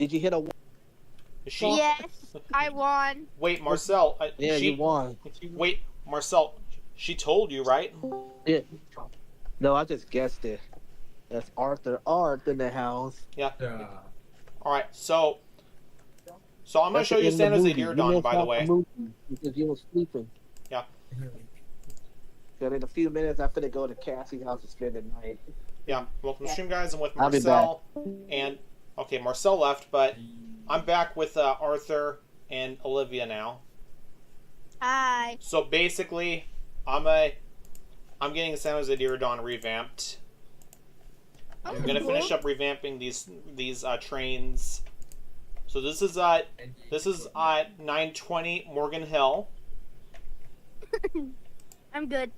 Did you hit a? She. Yes, I won. Wait, Marcel. Yeah, you won. Wait, Marcel. She told you, right? Yeah. No, I just guessed it. That's Arthur. Art in the house. Yeah. Yeah. All right. So I'm gonna That's show the you end of San the Jose movie. You Diridon, missed by the out the way. movie because you were sleeping. Yeah. But in a few minutes, I'm gonna go to Cassie's house to spend the night. Yeah. Welcome to stream, guys. I'm with I'll be Marcel, and okay, Marcel left, but I'm back with Arthur and Olivia now. Hi. So basically, I'm getting San Jose Diridon revamped. Oh, I'm gonna finish up revamping these trains. So this is 920 Morgan Hill. I'm good.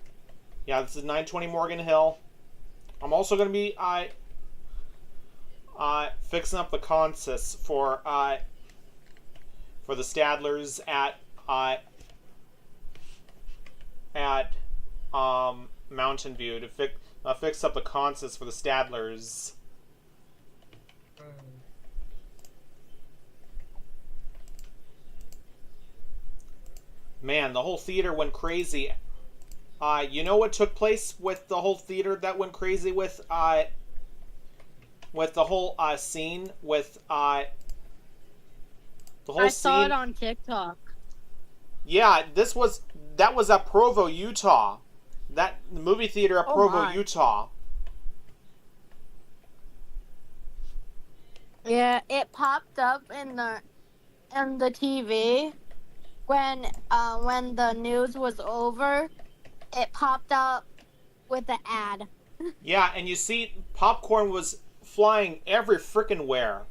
Yeah, this is 920 Morgan Hill. I'm also gonna be fixing up the consists for the Stadlers at Mountain View to fix up the consists for the Stadlers. Man, the whole theater went crazy. You know what took place with the whole theater that went crazy with the whole scene with the whole I scene. saw it on TikTok. Yeah, that was at Provo, Utah. That movie theater at Provo, my. Utah. Yeah, it popped up in the TV when the news was over. It popped up with the ad. Yeah, and you see, popcorn was flying every frickin' where.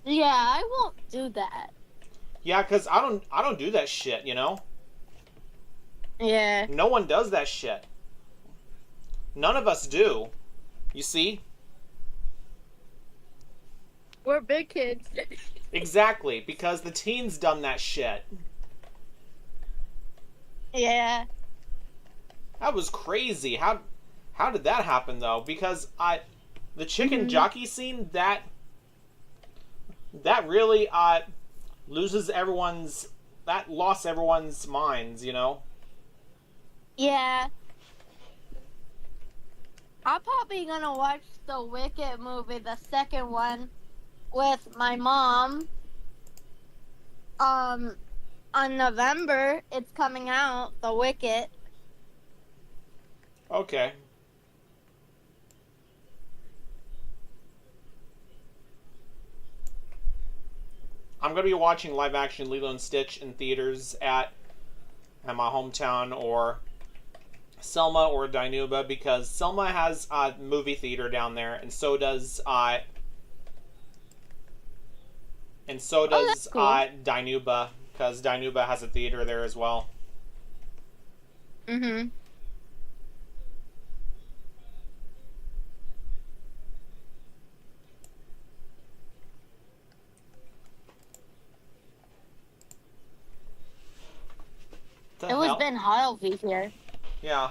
Yeah, I won't do that. Yeah, cause I don't do that shit, you know. Yeah. No one does that shit. None of us do. You see? We're big kids. Exactly, because the teens done that shit. Yeah. That was crazy. How did that happen though? Because the chicken jockey scene that really lost everyone's minds, you know? Yeah. I'm probably gonna watch the Wicked movie, the second one, with my mom. On November, it's coming out, the Wicked. Okay. I'm gonna be watching live action Lilo and Stitch in theaters at my hometown or Selma or Dinuba because Selma has a movie theater down there, and so does that's cool. Dinuba because Dinuba has a theater there as well. Mm-hmm. It was Ben Harvey here. Yeah.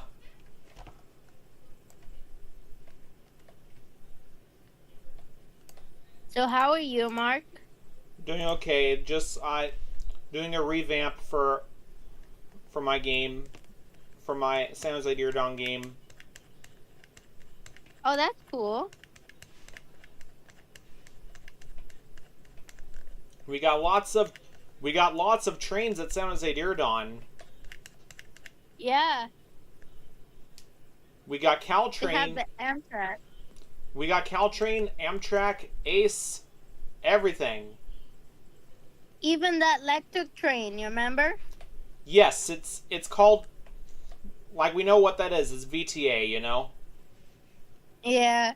So how are you, Mark? Doing okay. Just doing a revamp for my game, for my San Jose Diridon game. Oh, that's cool. We got lots of trains at San Jose Diridon. Yeah. We got They have Caltrain. the Amtrak. We got Caltrain, Amtrak, Ace, everything. Even that electric train, you remember? Yes, it's called, like, we know what that is. It's VTA, you know? Yeah.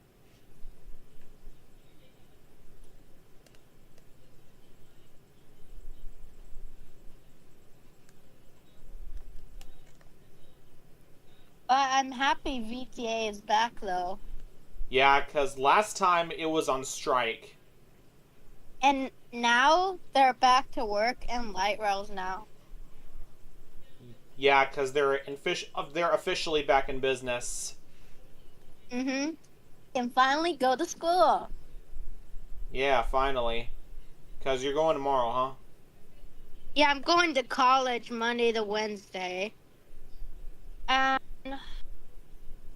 But I'm happy VTA is back, though. Yeah, because last time it was on strike. And now they're back to work and light rails now. Yeah, because they're officially back in business. Mm-hmm. Can finally go to school. Yeah, finally. Because you're going tomorrow, huh? Yeah, I'm going to college Monday to Wednesday. And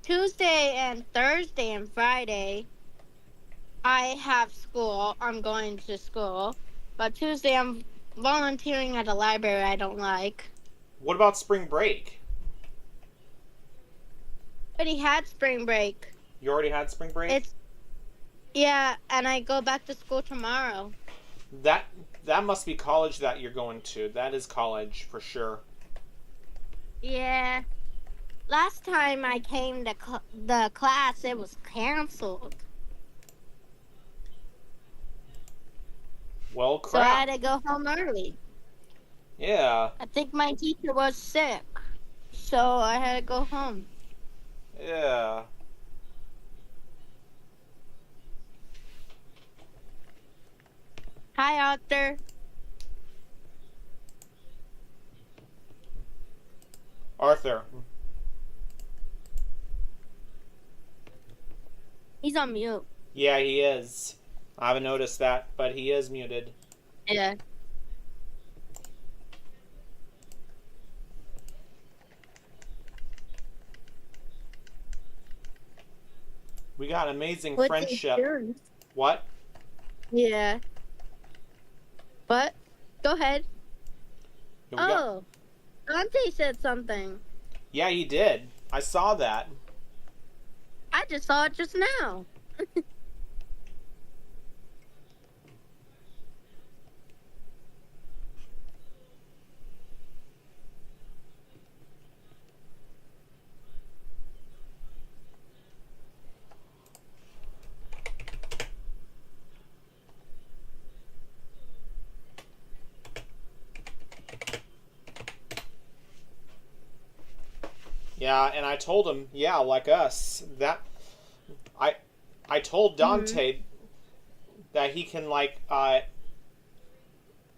Tuesday and Thursday and Friday, I have school. I'm going to school. But Tuesday, I'm volunteering at a library I don't like. What about spring break? But he had spring break. You already had spring break? It's Yeah, and I go back to school tomorrow. That that must be college that you're going to. That is college for sure. Yeah. Last time I came to the class, it was canceled. Well, So I had crap. to go home early. Yeah. I think my teacher was sick. So I had to go home. Yeah. Hi, Arthur. Arthur. He's on mute. Yeah, he is. I haven't noticed that, but he is muted. Yeah. We got amazing What's friendship. yours? What? Yeah. What? Go ahead. Yeah, we got- Oh, Dante said something. yeah, he did. I saw that. I just saw it just now. Yeah, and I told him, yeah, like us. That I I told Dante that he can like add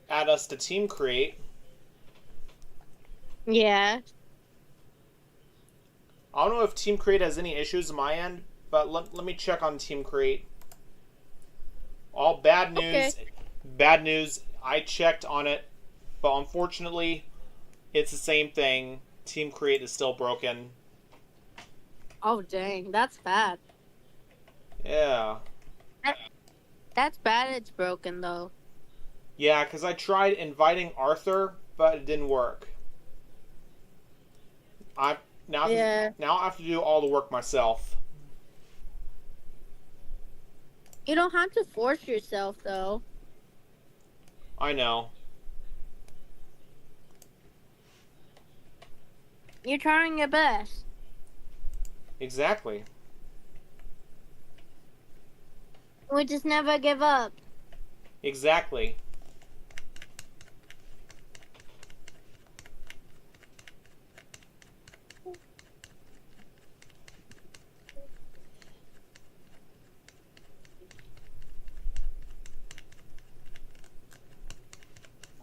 us to Team Create. Yeah. I don't know if Team Create has any issues on my end, but let me check on Team Create. All bad news. Okay. Bad news. I checked on it, but unfortunately, it's the same thing. Team Create is still broken. Oh, dang. That's bad. Yeah. That's bad it's broken, though. Yeah, because I tried inviting Arthur, but it didn't work. I now now I have to do all the work myself. You don't have to force yourself, though. I know. You're trying your best. Exactly. We just never give up. Exactly.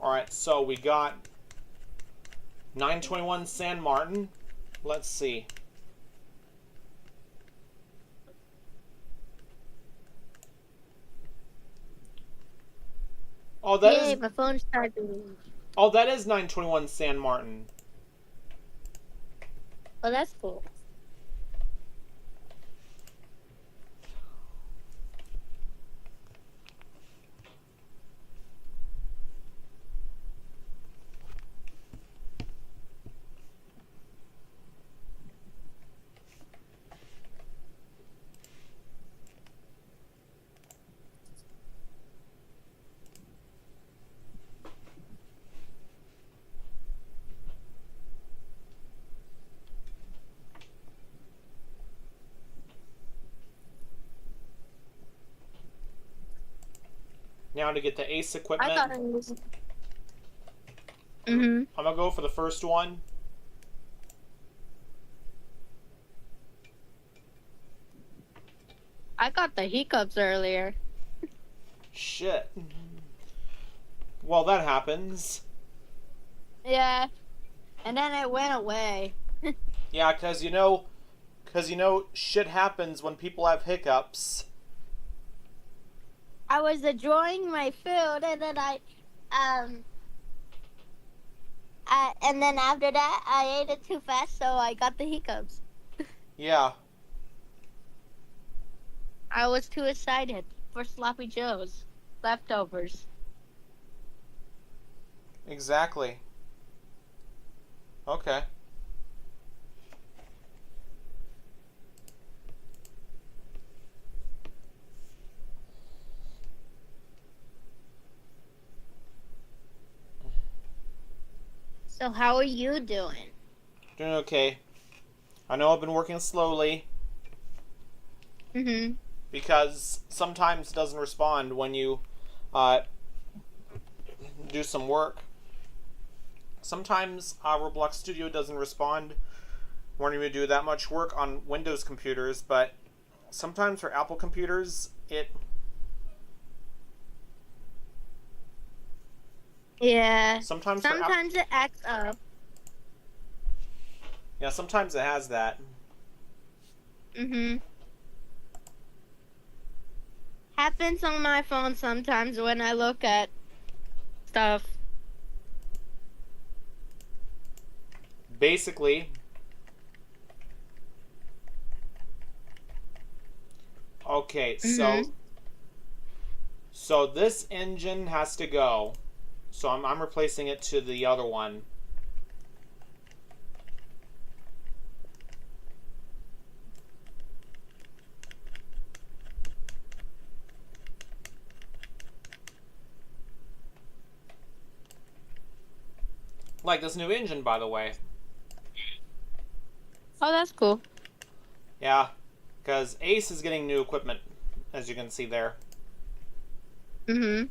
Alright, so we got 921 San Martin. Let's see. Oh, Yay, my phone's charging. Oh, that is 921 San Martin. Oh, that's cool. Now to get the Ace equipment, I thought it was. Mm-hmm. I'm gonna go for the first one. I got the hiccups earlier. Shit. Well, that happens. Yeah. And then it went away. Yeah, because shit happens when people have hiccups. I was enjoying my food, and then um, and then after that, I ate it too fast, so I got the hiccups. Yeah, I was too excited for sloppy joes, leftovers. exactly. Okay. So how are you doing? Doing okay. I know I've been working slowly Mhm. because sometimes it doesn't respond when you uh, do some work. Sometimes Roblox Studio doesn't respond when you do that much work on Windows computers, but sometimes for Apple computers, Yeah. sometimes for Apple, Sometimes it acts up. yeah, sometimes it has that. Mhm. Happens on my phone sometimes when I look at stuff. Basically, okay, Mhm. so this engine has to go. So I'm replacing it to the other one. Like this new engine, by the way. Oh, that's cool. Yeah, because Ace is getting new equipment, as you can see there. Mhm.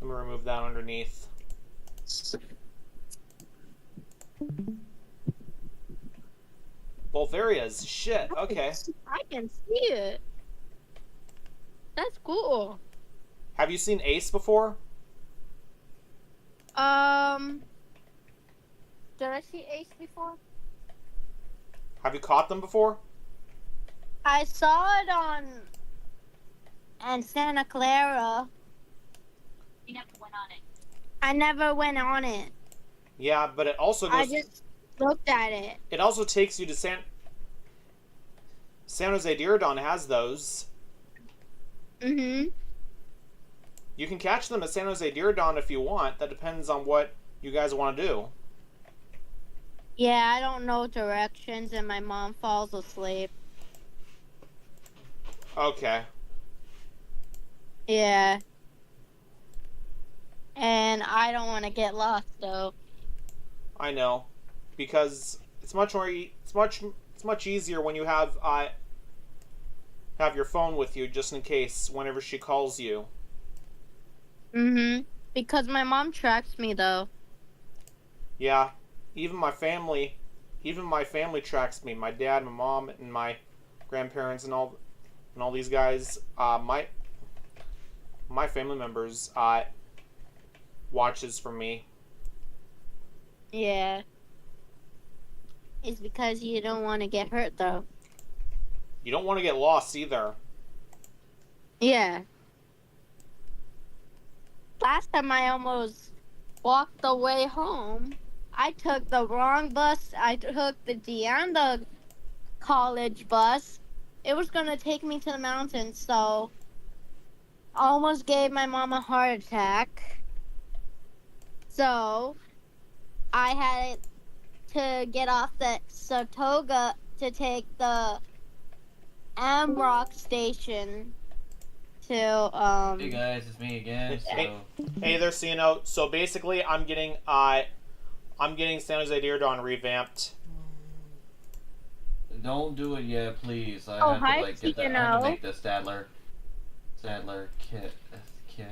Let me remove that underneath. Both areas. Shit. Okay. I can see it. That's cool. Have you seen Ace before? Um, did I see Ace before? Have you caught them before? I saw it on Santa Clara. You never went on it. I never went on it. Yeah, but it also I goes. just looked at it. It also takes you to San Jose Diridon has those. Mhm. You can catch them at San Jose Diridon if you want. That depends on what you guys want to do. Yeah, I don't know directions, and my mom falls asleep. Okay. Yeah, and I don't want to get lost though. I know, because it's much easier when you have your phone with you just in case whenever she calls you. Mhm. Because my mom tracks me though. Yeah, even my family, even my family tracks me. My dad, my mom, and my grandparents and all these guys. My family members watches for me. Yeah. It's because you don't want to get hurt though. You don't want to get lost either. Yeah. Last time I almost walked the way home. I took the wrong bus. I took the Deanda College bus. It was going to take me to the mountains, so I almost gave my mom a heart attack. So I had to get off the Saratoga to take the Amrock station to Hey guys, it's me again. Hey, So hey there, CNO. So basically, I'm getting San Jose Diridon revamped. don't do it yet, please. I Oh, have to hi, like get the. I have to make the Stadler kit. Yeah,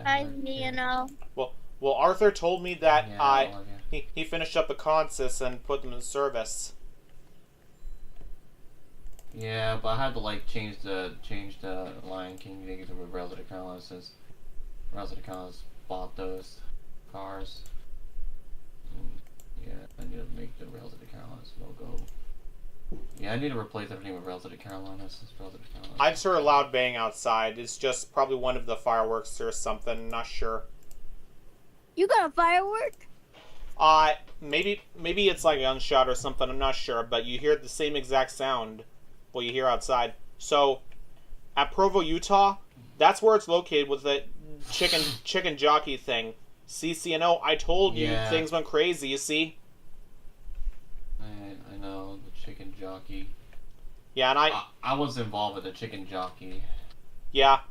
I, Stadler you kit. know. Well, Arthur told me that Yeah, all of you. he finished up the consists and put them in service. Yeah, but I had to like change the Lion King things with Rails of the Colors since Rails of the Colors bought those cars. And, Yeah, I need to make the Rails of the Carolinas logo. Yeah, I need to replace everything with Rails of the Carolinas. Since Rails of the Carolinas. I'd heard a loud bang outside. It's just probably one of the fireworks or something. Not sure. You got a firework? Maybe it's like a gunshot or something. I'm not sure, but you hear the same exact sound. What you hear outside. So, at Provo, Utah, that's where it's located with the chicken jockey thing. CCNO, I told you things went crazy. You see? I know the chicken jockey. Yeah, and I was involved with the chicken jockey. Yeah,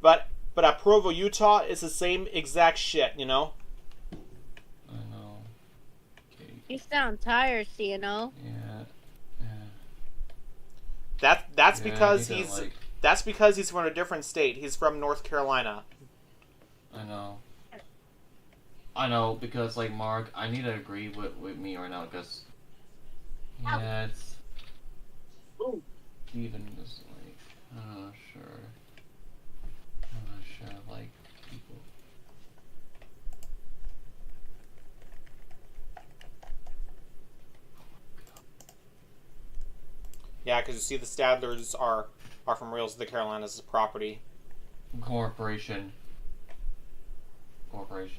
but at Provo, Utah, it's the same exact shit. You know? I know. Okay. You sound tired, CNO. Yeah. That's because that's he's from a different state. He's from North Carolina. I know, because, like, Mark, I need to agree with me right now, because, yeah, it's, even just, like, I'm not sure, like, people. Yeah, because you see the Stadlers are from Rails of the Carolinas' property. Corporation, Rails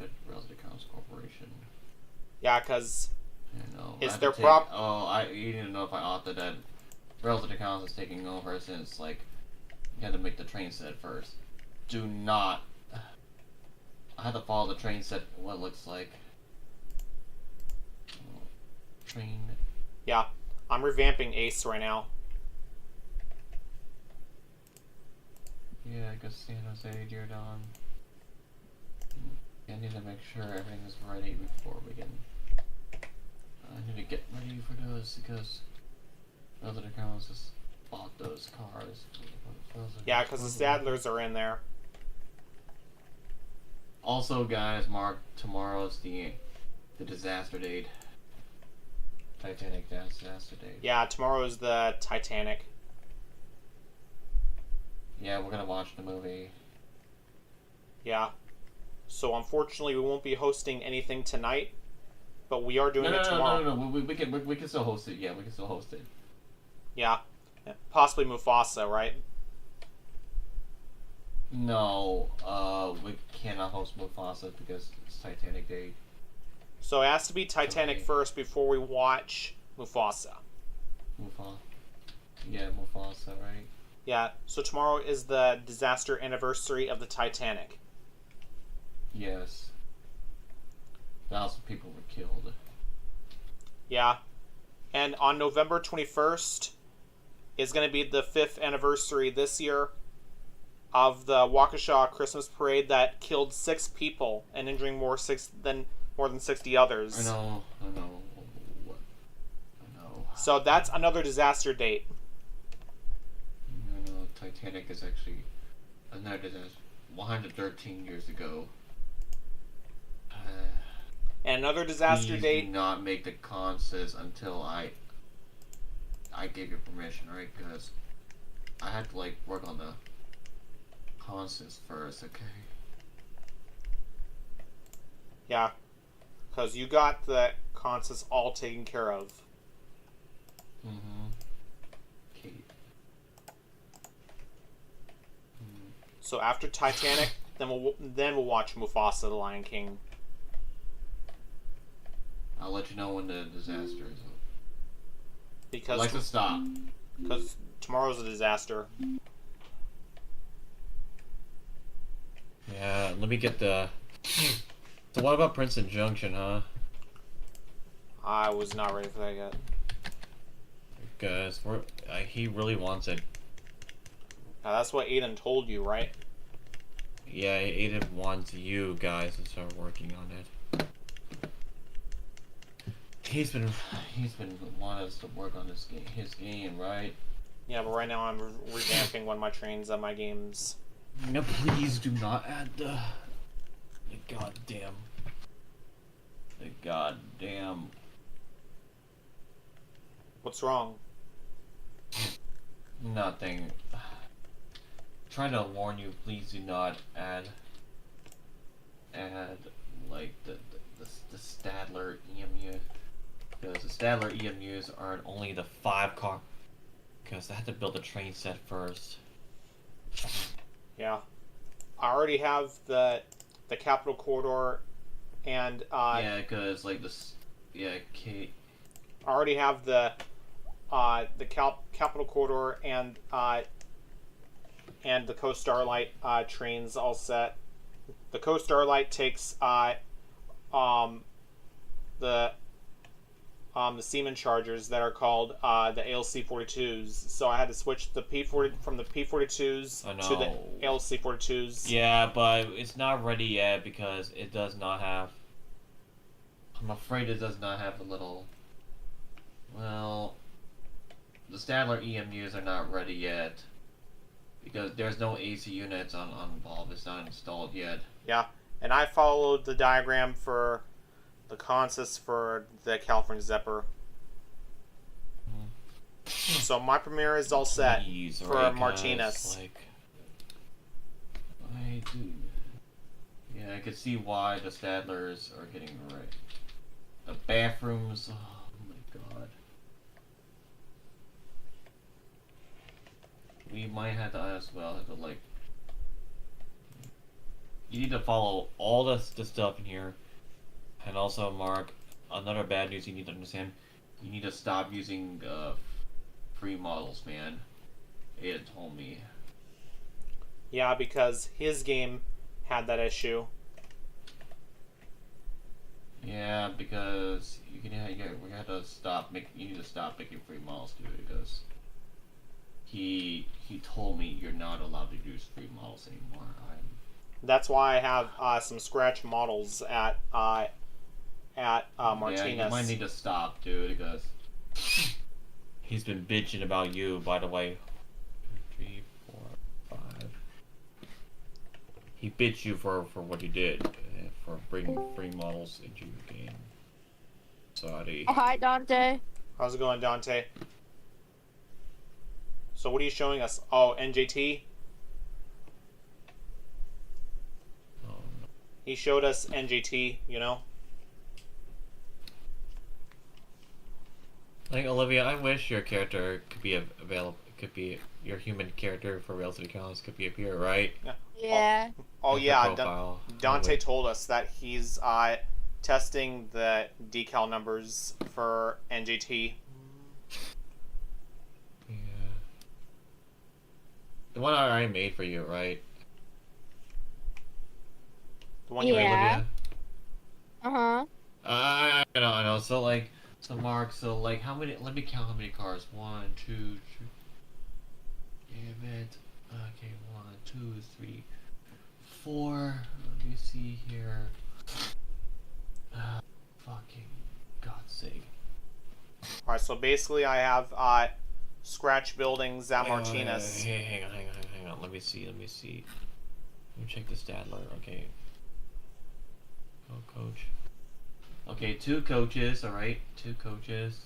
of the Carolinas Corporation. Yeah, because it's their you didn't know if I opted that Rails of the Carolinas is taking over, since, like, you had to make the train set first. Do not. I had to follow the train set, what it looks like. Train. Yeah, I'm revamping Ace right now. Yeah, I guess San Jose, Dear Dawn. I need to make sure everything is ready before we can. I need to get ready for those, because Rails of the Carolinas just bought those cars. Yeah, because the Stadlers are in there. Also, guys, Mark, tomorrow's the disaster date. Titanic disaster date. Yeah, tomorrow is the Titanic. Yeah, we're gonna watch the movie. Yeah. So unfortunately, we won't be hosting anything tonight, but we are doing it tomorrow. No. We can still host it. Yeah, we can still host it. Yeah. Possibly Mufasa, right? No, we cannot host Mufasa because it's Titanic Day. So it has to be Titanic first before we watch Mufasa. Yeah, Mufasa, right? Yeah, so tomorrow is the disaster anniversary of the Titanic. Yes. Thousands of people were killed. Yeah. And on November 21st is going to be the 5th anniversary this year of the Waukesha Christmas Parade that killed 6 people and injuring more than 60 others. I know. So that's another disaster date. No, Titanic is actually another disaster. 113 years ago. And another disaster date. Do not make the consist until I gave you permission, right? Because I had to, like, work on the consist first, okay? Yeah. Because you got the consist all taken care of. Okay. So after Titanic, then we'll watch Mufasa, the Lion King. I'll let you know when the disaster is up. Because Alexa, stop. Because tomorrow's a disaster. Yeah, let me get the. So what about Princeton Junction, huh? I was not ready for that yet. Guys, he really wants it. Now that's what Aiden told you, right? Yeah, Aiden wants you guys to start working on it. He's been wanting us to work on his game, right? Yeah, but right now I'm revamping one of my trains on my games. No, please do not add the goddamn. What's wrong? Nothing. Trying to warn you, please do not add like the the Stadler EMU. Because the Stadler EMUs are only the 5 car. Because I had to build a train set first. Yeah. I already have the Capital Corridor and yeah, because like this. Yeah, Kate. I already have the Capital Corridor and the Coast Starlight trains all set. The Coast Starlight takes the Siemens chargers that are called the ALC 42s. So I had to switch the P40 from the P42s to the ALC 42s. Yeah, but it's not ready yet because it does not have. I'm afraid it does not have a little. Well, the Stadler EMUs are not ready yet because there's no AC units on Valve. It's not installed yet. Yeah, and I followed the diagram for the consist for the California Zephyr. So my premiere is all set for right, Martinez. Guys, like, I do. Yeah, I could see why the Stadlers are getting right. The bathrooms. Oh my god. We might have to as well have to like. You need to follow all the stuff in here. And also, Mark, another bad news you need to understand, you need to stop using free models, man. Ada told me. Yeah, because his game had that issue. Yeah, because we have to stop you need to stop making free models, dude, because he told me you're not allowed to use free models anymore. That's why I have some scratch models at Martinez. Yeah, you might need to stop, dude, because he's been bitching about you, by the way. 3, 4, 5. He bitched you for what you did, for bringing free models into your game. Sorry. Oh, hi, Dante. How's it going, Dante? So what are you showing us? Oh, NJT? Oh, no. He showed us NJT, you know? Like, Olivia, I wish your character could be available. Could be your human character for Real City Counts could be up here, right? Yeah. Oh Like yeah, your profile. Dante told us that he's testing the decal numbers for NJT. Yeah. The one I already made for you, right? The one you Yeah. made. Olivia? Uh-huh. I know. So like, Mark. So like, how many? Let me count how many cars. 1, 2, 3. Damn it. Okay, 1, 2, 3, 4. Let me see here. Fucking God's sake. Alright, so basically I have scratch buildings at Martinez. Hang on. Let me see. Let me check the Stadler. Okay. Go, coach. Okay, 2 coaches. All right, 2 coaches.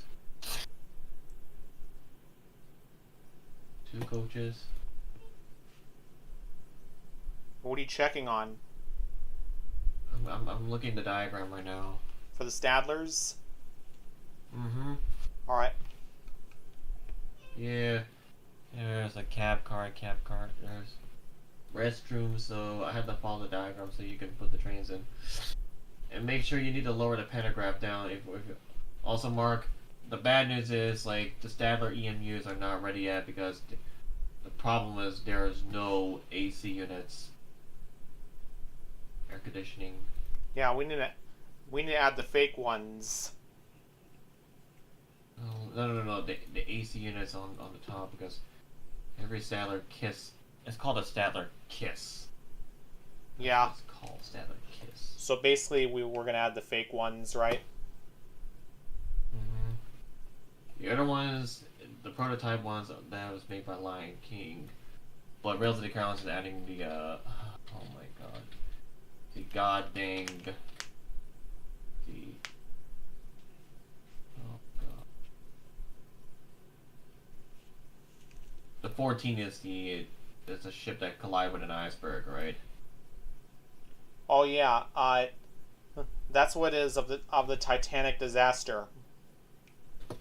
2 coaches. What are you checking on? I'm looking at the diagram right now. For the Stadlers? Mm-hmm. Alright. Yeah. There's a cab car. There's restrooms, so I have to follow the diagram so you can put the trains in. And make sure you need to lower the pantograph down. Also, Mark, the bad news is, like, the Stadler EMUs are not ready yet because the problem is there is no AC units. Air conditioning. Yeah, we need to add the fake ones. Oh, no. The AC units on the top because every Stadler Kiss. It's called a Stadler Kiss. Yeah. It's called Stadler Kiss. So basically we're gonna add the fake ones, right? Mm-hmm. The other ones, the prototype ones that was made by Lion King, but Rails of the Crowns is adding the oh my god, the god dang the oh god. The 14 is it's a ship that collided with an iceberg, right? Oh yeah, That's what it is of the Titanic disaster.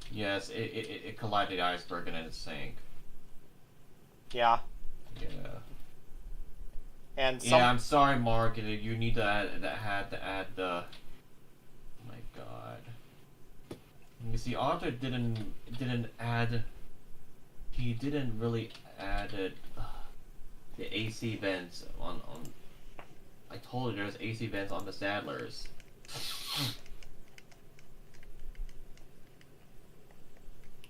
Yes, it collided the iceberg and then it sank. Yeah. Yeah. And Yeah, I'm sorry, Mark. You need to add the. Oh my God. You see, Arthur didn't add. He didn't really add the AC vents on. I told you there's AC vents on the Saddlers.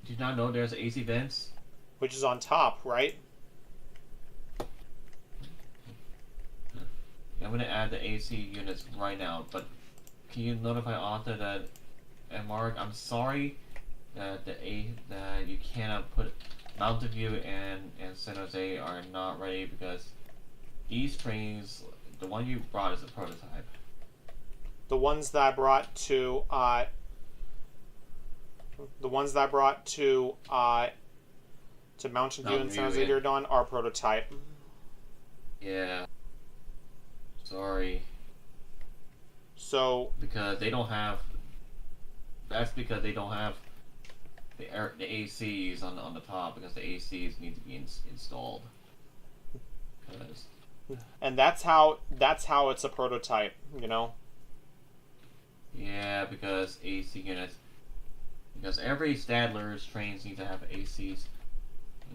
Did you not know there's AC vents? which is on top, right? I'm gonna add the AC units right now, but can you notify Arthur that, and Mark, I'm sorry that that you cannot put Mountain View and San Jose are not ready because these trains, the one you brought is a prototype. The ones that I brought to Mountain View and San Jose Dawn are prototype. Yeah. Sorry. So Because they don't have. That's because they don't have the ACs on the top because the ACs need to be installed. Because and that's how it's a prototype, you know. yeah, because AC units. Because every Stadler's trains need to have ACs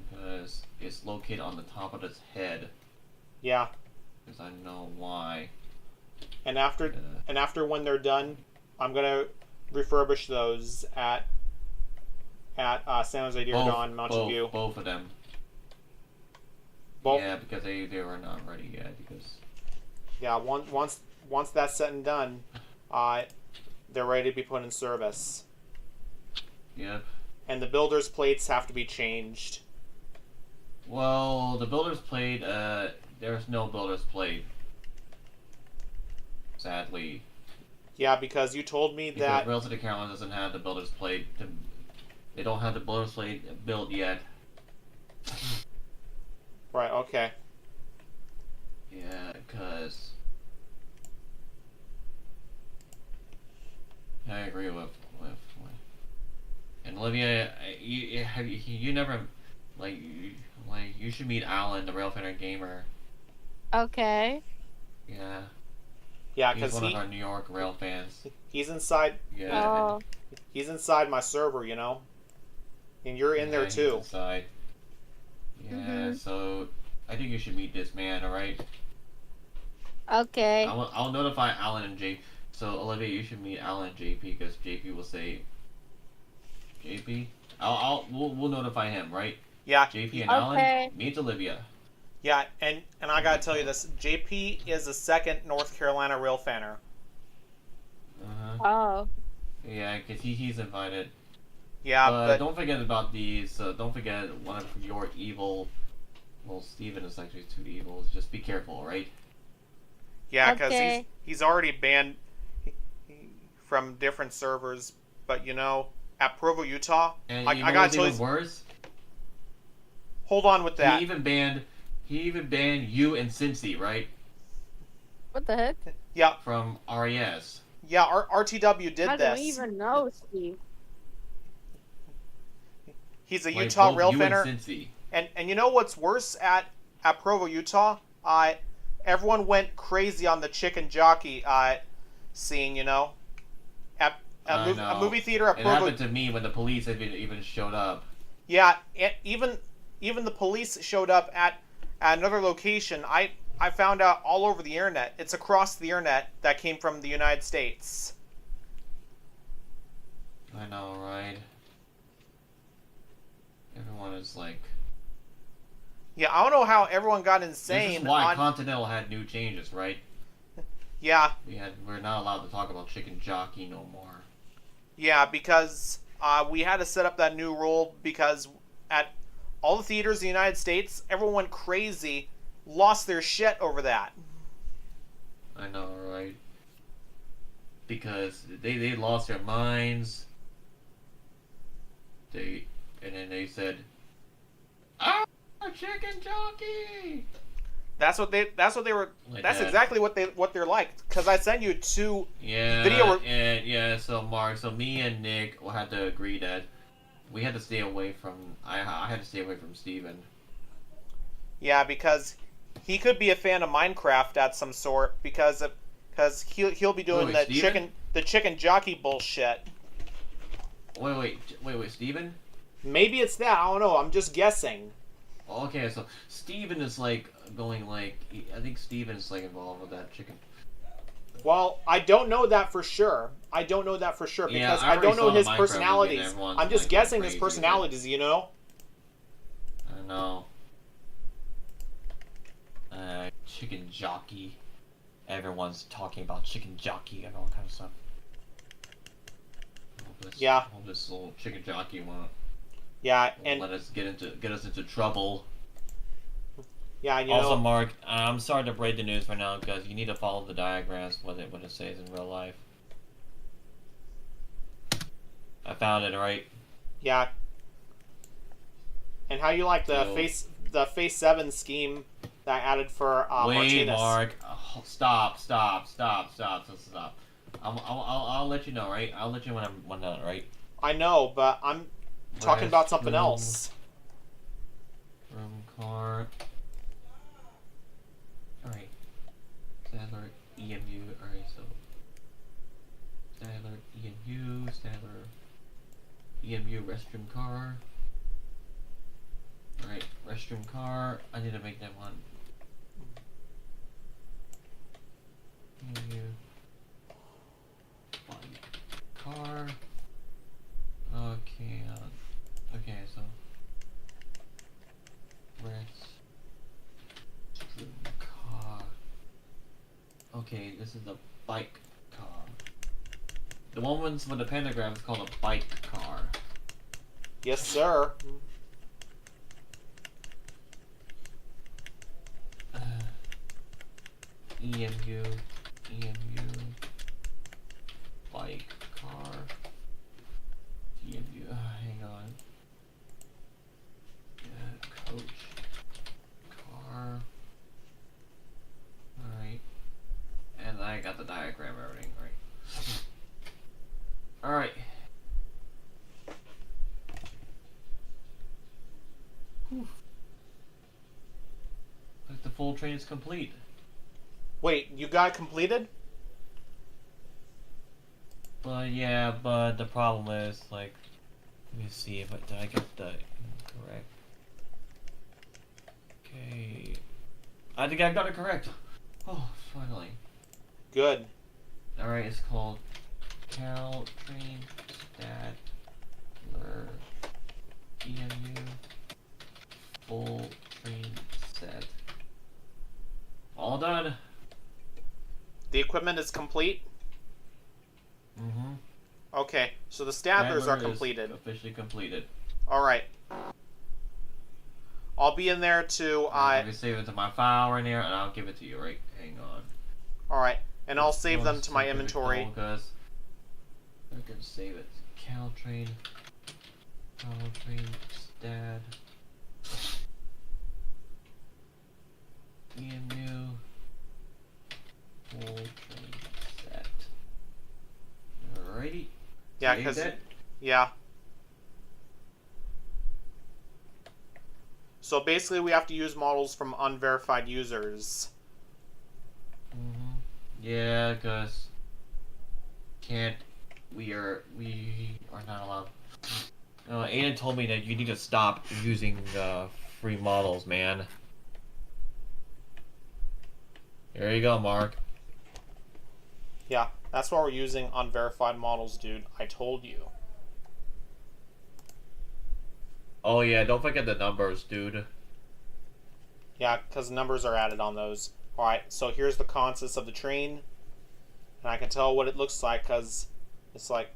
because it's located on the top of its head. Yeah. Because I know why. And after when they're done, I'm gonna refurbish those at San Jose Dawn, Mountain View. Both of them. Both. Yeah, because they were not ready yet. Because Yeah. Once that's said and done, they're ready to be put in service. yep. And the builder's plates have to be changed. Well, the builder's plate. There's no builder's plate. Sadly. Yeah, because you told me Because that. Rail City Carolina doesn't have the builder's plate. They don't have the builder's plate built yet. Right. Okay. Yeah, because I agree with and Olivia. You never you should meet Alan, the Railfiner gamer. Okay. Yeah, Yeah, he's because one of our New York rail fans. he's inside. Yeah, Oh. He's inside my server, you know. And you're in there he's too. inside. Yeah, Mhm. so I think you should meet this man. All right. Okay. I'll notify Alan and JP. So Olivia, you should meet Alan and JP because JP will say. JP, we'll notify him, right? Yeah. JP and Okay. Alan meet Olivia. Yeah, and I gotta tell you this: JP is the second North Carolina rail fanner. Oh. Yeah, because he's invited. Yeah, but don't forget about these. Don't forget one of your evil. Well, Steven is actually two evils. Just be careful, all right? yeah, because Okay. he's already banned from different servers. But you know, at Provo, Utah, And I you know gotta what's tell even you. worse? Hold on with that. He even banned you and Cincy, right? What the heck? Yeah, From RES. yeah. RTW did How do this. we even know, Steve? He's a Like, Utah both rail you fanner. and Cincy. And you know what's worse at Provo, Utah? Everyone went crazy on the chicken jockey scene. You know, at I a know. movie theater at It Provo. happened to me when the police even showed up. Yeah, even the police showed up at another location. I found out all over the internet. It's across the internet that came from the United States. I know, right? Everyone is like. Yeah, I don't know how everyone got This insane is why on. Continental had new changes, right? Yeah, We're not allowed to talk about chicken jockey no more. yeah, because we had to set up that new rule because at all the theaters in the United States, everyone went crazy, lost their shit over that. I know, right? Because they lost their minds. And then they said, "Ah, chicken jockey!" That's what they were. Like that's that. exactly what they're like. Because I sent you two. Yeah. Video. And yeah. So Mark, so me and Nick will have to agree that we had to stay away from. I had to stay away from Steven. Yeah, because he could be a fan of Minecraft at some sort. Because he'll be doing the chicken jockey bullshit. Wait, Steven? Maybe it's that. I don't know. I'm just guessing. Okay, so Steven is like going like I think Steven is like involved with that chicken. Well, I don't know that for sure. Because Yeah, I don't know his Minecraft personalities. movie and everyone's, I'm just like, guessing going his crazy, personalities, you know? I know. Chicken jockey. Everyone's talking about chicken jockey and all kind of stuff. Yeah. Hope this little chicken jockey won't Yeah, and let us get us into trouble. yeah, you Also, know. Mark, I'm sorry to break the news right now because you need to follow the diagrams what it says in real life. I found it, right? Yeah. And how you like the So- face 7 scheme that I added for Wait, Martinez? Mark. Oh, stop. I'll let you know, right? I'll let you know when I'm done, right? I know, but I'm talking about something Restroom. else. Room car. Alright. Stadler, EMU. Alright, so. Stadler, EMU, restroom car. Alright, restroom car. I need to make that one. EMU. Car. Okay, okay, so. Restroom car. Okay, this is the bike car. The one with the pentagram is called a bike car. Yes, sir. EMU, bike car, EMU, hang on. Coach, car. Alright. And I got the diagram and everything, right? Alright. Like the full train is complete. Wait, you got it completed? But yeah, but the problem is, like, let me see if did I get the correct. Okay, I think I got it correct. Oh, finally. Good. All right, it's called Caltrain Stadler EMU full train set. All done. The equipment is complete? Mm-hmm. Okay, so the Stadlers are Stadler is completed. officially completed. Alright. I'll be in there to... Let me save it to my file right here, and I'll give it to you, right? Hang on. Alright, and I'll save them to my inventory. Because I can save it. Caltrain Stad EMU full train set. Alrighty. Yeah, Saved because... it. Yeah. So basically we have to use models from unverified users. Mm-hmm. Yeah, because we are not allowed. Aiden told me that you need to stop using free models, man. There you go, Mark. Yeah, that's why we're using unverified models, dude. I told you. Oh yeah, don't forget the numbers, dude. Yeah, because numbers are added on those. Alright, so here's the consist of the train. And I can tell what it looks like because it's like...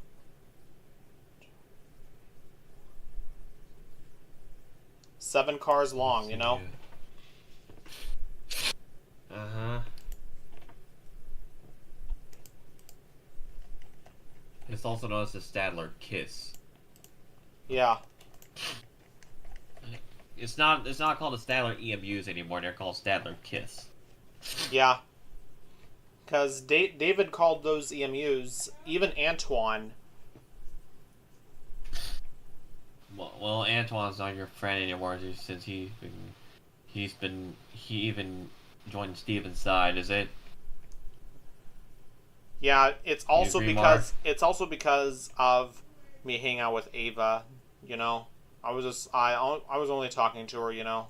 seven cars long, you know? Uh-huh. It's also known as the Stadler Kiss. Yeah. it's not called the Statler EMUs anymore. They're called Statler Kiss. Yeah. Because David called those EMUs, even Antoine. Well, Antoine's not your friend anymore since he even joined Steven's side, is it? Yeah, it's also agree, because of me hanging out with Ava, you know. I was only talking to her, you know.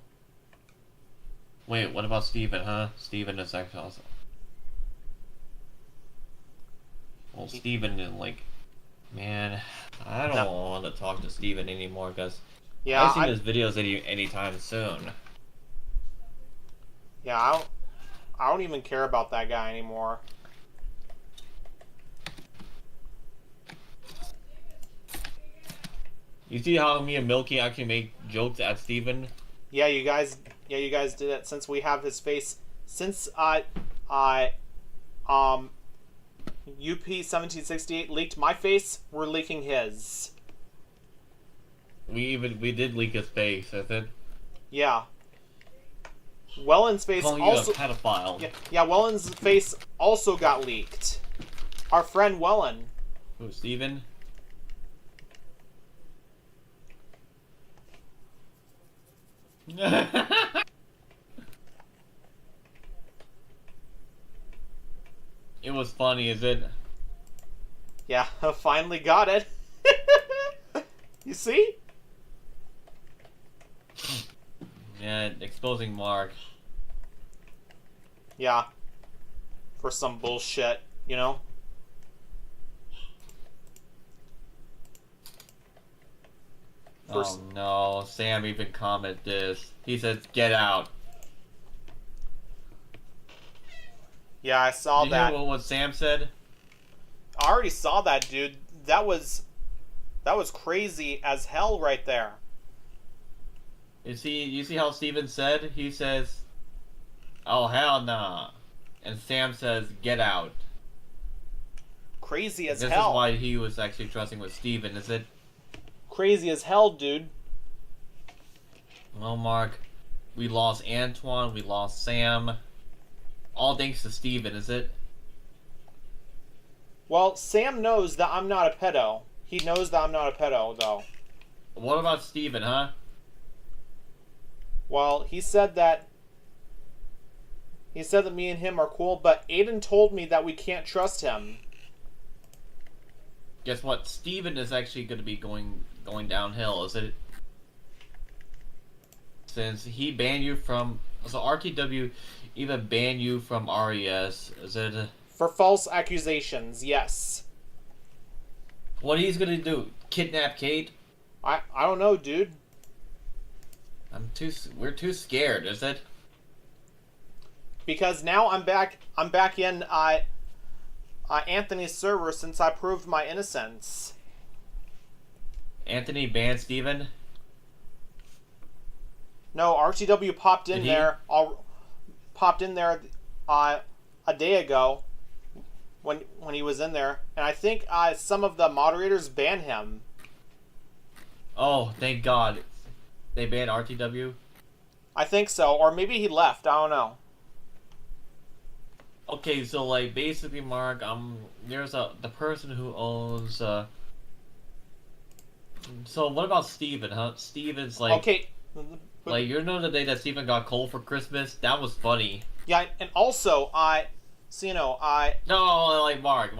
Wait, what about Steven, huh? Steven is actually also. Well, Steven is like, man, I don't want to talk to Steven anymore because Yeah, I haven't seen his videos anytime soon. Yeah, I don't even care about that guy anymore. You see how me and Milky actually make jokes at Steven? Yeah, you guys did it since we have his face. Since UP1768 leaked my face, we're leaking his. We did leak his face, I said. Yeah. Welland's face Calling also you a pedophile. Yeah, Welland's face also got leaked. Our friend Welland. Who, Steven? It was funny, is it? Yeah, finally got it. You see? Yeah, exposing Mark. Yeah. For some bullshit, you know? Oh no, Sam even commented this. He says, "Get out." Yeah, I saw Did that. you hear what Sam said? I already saw that, dude. That was crazy as hell right there. You see how Steven said? He says, "Oh hell nah," and Sam says, "Get out." Crazy as This hell. is why he was actually trusting with Steven, is it? Crazy as hell, dude. Well, Mark, we lost Antoine, we lost Sam. All thanks to Steven, is it? Well, Sam knows that I'm not a pedo. He knows that I'm not a pedo, though. What about Steven, huh? Well, he said that me and him are cool, but Aiden told me that we can't trust him. Guess what? Steven is actually going to be going downhill, is it? Since he banned you from... So RTW even banned you from RES, is it? For false accusations, yes. What he's going to do? Kidnap Kate? I don't know, dude. We're too scared, is it? Because now I'm back in Anthony's server since I proved my innocence. Anthony banned Steven? No, RTW popped in Did he? there. Popped in there a day ago when he was in there, and I think some of the moderators banned him. Oh, thank God. They banned RTW? I think so, or maybe he left. I don't know. Okay, so like basically, Mark, there's the person who owns. So what about Steven, huh? Steven's like. Okay. Like, you know the day that Steven got coal for Christmas? That was funny. Yeah, and also No, like Mark,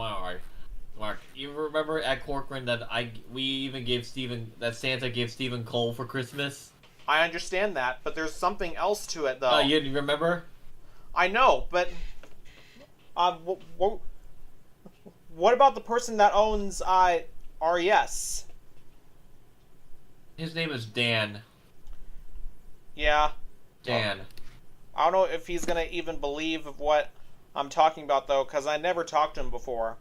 you remember at Corcoran that we even gave Santa gave Steven coal for Christmas? I understand that, but there's something else to it, though. You remember? I know, but what about the person that owns RES? His name is Dan. Yeah. Dan. I don't know if he's gonna even believe of what I'm talking about, though, because I never talked to him before.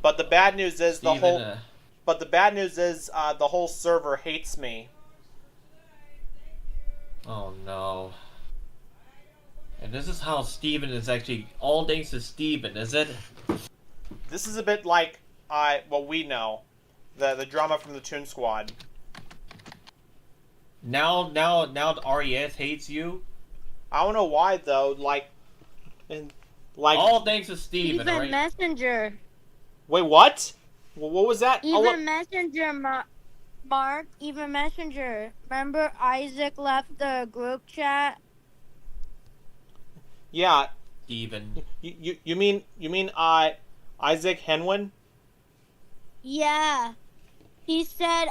But the bad news is Steven, the whole server hates me. Oh no. And this is how Steven is actually all thanks to Steven, is it? This is a bit like what we know, the drama from the Toon Squad. Now RES hates you. I don't know why though. Like All thanks to Steven, Even right? Messenger. wait, what? What was that? Even Messenger, Mark. Even Messenger. Remember Isaac left the group chat? Yeah. Steven. You mean Isaac Henwin? Yeah. He said,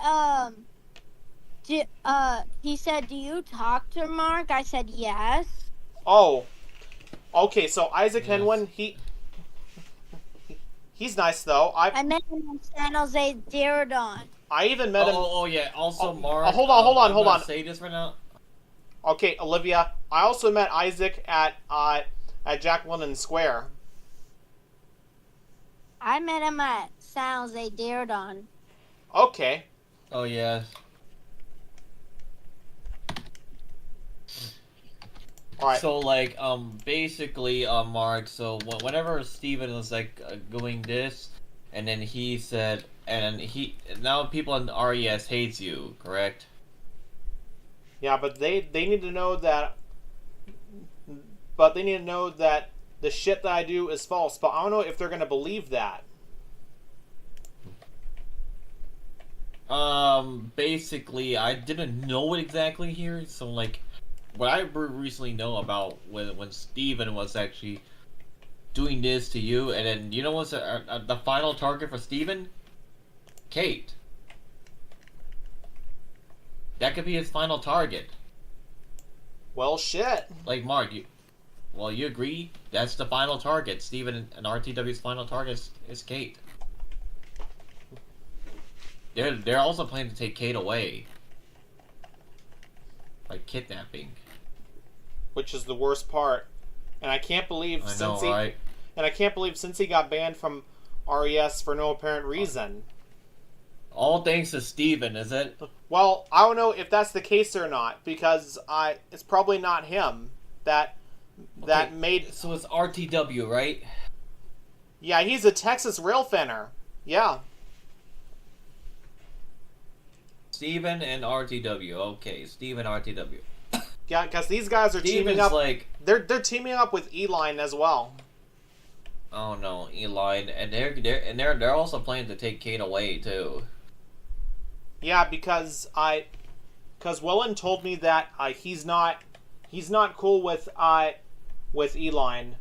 he said, do you talk to Mark? I said, yes. Oh. Okay, so Isaac Yes. Henwin, he's nice though. I met him in San Jose Diridon. I even met him. Oh yeah. Also, Mark. hold on. I'm gonna say this right now. Okay, Olivia. I also met Isaac at Jack London Square. I met him at San Jose Diridon. Okay. Oh yes. All right. So like basically Mark. So whenever Steven was like doing this, and then he said, and now people in RES hates you, correct? Yeah, but they need to know that. But they need to know that the shit that I do is false. But I don't know if they're gonna believe that. Basically, I didn't know it exactly here. So like, what I recently know about when Steven was actually doing this to you, and then you know what's the final target for Steven? Kate. That could be his final target. Well, shit. Like Mark, you agree? That's the final target. Steven and RTW's final target is Kate. They're also planning to take Kate away, like kidnapping. Which is the worst part, and I can't believe I know, right? And I can't believe since he got banned from RES for no apparent reason. All thanks to Steven, is it? Well, I don't know if that's the case or not, because it's probably not him that Okay, made. So it's RTW, right? Yeah, he's a Texas rail fanner. Yeah. Steven and RTW. Okay, Steven RTW. Yeah, because these guys are teaming Steven's up. like, They're teaming up with Eline as well. oh no, Eli, and they're also planning to take Kate away too. Yeah, because Welland told me that he's not cool with Eline.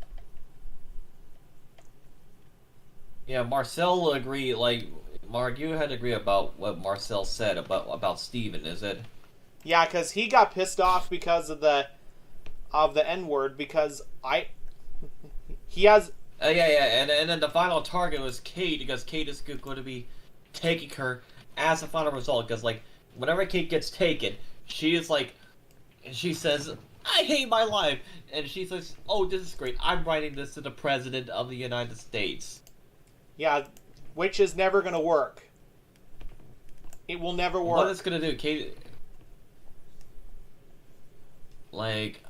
Yeah, Marcel will agree. Like, Mark, you had to agree about what Marcel said about Steven, is it? Yeah, because he got pissed off because of the N-word, because he has. Yeah, and then the final target was Kate, because Kate is going to be taking her as a final result, because, like, whenever Kate gets taken, she is like, and she says, I hate my life, and she says, oh, this is great, I'm writing this to the President of the United States. Yeah, which is never going to work. It will never work. What it's going to do, Kate... Like,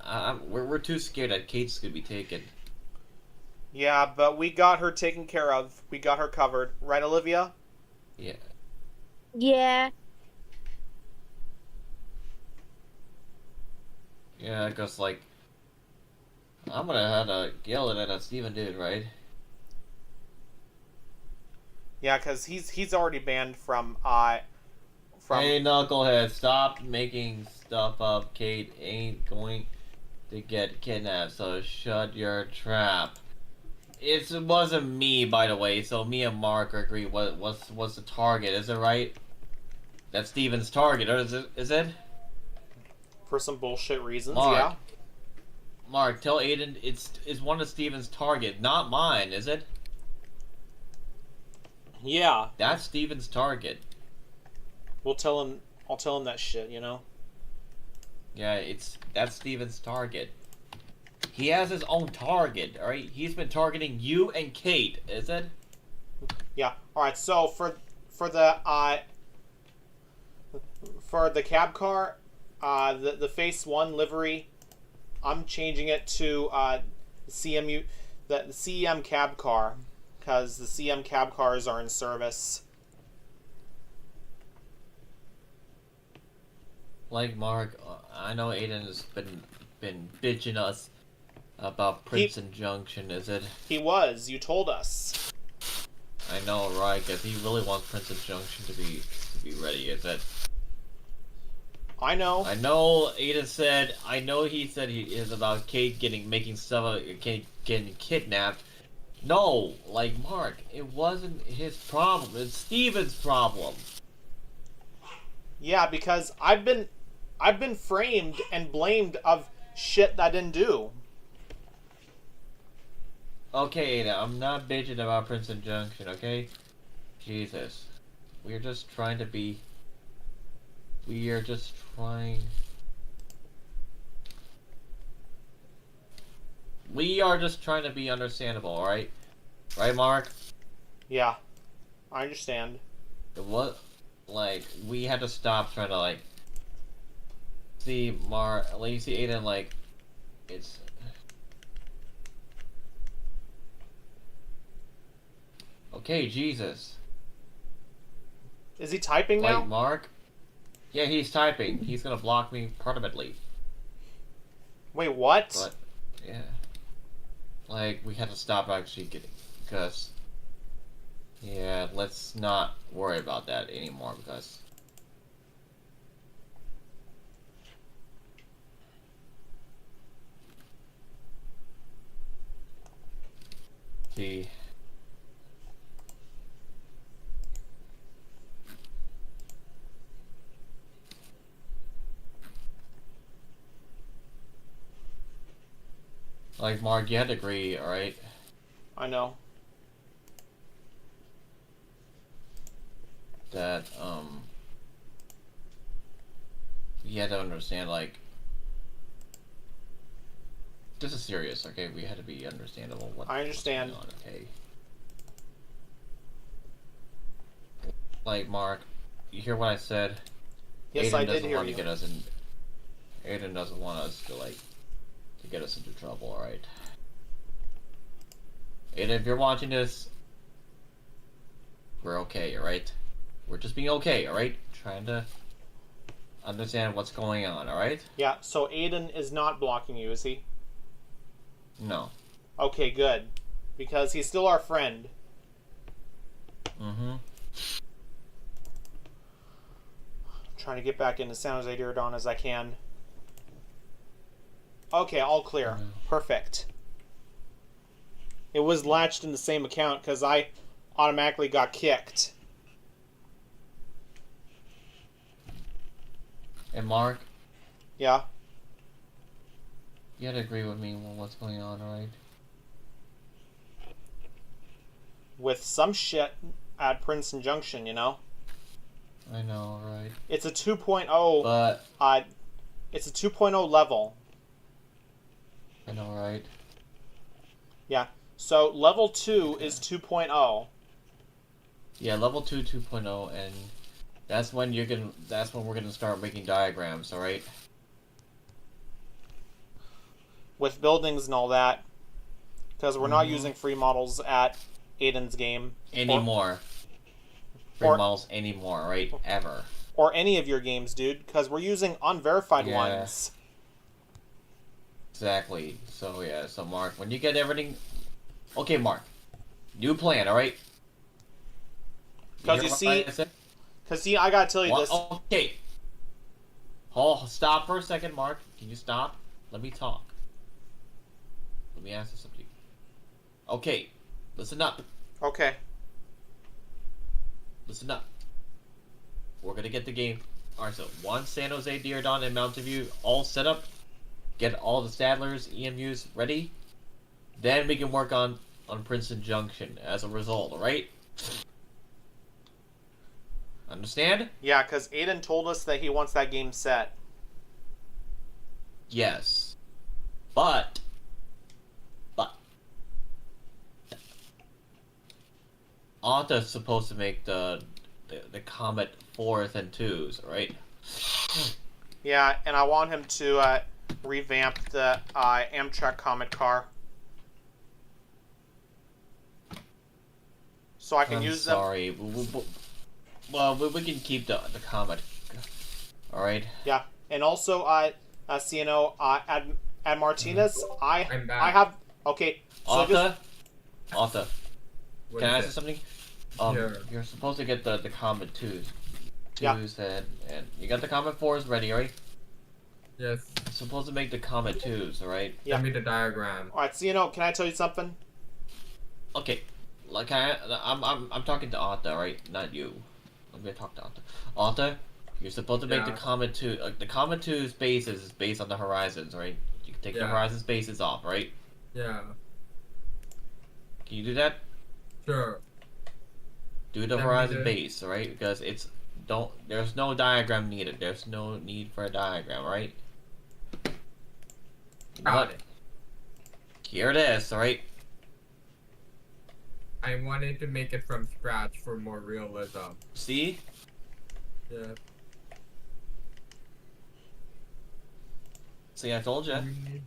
we're too scared that Kate's going to be taken. Yeah, but we got her taken care of. We got her covered. Right, Olivia? Yeah. Yeah. Yeah, because, like, I'm gonna have to yell at that Steven dude, right? Yeah, because he's already banned from Hey, Knucklehead, stop making stuff up. Kate ain't going to get kidnapped, so shut your trap. It wasn't me, by the way, so me and Mark agree what's the target, is it right? That's Steven's target, or is it? for some bullshit reasons. Mark. Yeah. Mark, tell Aiden it's one of Steven's target, not mine, is it? Yeah. That's Steven's target. We'll tell him. I'll tell him that shit. You know. Yeah, that's Steven's target. He has his own target, alright? He's been targeting you and Kate, is it? Yeah. All right. So for the cab car, the Phase 1 livery, I'm changing it to the CEM cab car. because the CM cab cars are in service. Like Mark, I know Aiden has been bitching us about Princeton Junction. Is it? He was. You told us. I know, right? Because he really wants Princeton Junction to be ready. Is it? I know. I know. Aiden said. I know he said he is about Kate making stuff of Kate getting kidnapped. No, like Mark, it wasn't his problem. It's Steven's problem. Yeah, because I've been framed and blamed of shit that I didn't do. Okay, Ada, I'm not bitching about Princeton Junction, okay? Jesus. We're just trying to be... We are just trying... We are just trying to be understandable, alright? Right, Mark? Yeah, I understand. What? Like, we had to stop trying to, like... See, like, you see Aiden, like... It's... Okay, Jesus. Is he typing now? Like, Mark? Yeah, he's typing. He's gonna block me permanently. Wait, what? But, yeah. Like, we had to stop actually getting... Because... Yeah, let's not worry about that anymore, because... See... Like, Mark, you had to agree, alright? I know. That, you had to understand, like... This is serious, okay? We had to be understandable. I understand. What's going on, okay? Like, Mark, you hear what I said? Yes, Aiden I did doesn't hear want you. to get us in... Aiden doesn't want us to, like... To get us into trouble, alright? Aiden, if you're watching this... We're okay, alright? We're just being okay, alright? Trying to... Understand what's going on, alright? Yeah, so Aiden is not blocking you, is he? No. Okay, good. Because he's still our friend. Mm-hmm. Trying to get back into San Jose Diridon as I can. Okay, all clear. Perfect. It was latched in the same account because I automatically got kicked. And Mark, Yeah? you had to agree with me on what's going on, alright? With some shit at Princeton Junction, you know? I know, right? It's a 2.0. But... It's a 2.0 level. I know, right? Yeah. So level 2 is 2.0. Yeah, level 2, 2.0, and that's when that's when we're gonna start making diagrams, alright? With buildings and all that. Because we're not using free models at Aiden's game. Anymore. Free or- models anymore, right? Ever. Or any of your games, dude. Because we're using unverified Yeah. ones. Exactly. So, yeah, so Mark, when you get everything... Okay, Mark. New plan, alright? Because hear you what see... I said? Because, see, I gotta tell you What? this. Okay. Oh, stop for a second, Mark. Can you stop? Let me talk. Let me ask you something. Okay. Listen up. Okay. Listen up. We're gonna get the game. Alright, so once San Jose, Diridon, and Mountain View all set up, get all the Stadlers, EMUs ready, then we can work on Princeton Junction as a result, alright? Understand? Yeah, because Aiden told us that he wants that game set. Yes. But Anta's supposed to make the Comet 4s and 2s, right? Yeah, and I want him to revamp the Amtrak Comet car. so I can I'm use them. sorry. Well, we can keep the comet. All right. Yeah, and also, CNO, at Martinez, I'm back. I have. Okay, so just Arthur, What can I is ask you it? something? Sure. You're supposed to get the comet twos. Yeah. And you got the comet fours ready, right? Yes. You're supposed to make the comet twos, all right? Yeah. Send me the diagram. Alright, CNO, can I tell you something? Okay. Like I'm talking to Arthur, right? Not you. I'm gonna talk to Arthur. Arthur, you're supposed to make the Yeah. comet two. The comet two's bases is based on the horizons, right? You can take the Yeah. horizons bases off, right? Yeah. Can you do that? Sure. Do the Send me horizon the- base, right? Because there's no diagram needed. There's no need for a diagram, right? You know Got what? it. Here it is, alright? I wanted to make it from scratch for more realism. See? Yeah. See, I told you. And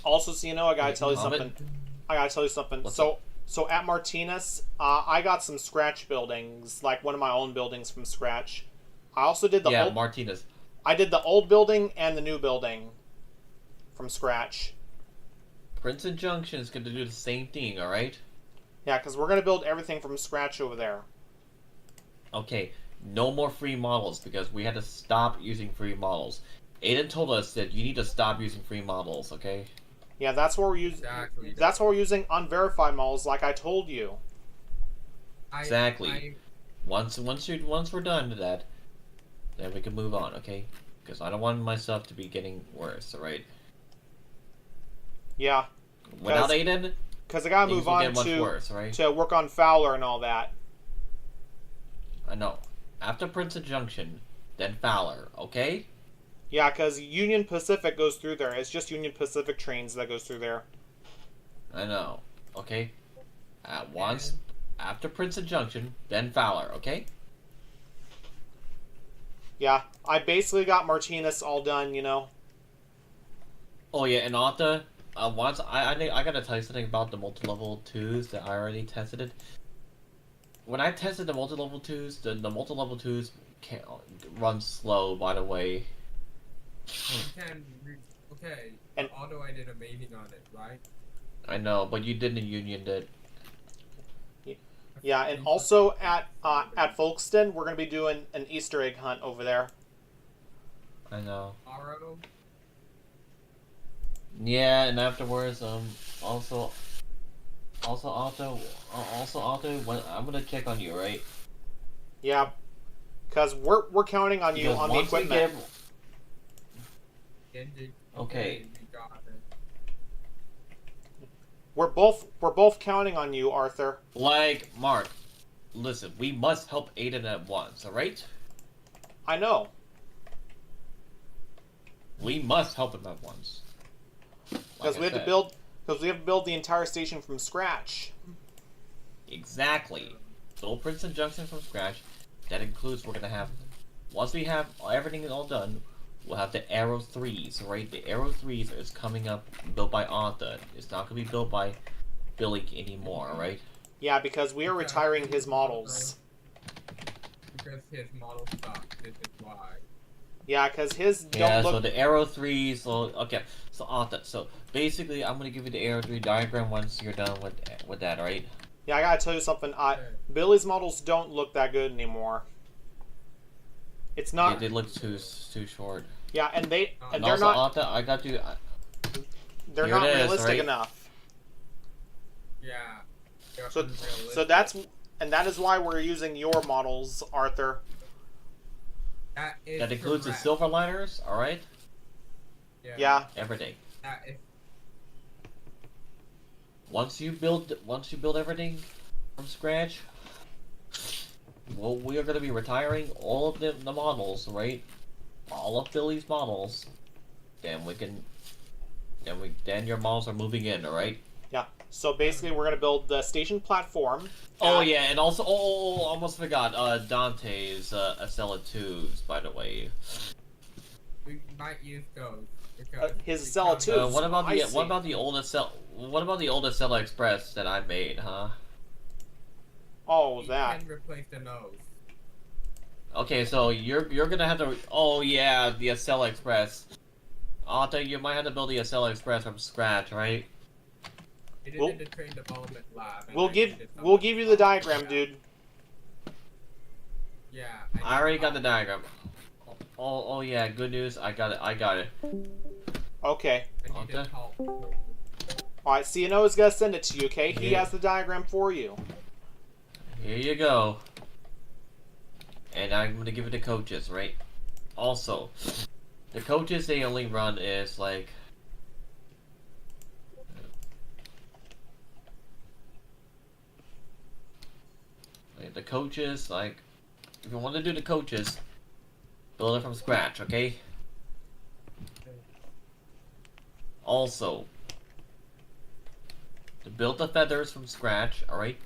also, CNO, I gotta tell you Comet? something. I gotta tell you something. What's So at Martinez, I got some scratch buildings, like one of my own buildings from scratch. I also did the Yeah, old. Martinez. I did the old building and the new building from scratch. Princeton Junction is gonna do the same thing, alright? Yeah, because we're gonna build everything from scratch over there. Okay, no more free models because we had to stop using free models. Aiden told us that you need to stop using free models, okay? Yeah, that's what we're using. Exactly. That's what we're using unverified models, like I told you. Exactly. Once we're done with that, then we can move on, okay? Because I don't want myself to be getting worse, alright? Yeah, Without Aiden, because I gotta things move will on get much to worse, right? work on Fowler and all that. I know. After Princeton Junction, then Fowler, okay? Yeah, because Union Pacific goes through there. It's just Union Pacific trains that goes through there. I know. Okay? At once, after Princeton Junction, then Fowler, okay? Yeah, I basically got Martinez all done, you know. Oh yeah, and Arthur, once I gotta tell you something about the multi-level 2s that I already tested it. When I tested the multi-level 2s, the multi-level 2s can't run slow, by the way. Okay. And- Although I did amazing on it, right? I know, but you didn't union it. Yeah, and also at Folkestone, we're gonna be doing an Easter egg hunt over there. I know. Tomorrow. Yeah, and afterwards, also Arthur, when, I'm gonna check on you, right? Yeah, because we're counting on you Because on the once we equipment. Okay. We got it. We're both counting on you, Arthur. Like, Mark, listen, we must help Aiden at once, alright? I know. We must help him at once. Because Like we I have to said. build. Because we have to build the entire station from scratch. Exactly. Build Princeton Junction from scratch. That includes we're gonna have, once we have everything all done, we'll have the Arrow 3s, right? The Arrow 3s is coming up, built by Arthur. It's not gonna be built by Billy anymore, right? Yeah, because we are retiring his models. Because his model sucked. This is why. Yeah, because his don't Yeah, look. so the Arrow 3s, so, okay. So Arthur, so basically I'm gonna give you the Arrow 3 diagram once you're done with that, right? Yeah, I gotta tell you something. Okay. Billy's models don't look that good anymore. It's not. They look too short. Yeah, and they're And not. also Arthur, I got you. They're here not it is, realistic right? enough. Yeah. They're So unrealistic. that is why we're using your models, Arthur. That is That includes correct. the Silverliners, all right? Yeah. Everything. That is Once you build everything from scratch, well, we are going to be retiring all of the models, right? All of Billy's models. Then your models are moving in, all right? Yeah. So basically, we're gonna build the station platform. Oh yeah, and also, almost forgot. Dante's Acela 2s, by the way. we might use those because His we Acela found- 2s. What about I the see. what about the old Acela Express that I made, huh? Oh, He that. can replace the nose. Okay, so you're gonna have to. Oh yeah, the Acela Express. Otto, you might have to build the Acela Express from scratch, right? It is We'll- in the train development lab. And We'll I give needed we'll some give you the stuff. diagram, Yeah. dude. Yeah. I already got the help. diagram. Oh yeah, good news. I got it. Okay. I needed Okay. help. Alright, CNO is gonna send it to you, okay? He Yeah. has the diagram for you. Here you go. And I'm gonna give it to coaches, right? Also, the coaches they only run is like. The coaches, like, if you want to do the coaches, build it from scratch, okay? Also, to build the feathers from scratch, alright?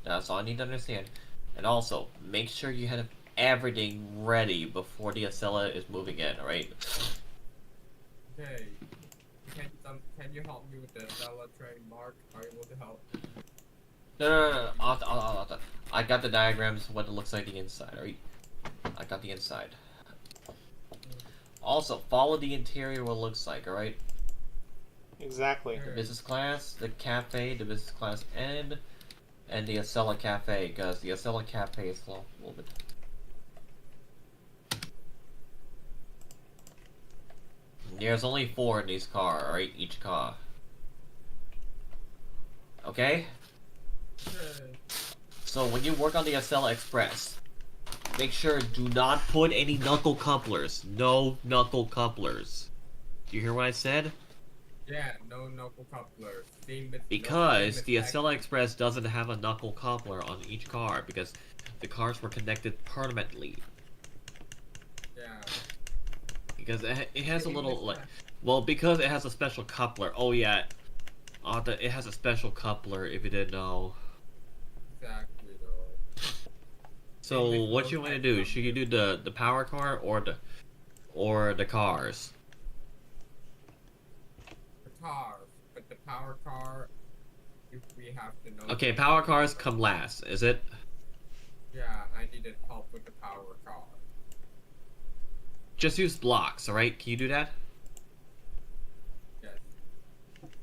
That's all I need to understand. And also, make sure you have everything ready before the Acela is moving in, alright? Okay. Can you help me with the Stella train, Mark? Are you able to help? No. I got the diagrams, what it looks like the inside, alright? I got the inside. Also, follow the interior what it looks like, alright? Exactly. The business class, the cafe, the business class end, and the Acela Cafe, because the Acela Cafe is a little bit. There's only 4 in each car, alright? Each car. Okay? Okay. So when you work on the Acela Express, make sure do not put any knuckle couplers. No knuckle couplers. Do you hear what I said? Yeah, no knuckle couplers. Same with Because no the same Acela Express doesn't have a knuckle coupler on each car because the cars were connected permanently. Yeah. Because it has a Same little with like, that. well, because it has a special coupler. Oh yeah, it has a special coupler. If you didn't know. Exactly though. So Same with what road you want to type do? Should you do the power car or the cars? The cars, but the power car, if we have to know. Okay, power cars come last. Is it? Yeah, I needed help with the power car. Just use blocks. All right? Can you do that? Yes.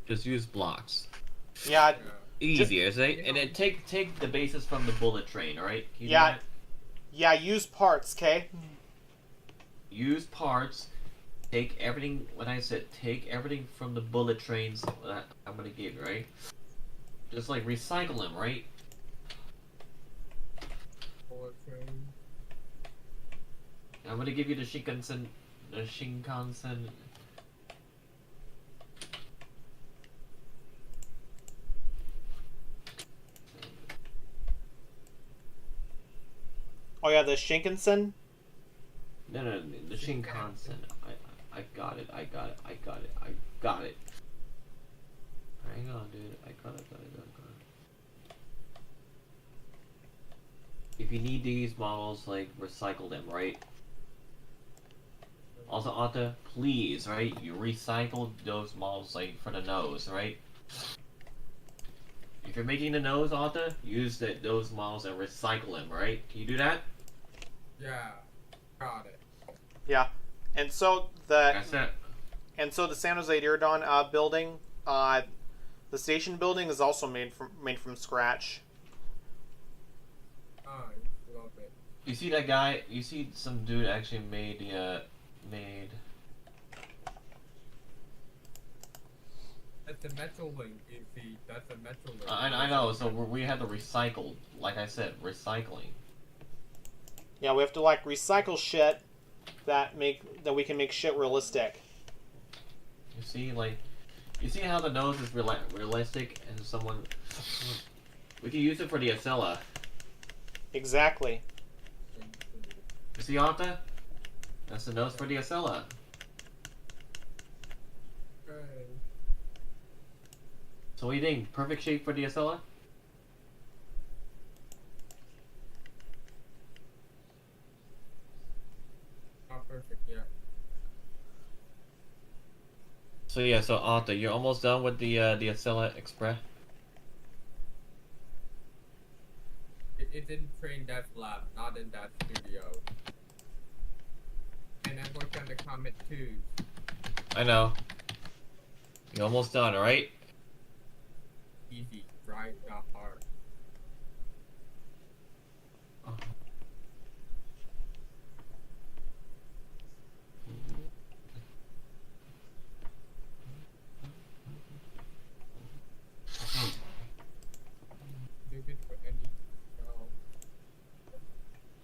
Just use blocks. Yeah, Yeah. Easy, is it? And then take the bases from the bullet train. All right? Can you do Yeah. that? yeah, use parts, okay? Use parts. Take everything. When I said take everything from the bullet trains that I'm gonna give you, right? Just like recycle them, right? Bullet train. I'm gonna give you the Shinkansen. Oh yeah, the Shinkansen. No, the Shinkansen. I got it. Hang on, dude. I got it. If you need these models, like, recycle them, right? Also, Anta, please, right? You recycle those models, like, for the nose, right? If you're making the nose, Anta, use those models and recycle them, right? Can you do that? Yeah. Got it. Yeah. And so the That's it. San Jose Diridon building, the station building is also made from scratch. I love it. You see that guy? You see some dude actually made made. That's a metal link, you see. That's a metal link. I know. So we have to recycle. Like I said, recycling. Yeah, we have to like recycle shit that we can make shit realistic. You see, like, you see how the nose is realistic, and someone. We can use it for the Acela. Exactly. You see, Anta? That's the nose for the Acela. Okay. So what do you think? Perfect shape for the Acela? Oh, perfect, yeah. So yeah, so Anta, you're almost done with the Acela Express. it's in train dev lab, not in that studio. And I worked on the comet too. I know. You're almost done, alright? Easy, right? Not hard. Do it for any.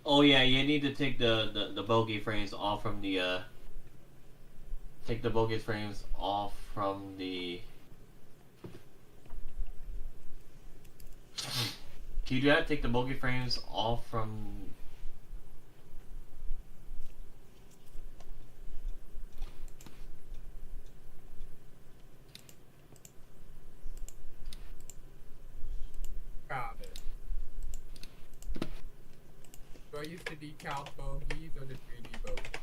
Oh yeah, you need to take the bogey frames off from the take the bogey frames off from the Can you do that? Take the bogey frames off from Got it. Do I use the decal bogies or the 3D bogies?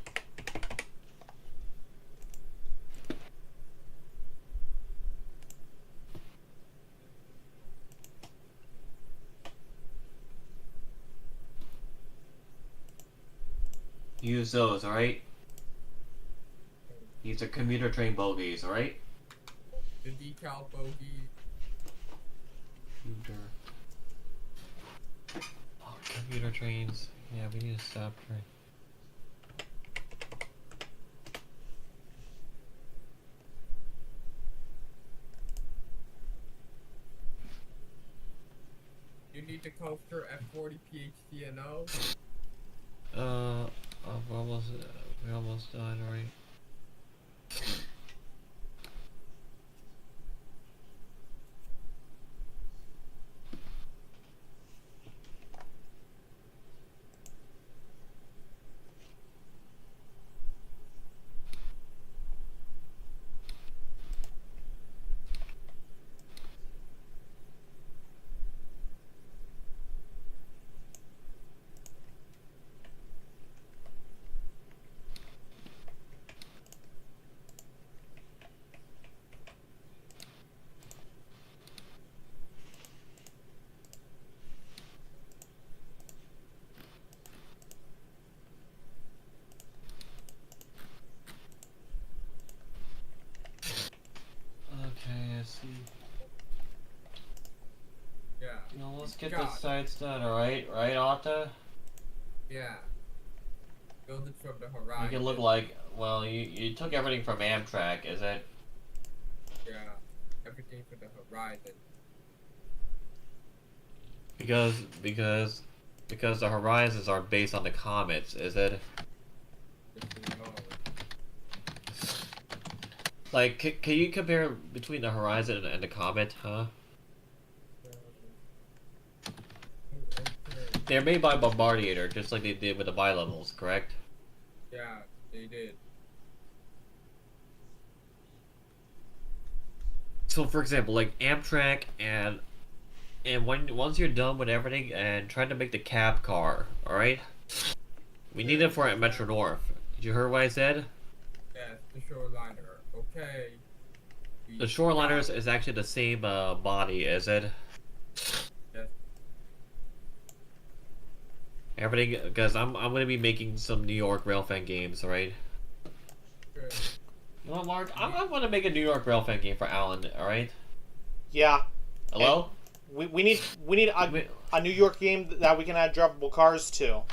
use those, alright? These are commuter train bogies, alright? The decal bogies. Commuter. Oh, commuter trains. Yeah, we need to stop train. You need the coaster F40 PHCNO. We're almost done, alright? Okay, I see. Yeah. Now let's get Got this it. sides done, alright? Right, Atta? Yeah. Build it from the horizon. Make it look like, well, you took everything from Amtrak, is it? Yeah. Everything from the horizon. Because the horizons are based on the comets, is it? Just so you know. Like, can you compare between the horizon and the comet, huh? Okay. They're made by Bombardier, just like they did with the bi-levels, correct? Yeah, they did. So, for example, like Amtrak and once you're done with everything and trying to make the cab car, all right? We need it for Metro North. Did you hear what I said? Yes, the shoreliner. Okay. The Shoreliners is actually the same body, is it? Yes. Everything, because I'm gonna be making some New York Railfan games, alright? Good. You know what, Mark? I'm gonna make a New York Railfan game for Alan, alright? Yeah. Hello? We need a New York game that we can add droppable cars to.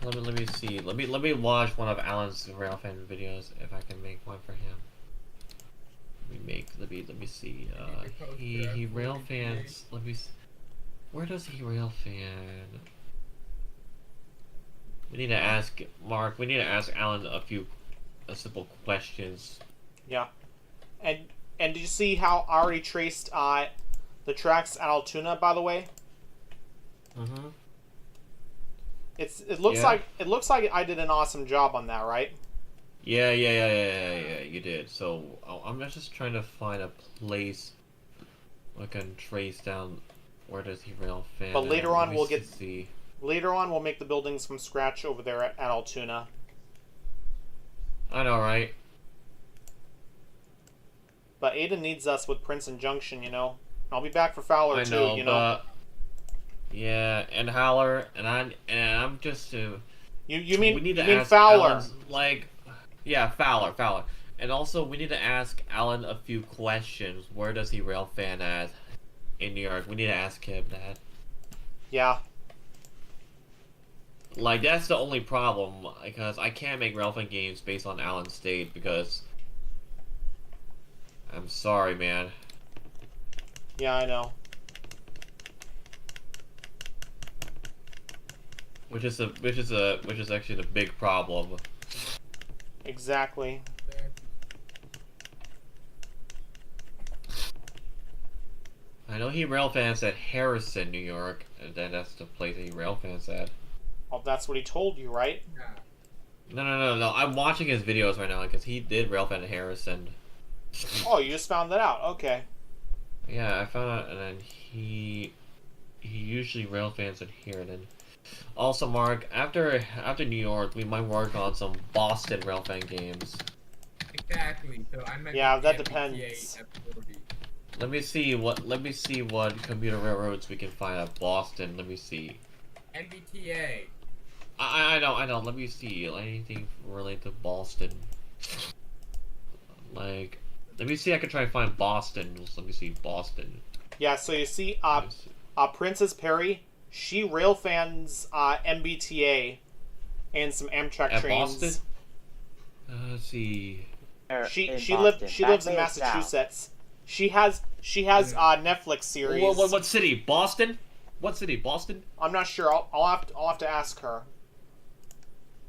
Let me see. Let me watch one of Alan's Railfan videos if I can make one for him. Let me see. He Railfans. Where does he Railfan? We need to ask Mark. We need to ask Alan a few simple questions. Yeah. And did you see how I already traced the tracks at Altoona, by the way? Mm-hmm. It looks like I did an awesome job on that, right? Yeah. You did. So I'm just trying to find a place I can trace down. Where does he Railfan? But later on we'll get see. Later on we'll make the buildings from scratch over there at Altoona. I know, right? But Aiden needs us with Princeton Junction, you know. I'll be back for Fowler I too, know, you know. Yeah, and Howler, I'm just You we mean need to you mean ask Fowler? Alan's, like, yeah, Fowler, and also we need to ask Alan a few questions. Where does he rail fan at in New York? We need to ask him that. Yeah. Like, that's the only problem, because I can't make relevant games based on Alan State, because I'm sorry, man. Yeah, I know. Which is actually the big problem. Exactly. I know he rail fans at Harrison, New York, and then that's the place that he rail fans at. Well, that's what he told you, right? Yeah. No. I'm watching his videos right now because he did rail fan at Harrison. Oh, you just found that out. Okay. Yeah, I found out, and then he usually rail fans at here. And then also, Mark, after New York, we might work on some Boston rail fan games. Exactly. So I meant Yeah, the that MBTA depends. F40. Let me see what commuter railroads we can find at Boston. Let me see. MBTA. I know. Let me see anything related to Boston. Like, let me see. I can try and find Boston. Let me see Boston. Yeah. So you see, Let me see. Princess Perry, she rail fans MBTA and some Amtrak At trains. Boston. Let's see. She Boston. lives in Back way south. Massachusetts. She has Netflix series. What city? Boston? What city? Boston? I'm not sure. I'll have to ask her.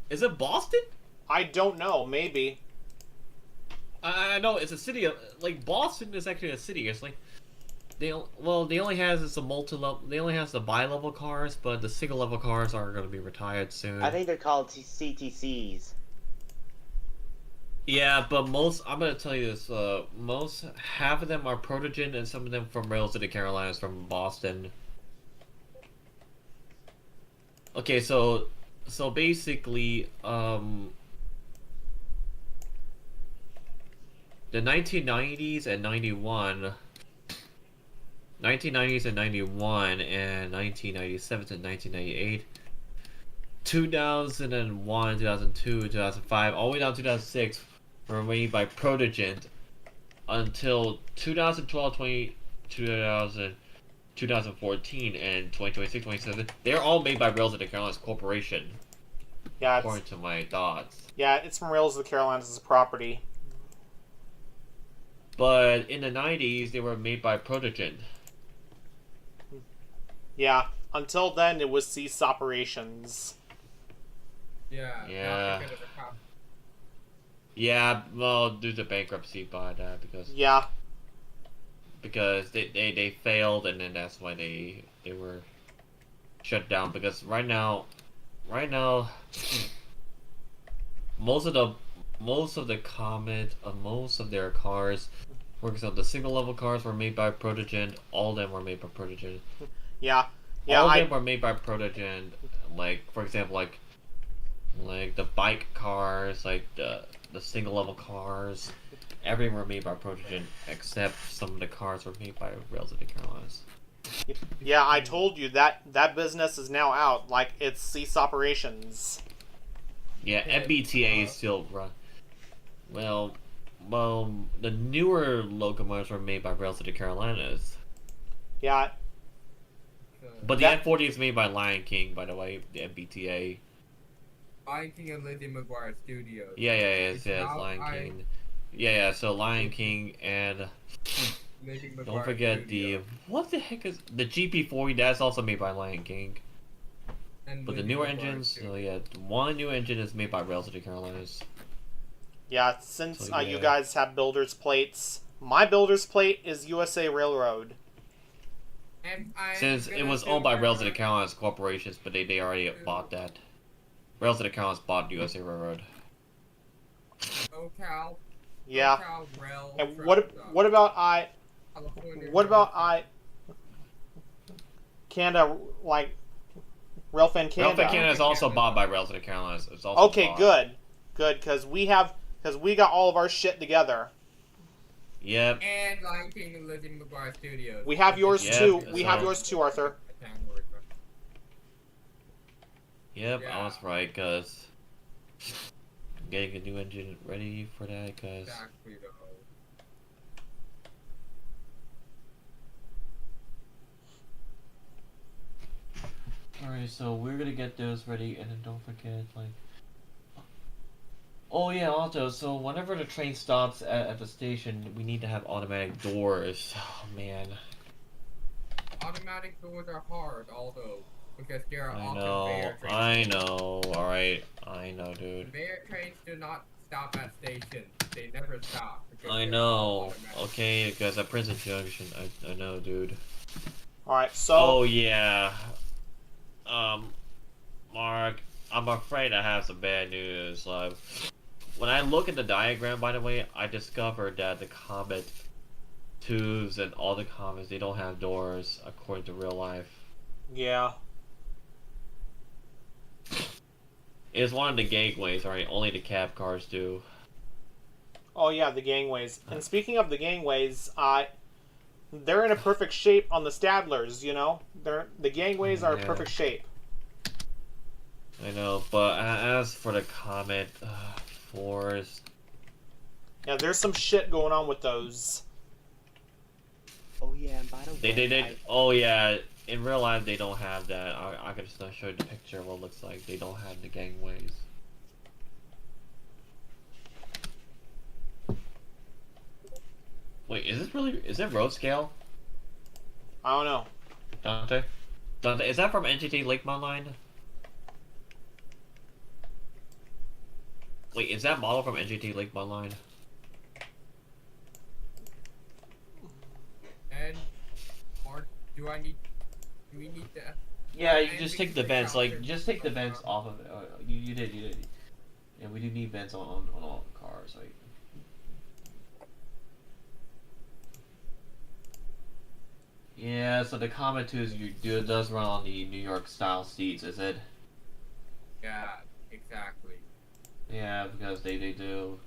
Is it Boston? I don't know. Maybe. I know it's a city. Like, Boston is actually a city. It's like they only has the multi-level. They only has the bi-level cars, but the single-level cars are going to be retired soon. I think they're called CTCs. Yeah, but I'm gonna tell you this. Half of them are Protogen, and some of them from Rails to the Carolinas from Boston. Okay, so basically, the 1990s and 91, 1990s and 91, and 1997 to 1998, 2001, 2002, 2005, all the way down to 2006 were made by Protogent until 2012, 2014, and 2026, 2027. They're all made by Rails of the Carolinas Corporation, Yeah. according to my thoughts. Yeah. It's from Rails of the Carolinas as a property. But in the 90s, they were made by Protogent. Yeah. Until then, it was cease operations. Yeah. Yeah. Not because of the cop. Yeah, well, due to bankruptcy, but Yeah. because they failed, and then that's why they were shut down. Because right now, most of the Comet, most of their cars, for example, the single level cars were made by Protogent. All of them were made by Protogent. Yeah. Yeah. All of them were made by Protogent. Like, for example, like the bike cars, like the single level cars, everything were made by Protogent except some of the cars were made by Rails of the Carolinas. Yeah. I told you that business is now out. Like, it's cease operations. Yeah, Yeah, MBTA is still run. Well, the newer locomotives were made by Rails of the Carolinas. Yeah. But the That- F40 is made by Lion King, by the way, the MBTA. Lion King and Lizzie McGuire Studios. Yeah, It's it's now Lion King. Yeah, so Lion King and Lizzie McGuire don't forget Studios. what the heck is the GP40? That's also made by Lion King. And But the Lizzie newer McGuire engines, so Studios. yeah, one new engine is made by Rails of the Carolinas. Yeah. Since So, you yeah. guys have builder's plates, my builder's plate is USA Railroad. And I'm Since it gonna was do owned by Rails of the my- Carolinas Corporations, but they already bought that. Rails of the Carolinas bought USA Railroad. SoCal. Yeah. SoCal Rail And Truck what Stop. about California what Rail about Canada, like Railfan Canada? Railfan Canada is also bought by Rails of the Carolinas. It's also Okay, bought. good, because we got all of our shit together. Yep. And Lion King and Lizzie McGuire Studios. We have yours Yeah, too. so- We have yours too, Arthur. I can't worry about it. Yep, I Yeah. was right, cause getting a new engine ready for that, cause Exactly though. alright, so we're gonna get those ready, and then don't forget, like, oh yeah, also, so whenever the train stops at the station, we need to have automatic doors. Oh man, Automatic doors are hard, although, because there are I all know, conveyor trains. I know. Alright, I know, dude. Conveyor trains do not stop at stations. They never stop because I they're all know. automatic. Okay, because at Prison Junction, I know, dude. Alright, so Oh yeah. Mark, I'm afraid I have some bad news. When I look at the diagram, by the way, I discovered that the Comet tubes and all the comets, they don't have doors according to real life. yeah. It's one of the gateways, right? Only the cab cars do. Oh yeah, the gangways. And speaking of the gangways, they're in a perfect shape on the Stadlers, you know? The gangways are in Yeah. perfect shape. I know, but as for the Comet, Force, Yeah, there's some shit going on with those. Oh yeah, and by the way, oh yeah, in real life they don't have that. I can just show you the picture of what it looks like. They don't have the gangways. Wait, is it road scale? I don't know. Dante? Dante, is that from NGT Lake Online? Wait, is that model from NGT Lake Online? And, or do we need to? Yeah, you and just we take can the take vents. out Like, the- just take the vents off of it. You did. Yeah, we do need vents on all the cars. Like, yeah. So the Comet 2's does run on the New York style seats, is it? Yeah, exactly. Yeah, because they do.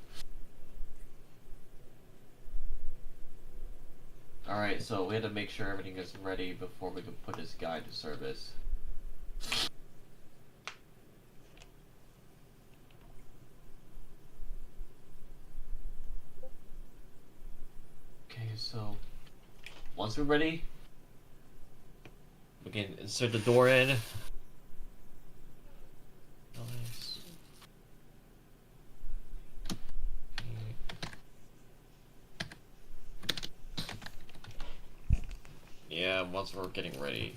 Alright, so we had to make sure everything is ready before we can put this guy to service. Okay, so once we're ready, we can insert the door in. Nice. Yeah, once we're getting ready.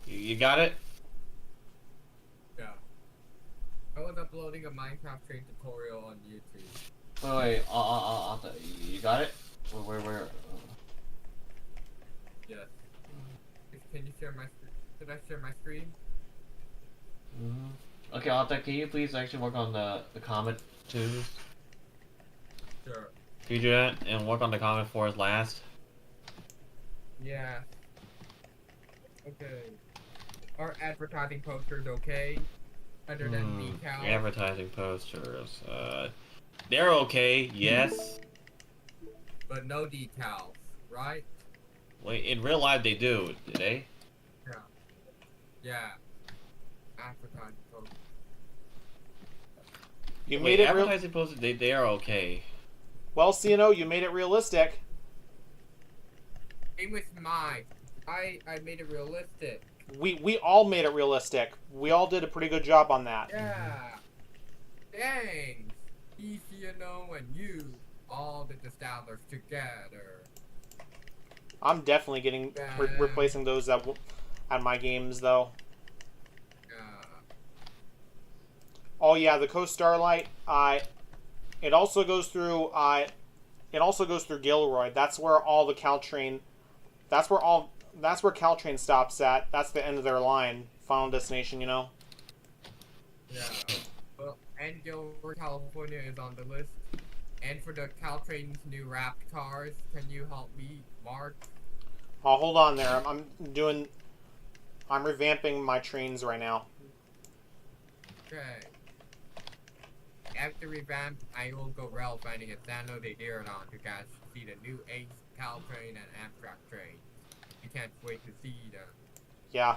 You got it? Yeah. I was uploading a Minecraft train tutorial on YouTube. Wait, you got it? Where? Yes. Can you share my screen? Should I share my screen? Okay, Alta, can you please actually work on the Comet 2? Sure. Can you do that? And work on the Comet 4 last? Yeah. Okay. Are advertising posters okay? Other than decals? Advertising posters. They're okay, yes. But no decals, right? Wait, in real life they do, do they? Yeah. Yeah. Advertising posters. You Wait, made it real. advertising posters, they are okay. Well, CNO, you made it realistic. Same with mine. I made it realistic. We all made it realistic. We all did a pretty good job on that. Yeah. Thanks. ECNO and you all did the Stylers together. I'm definitely getting replacing those at my games though. Yeah. Oh yeah, the Coast Starlight. It also goes through. It also goes through Gilroy. That's where all the Caltrain. That's where all that's where Caltrain stops at. That's the end of their line. Final destination, you know? Yeah. Well, Andover, California is on the list. And for the Caltrain's new wrapped cars, can you help me, Mark? Oh, hold on there. I'm revamping my trains right now. Okay. After revamp, I will go rail finding at San Jose Diridon to guys see the new Ace Caltrain and Amtrak train. You can't wait to see them. Yeah.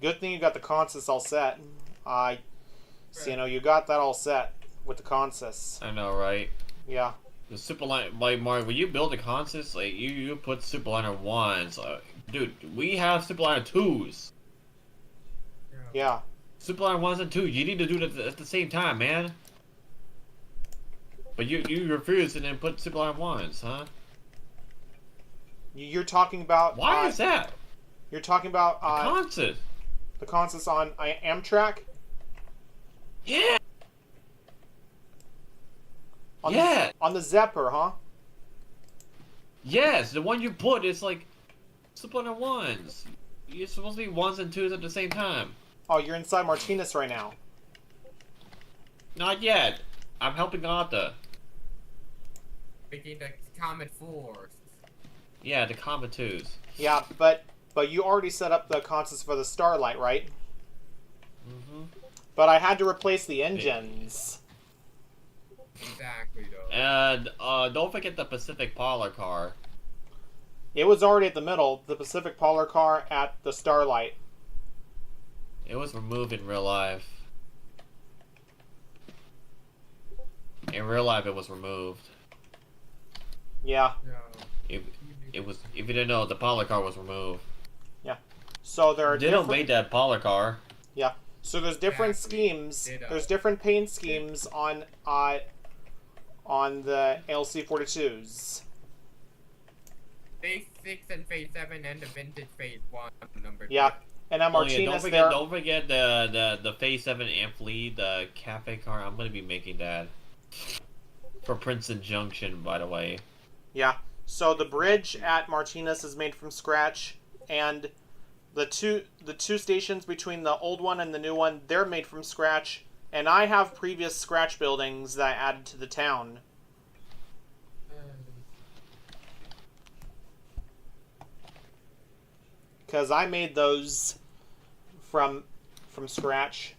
Good thing you got the consist all set. So, you know, you got that all set with the consist. I know, right? Yeah. The Superliner, like Mark, when you build a consist, like you put Superliner 1s. Dude, we have Superliner 2s. Yeah. Superliner 1s and 2s. You need to do it at the same time, man. But you refuse and then put Superliner 1s, huh? You're talking about... Why is that? You're talking about... consist. The consist on Amtrak? Yeah! On yeah! On the Zepper, huh? Yes, the one you put is like... Superliner 1s. You're supposed to be 1s and 2s at the same time. Oh, you're inside Martinez right now. Not yet. I'm helping Arthur. Making the Comet 4s. Yeah, the Comet 2s. Yeah, but you already set up the consist for the Starlight, right? Mm-hmm. But I had to replace the engines. Exactly, though. And don't forget the Pacific Parlor car. It was already at the middle, the Pacific Polar car at the Starlight. It was removed in real life. In real life, it was removed. Yeah. It was. If you didn't know, the Parlor car was removed. Yeah. So there are They don't make that Parlor car. Yeah. So there's different schemes. There's different paint schemes on the LC42s. Phase 6 and Phase 7 and the vintage Phase 1 number. Yeah. And at Martinez don't forget the Phase 7 Ampli, the cafe car. I'm gonna be making that for Princeton Junction, by the way. Yeah. So the bridge at Martinez is made from scratch, and the two stations between the old one and the new one, they're made from scratch. And I have previous scratch buildings that I added to the town. Because I made those from scratch.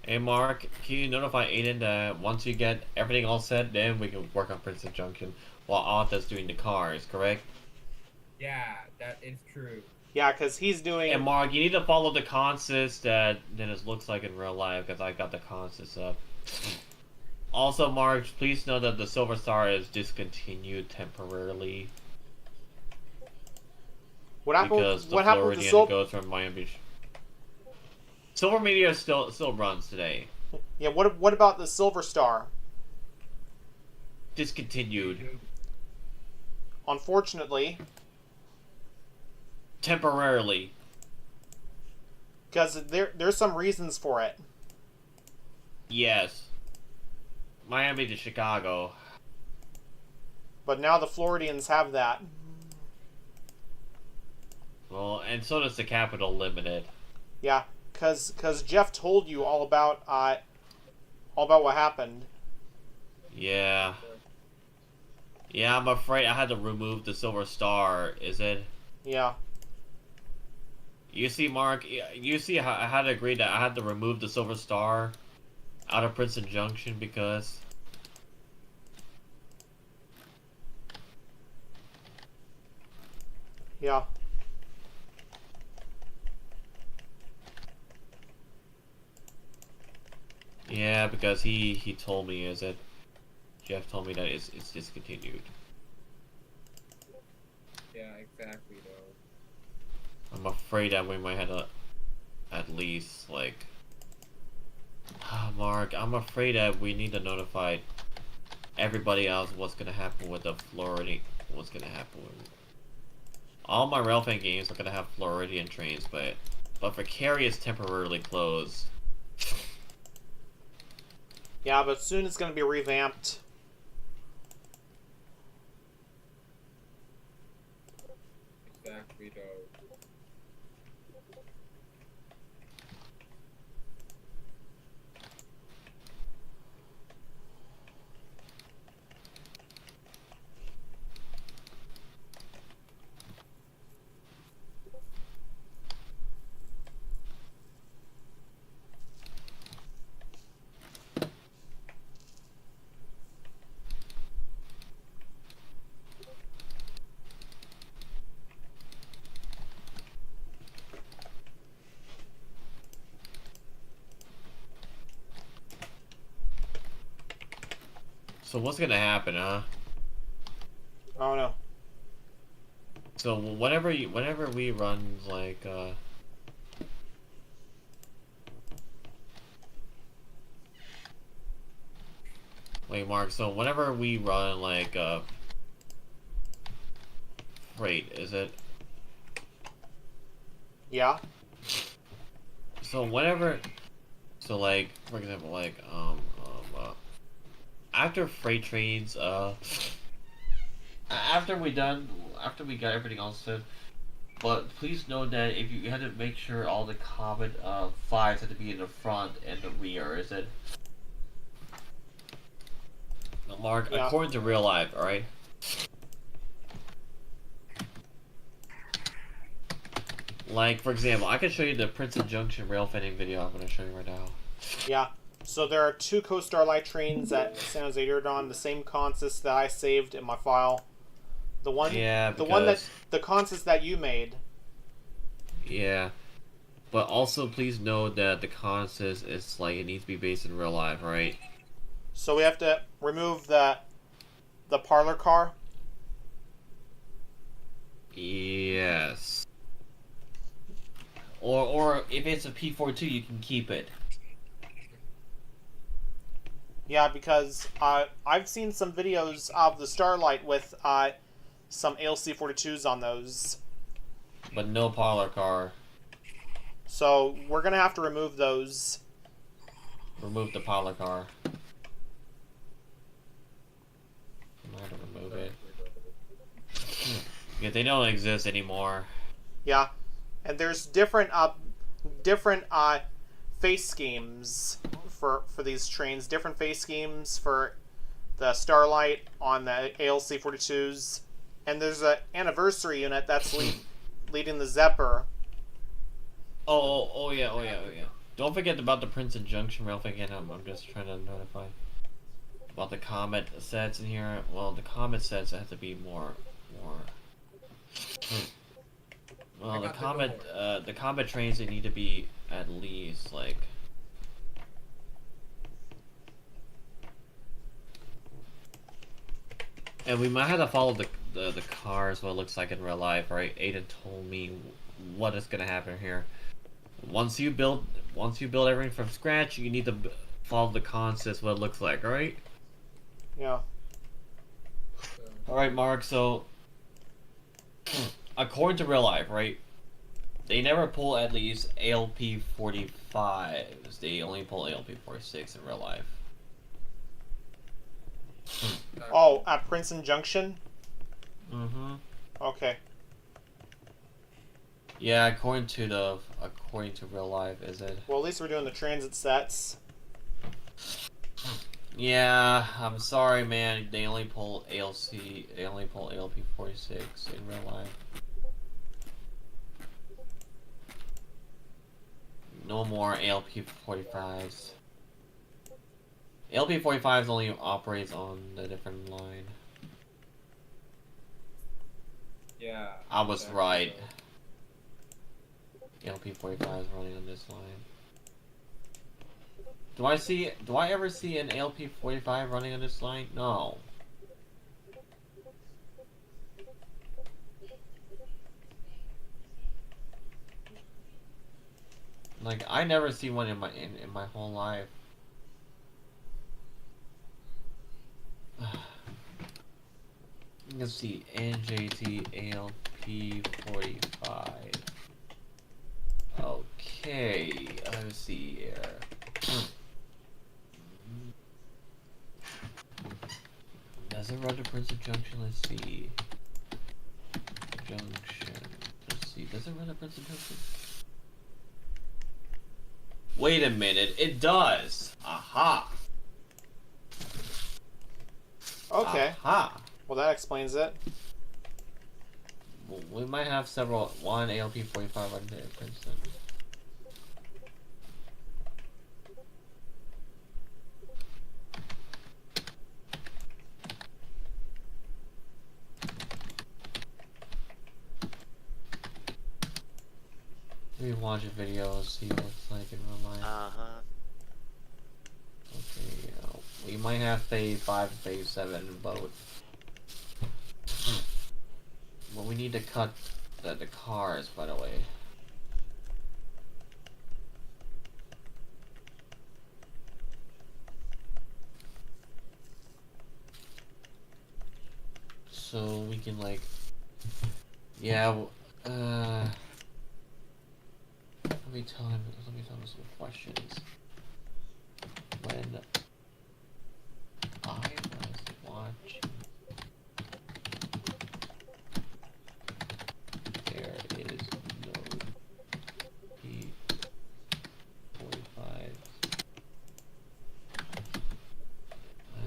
Hey Mark, can you notify Aiden that once you get everything all set, then we can work on Princeton Junction while Arthur's doing the cars, correct? Yeah, that is true. Yeah, because he's doing... And Mark, you need to follow the consist that it looks like in real life, because I got the consist up. Also, Mark, please know that the Silver Star is discontinued temporarily. What happened? Because the what happened with the Floridian goes from Miami Beach. Silver Meteor still runs today. Yeah. What about the Silver Star? Discontinued. Unfortunately. Temporarily. Because there's some reasons for it. Yes. Miami to Chicago. But now the Floridians have that. Well, and so does the Capital Limited. Yeah, because Jeff told you all about what happened. Yeah. Yeah, I'm afraid I had to remove the Silver Star, is it? Yeah. You see, Mark, you see how I had to agree that I had to remove the Silver Star out of Princeton Junction because... Yeah. Yeah, because he told me, is it? Jeff told me that it's discontinued. Yeah, exactly, though. I'm afraid that we might have to at least, like... Mark, I'm afraid that we need to notify everybody else what's gonna happen with the Floridian. What's gonna happen with all my Railfan games are gonna have Floridian trains, but for Cary it's temporarily closed. Yeah, but soon it's going to be revamped. Exactly, though. So what's gonna happen, huh? Oh no. So whenever we run like wait, Mark, so whenever we run like freight, is it? Yeah. So like for example like after freight trains after we got everything else set, but please note that if you had to make sure all the Comet 5s had to be in the front and the rear, is it? No, Mark, Yeah. according to real life, alright? Like, for example, I can show you the Princeton Junction rail fanning video I'm going to show you right now. Yeah. So there are 2 Coast Starlight trains at San Jose Diridon, the same consist that I saved in my file. The one the consist that you made. Yeah. But also please note that the consist is like it needs to be based in real life, right? So we have to remove the parlor car. Yes. Or if it's a P42, you can keep it. Yeah, because I've seen some videos of the Starlight with some ALC 42s on those. But no parlor car. So we're gonna have to remove those. Remove the parlor car. I might have to remove it. Yeah, they don't exist anymore. Yeah, and there's different face schemes for these trains. Different face schemes for the Starlight on the ALC 42s, and there's an anniversary unit that's leading the Zepper. Oh yeah. Don't forget about the Princeton Junction rail again. I'm just trying to notify about the Comet sets in here. Well, the Comet sets have to be more. Well, the Comet trains they need to be at least like. And we might have to follow the cars, what it looks like in real life, right? Aiden told me what is gonna happen here. Once you build everything from scratch, you need to follow the consist, what it looks like, alright? Yeah. Alright, Mark, so according to real life, right? They never pull at least ALP 45s. They only pull ALP 46 in real life. Oh, at Princeton Junction? Mm-hmm. Okay. Yeah, according to real life, is it? Well, at least we're doing the transit sets. Yeah, I'm sorry, man. They only pull ALC. They only pull ALP 46 in real life. No more ALP 45s. ALP 45s only operates on the different line. Yeah. I was right. ALP 45s running on this line. Do I ever see an ALP 45 running on this line? No. Like I never see one in my whole life. Let's see, NJT ALP 45. Okay, let's see here. Does it run to Princeton Junction? Let's see. Junction. Let's see. Does it run to Princeton Junction? Wait a minute. It does. Aha. Okay. Aha. Well, that explains it. We might have several. One ALP 45 run to Princeton. We watch a video and see what it's like in real life. Okay, we might have phase 5 and phase 7 both. But we need to cut the cars, by the way. So we can like, yeah, let me tell him some questions. When I was watching, there is no P45.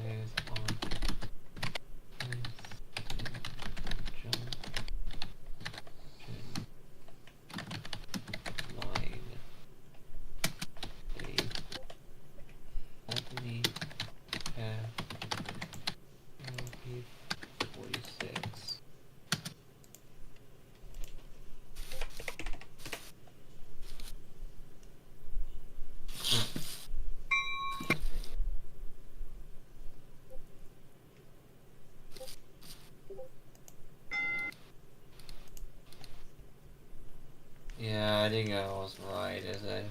Eyes on line. Anthony LP46. Yeah, I think I was right, is it?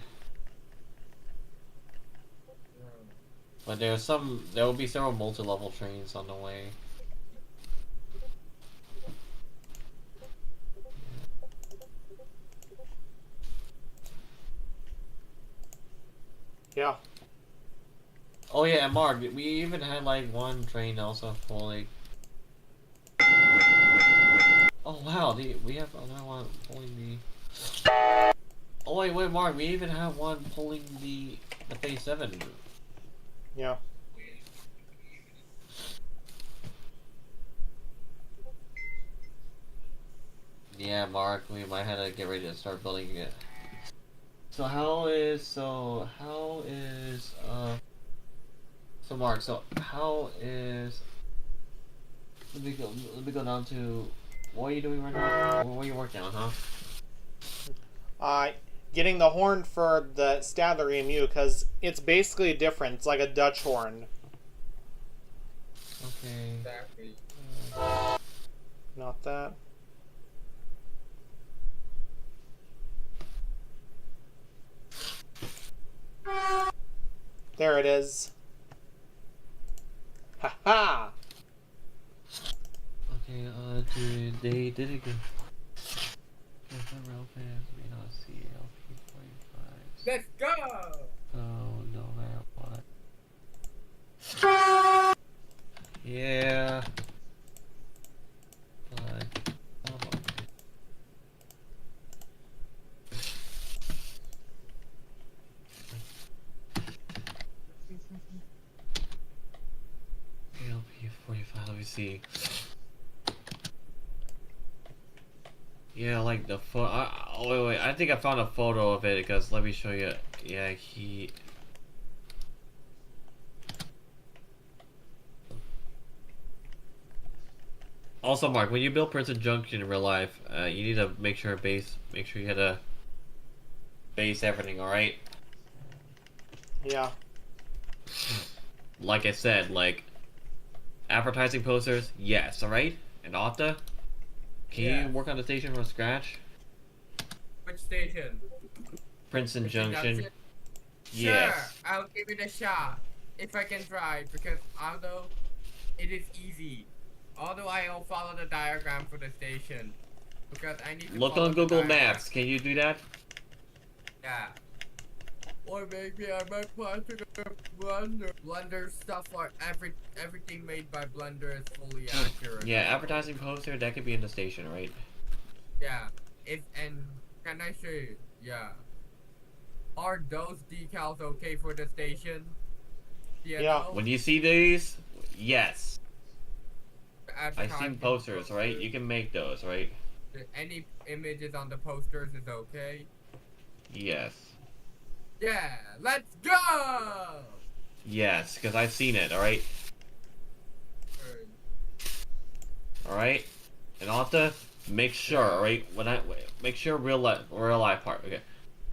But there will be several multi-level trains on the way. Yeah. Oh yeah, and Mark, we even had like one train also fully. Oh wow, we have another one pulling the. Oh wait, Mark, we even have one pulling the phase 7. Yeah. Yeah, Mark, we might have to get ready to start building it. So Mark, how is let me go down to what are you doing right now? What are you working on, huh? Getting the horn for the Stadler EMU, because it's basically different. It's like a Dutch horn. Okay. Exactly. Not that. There it is. Ha ha! Okay, dude, they did it good. Rail fans may not see LP45. Let's go! Oh, no matter what. Yeah. But, LP45, let me see. Yeah, like the photo. Oh wait, I think I found a photo of it because let me show you. Yeah, he. Also, Mark, when you build Princeton Junction in real life, you need to make sure you had to base everything. All right. Yeah. Like I said, like advertising posters, yes. All right. And Opta. Can you work on the station from scratch? Which station? Princeton Junction. Sure, Yes. I'll give it a shot if I can try because although it is easy, Although I'll follow the diagram for the station. Because I need to Look follow on the Google diagram. Maps. Can you do that? Yeah. Or maybe I might plan to go to Blender. Blender stuff like everything made by Blender is fully accurate. Yeah, advertising poster, that could be in the station, right? Yeah. And can I say, yeah. Are those decals okay for the station? Yeah. When you see these, yes. I've seen Advertising posters, right? You can make those, right? Any images on the posters is okay? Yes. Yeah, let's go! Yes, because I've seen it, alright? Alright? And I'll have to make sure, alright? Make sure real life part. Okay.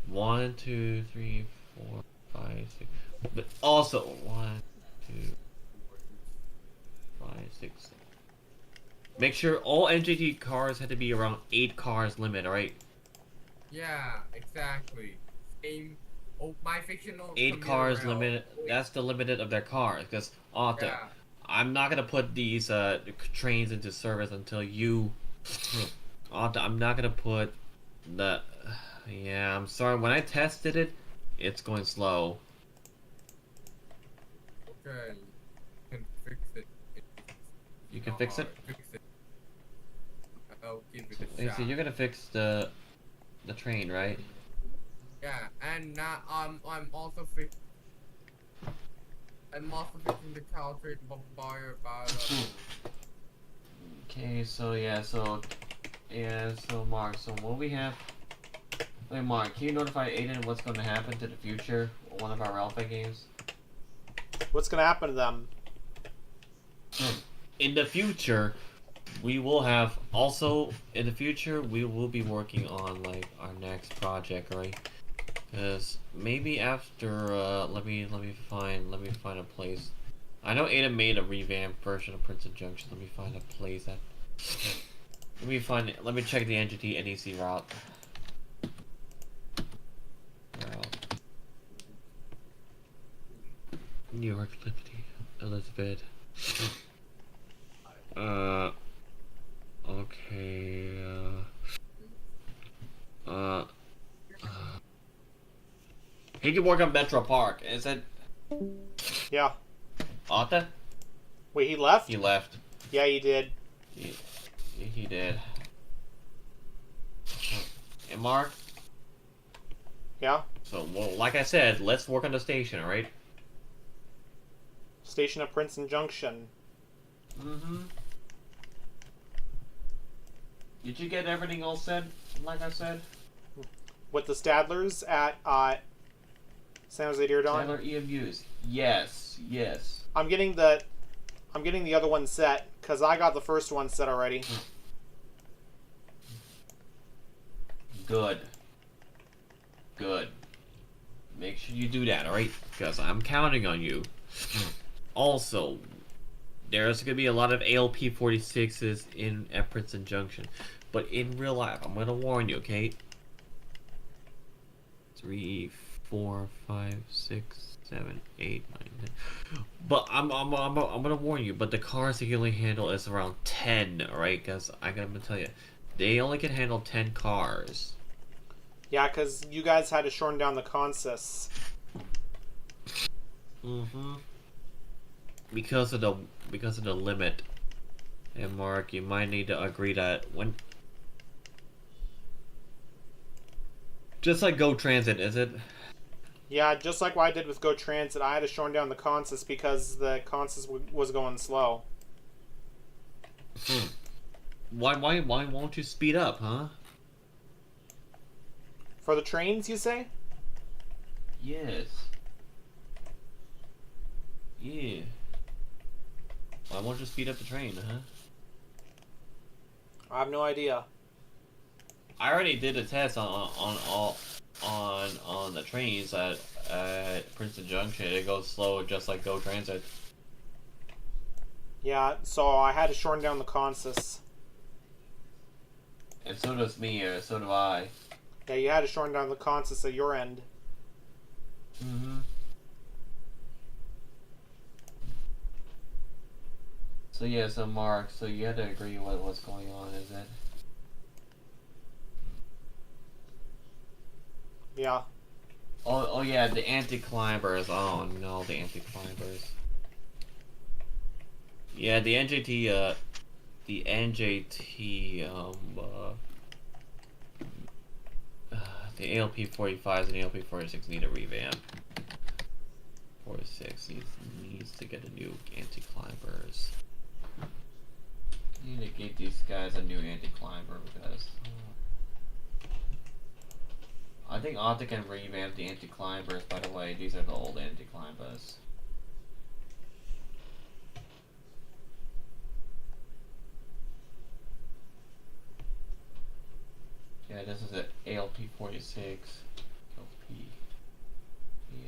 1, 2, 3, 4, 5, 6. But also 1, 2, 5, 6, 7. Make sure all NJT cars had to be around 8 cars limit, alright? Yeah, exactly. Same. Oh, my fictional. 8 cars limit. That's the limit of their cars. Because Yeah. I'm not gonna put these trains into service until you. I'm not gonna put the. Yeah, I'm sorry. When I tested it, it's going slow. Okay. You can fix it. You can fix it. Fix it. I'll give it a Hey, shot. so you're gonna fix the train, right? Yeah, and now I'm also I'm also fixing the caltrate buyer Okay, so Mark, so what we have. Wait, Mark, can you notify Aiden what's going to happen to the future of one of our Alpha games? What's gonna happen to them? In the future, we will have in the future we will be working on like our next project, right? Because maybe after let me find a place. I know Ada made a revamped version of Princeton Junction. Let me find a place that. Let me check the entity NEC route. New York, Liberty, Elizabeth. Okay. He can work on Metro Park. Is it? Yeah. Arthur? Wait, he left? He left. Yeah, he did. He did. And Mark? Yeah? So, well, like I said, let's work on the station, alright? Station at Princeton Junction. Mm-hmm. Did you get everything all said, like I said? With the Stadlers at San Jose Diridon? Stadler EMUs. Yes, yes. I'm getting the other one set because I got the first one set already. Good. Good. Make sure you do that, alright? Because I'm counting on you. Also, there's going to be a lot of ALP 46s at Princeton Junction. But in real life, I'm going to warn you, okay? 3, 4, 5, 6, 7, 8, 9, 10. But I'm gonna warn you. But the cars they can only handle is around 10, alright? Because I'm gonna tell you, they only can handle 10 cars. Yeah, because you guys had to shorten down the consists. Mm-hmm. Because of the limit. And Mark, you might need to agree that when. Just like Go Transit, is it? Yeah, just like what I did with Go Transit, I had to shorten down the consist because the consist was going slow. Why won't you speed up, huh? For the trains, you say? Yes. Yeah. Why won't you speed up the train, huh? I have no idea. I already did a test on the trains at Princeton Junction. It goes slow just like Go Transit. Yeah, so I had to shorten down the consists. And so does me, or so do I. Yeah, you had to shorten down the consists at your end. Mm-hmm. So yeah, so Mark, so you had to agree with what's going on, is it? Yeah. Oh yeah, the anti-climbers. Oh no, the anti-climbers. Yeah, the NJT, the ALP-45s and ALP-46 need a revamp. 46 needs to get a new anti-climbers. Need to give these guys a new anti-climber because I think Optic can revamp the anti-climbers. By the way, these are the old anti-climbers. Yeah, this is an ALP-46. ALP.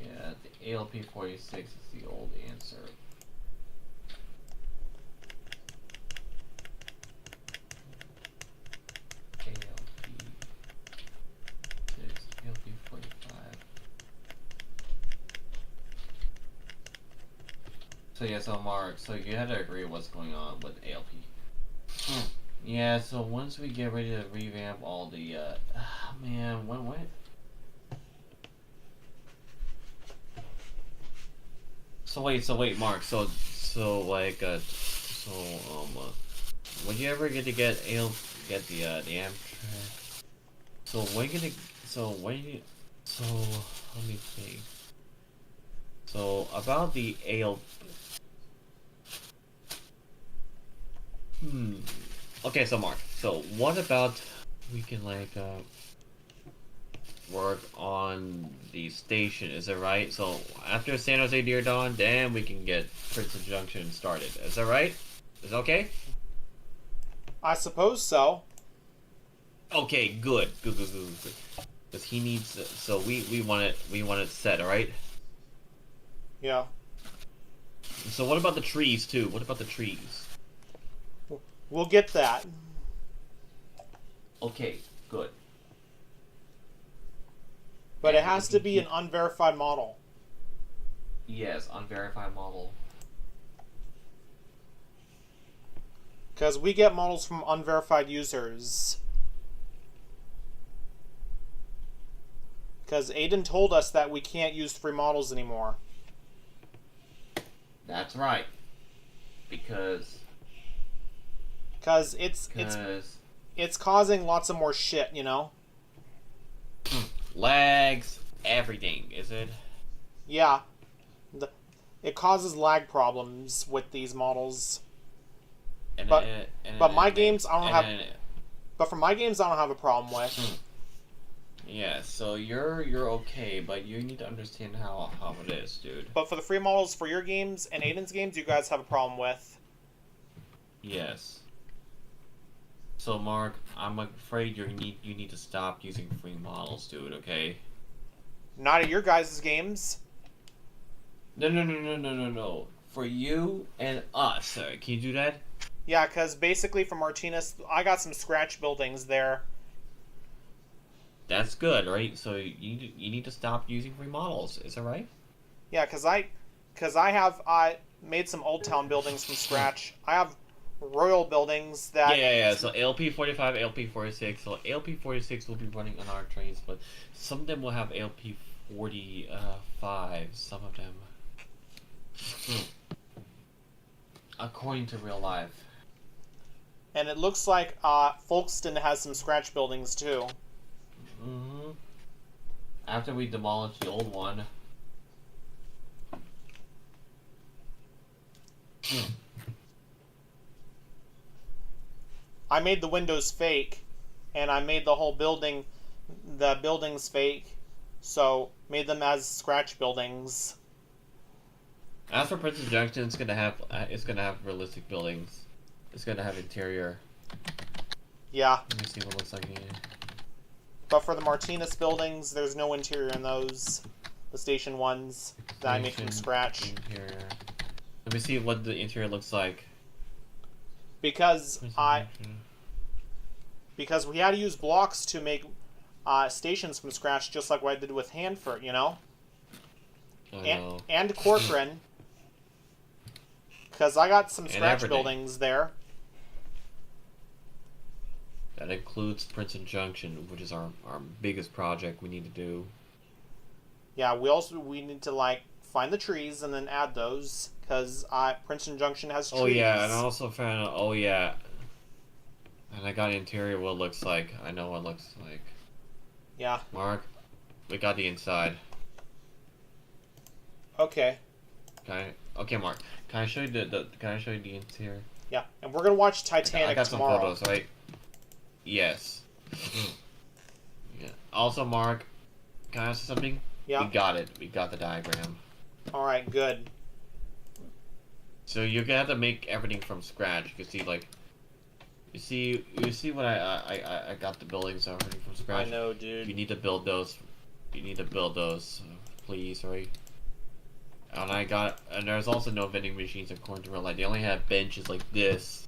Yeah, the ALP-46 is the old answer. ALP-45. So yeah, so Mark, so you had to agree what's going on with ALP. Yeah, so once we get ready to revamp all the, man, what? So wait, Mark, when you ever get to get the Amtrak, so when you gonna, so, let me think. So, about the ALP, okay, so Mark, so what about we can work on the station, is that right? So after San Jose Deer Dawn, then we can get Princeton Junction started. Is that right? Is that okay? I suppose so. Okay, good. Because he needs, so we want it set, alright? Yeah. So what about the trees too? What about the trees? We'll get that. Okay, good. But it has to be an unverified model. Yes, unverified model. Because we get models from unverified users. Because Aiden told us that we can't use free models anymore. That's right. Because it's causing lots of more shit, you know? lags, everything, is it? Yeah. It causes lag problems with these models. But for my games, I don't have a problem with. Yeah, so you're okay, but you need to understand how it is, dude. But for the free models for your games and Aiden's games, you guys have a problem with. Yes. So Mark, I'm afraid you need to stop using free models, dude. Okay. Not at your guys' games. No. For you and us, sir. Can you do that? Yeah, because basically for Martinez, I got some scratch buildings there. That's good, right? So you need to stop using free models. Is that right? Yeah, because I made some Old Town buildings from scratch. I have Royal buildings that... Yeah. So ALP-45, ALP-46. So ALP-46 will be running on our trains, but some of them will have ALP-45. Some of them. According to real life. And it looks like Folkestone has some scratch buildings too. Mm-hmm. After we demolish the old one. I made the windows fake, and I made the whole building, the buildings fake, so made them as scratch buildings. As for Princeton Junction, it's gonna have realistic buildings. It's gonna have interior. Yeah. Let me see what it looks like here. But for the Martinez buildings, there's no interior in those. The station ones that I made from scratch. Interior. Let me see what the interior looks like. Because we had to use blocks to make stations from scratch, just like what I did with Hanford, you know? I know. And Corcoran. Because I got some And scratch everything. buildings there. That includes Princeton Junction, which is our biggest project we need to do. Yeah, we need to like find the trees and then add those because Princeton Junction has trees. Oh yeah, and I also found. Oh yeah. And I got interior. What it looks like. I know what it looks like. Yeah. Mark, we got the inside. Okay. Okay, Mark. Can I show you the Can I show you the interior? Yeah, and we're gonna watch Titanic I got tomorrow. some photos, right? Yes. Yeah. Also, Mark, can I ask you something? Yeah. We got it. We got the diagram. All right. Good. So you're gonna have to make everything from scratch. You can see, like, you see what I got the buildings already from scratch. I know, dude. You need to build those. You need to build those, please, right? And there's also no vending machines according to real life. They only have benches like this.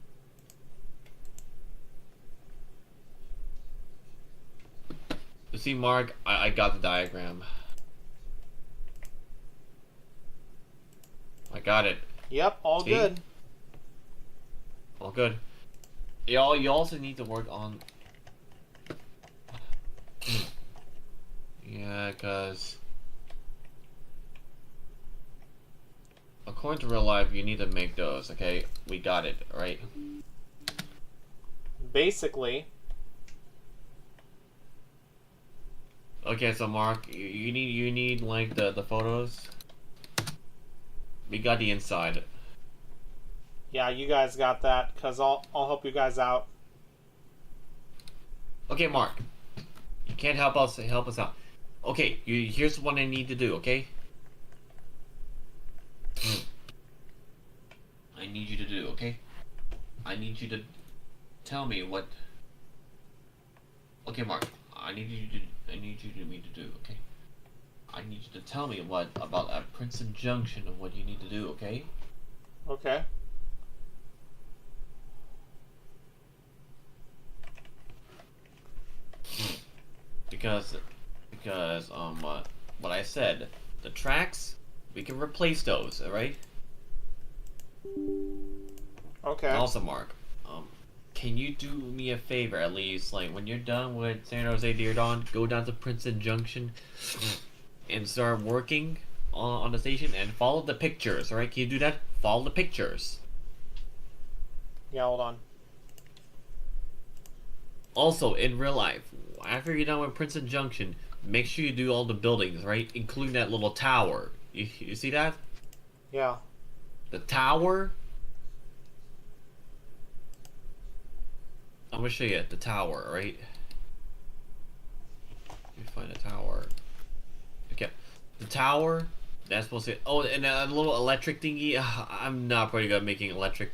You see, Mark, I got the diagram. I got it. Yep. All See? good. All good. You also need to work on. Yeah, cause according to real life, you need to make those. Okay, we got it, right? Basically. Okay, so Mark, you need like the photos. We got the inside. Yeah, you guys got that because I'll help you guys out. Okay, Mark, you can't help us out. Okay, here's what I need to do. Okay. I need you to do. Okay. I need you to tell me what. Okay, Mark. I need you to do. Okay. I need you to tell me what about Princeton Junction and what you need to do. Okay. Okay. Because what I said, the tracks, we can replace those. All right. Okay. And also, Mark, can you do me a favor at least? Like, when you're done with San Jose Deer Dawn, go down to Princeton Junction and start working on the station and follow the pictures, alright? Can you do that? Follow the pictures. Yeah, hold on. Also, in real life, after you're done with Princeton Junction, make sure you do all the buildings, right? Including that little tower. You see that? Yeah. The tower. I'm gonna show you the tower, right? Let me find the tower. Okay, the tower. That's supposed to. Oh, and a little electric thingy. I'm not pretty good at making electric.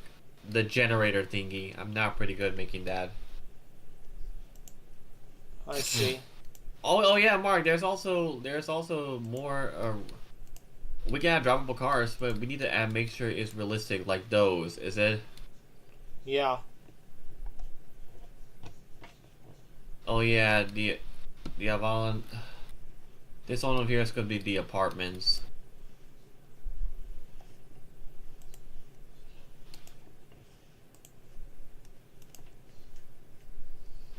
The generator thingy. I'm not pretty good at making that. I see. Oh yeah, Mark. There's also more. We can have drivable cars, but we need to make sure it's realistic, like those. Is it? Yeah. Oh yeah, the Avalon. This one over here is gonna be the apartments.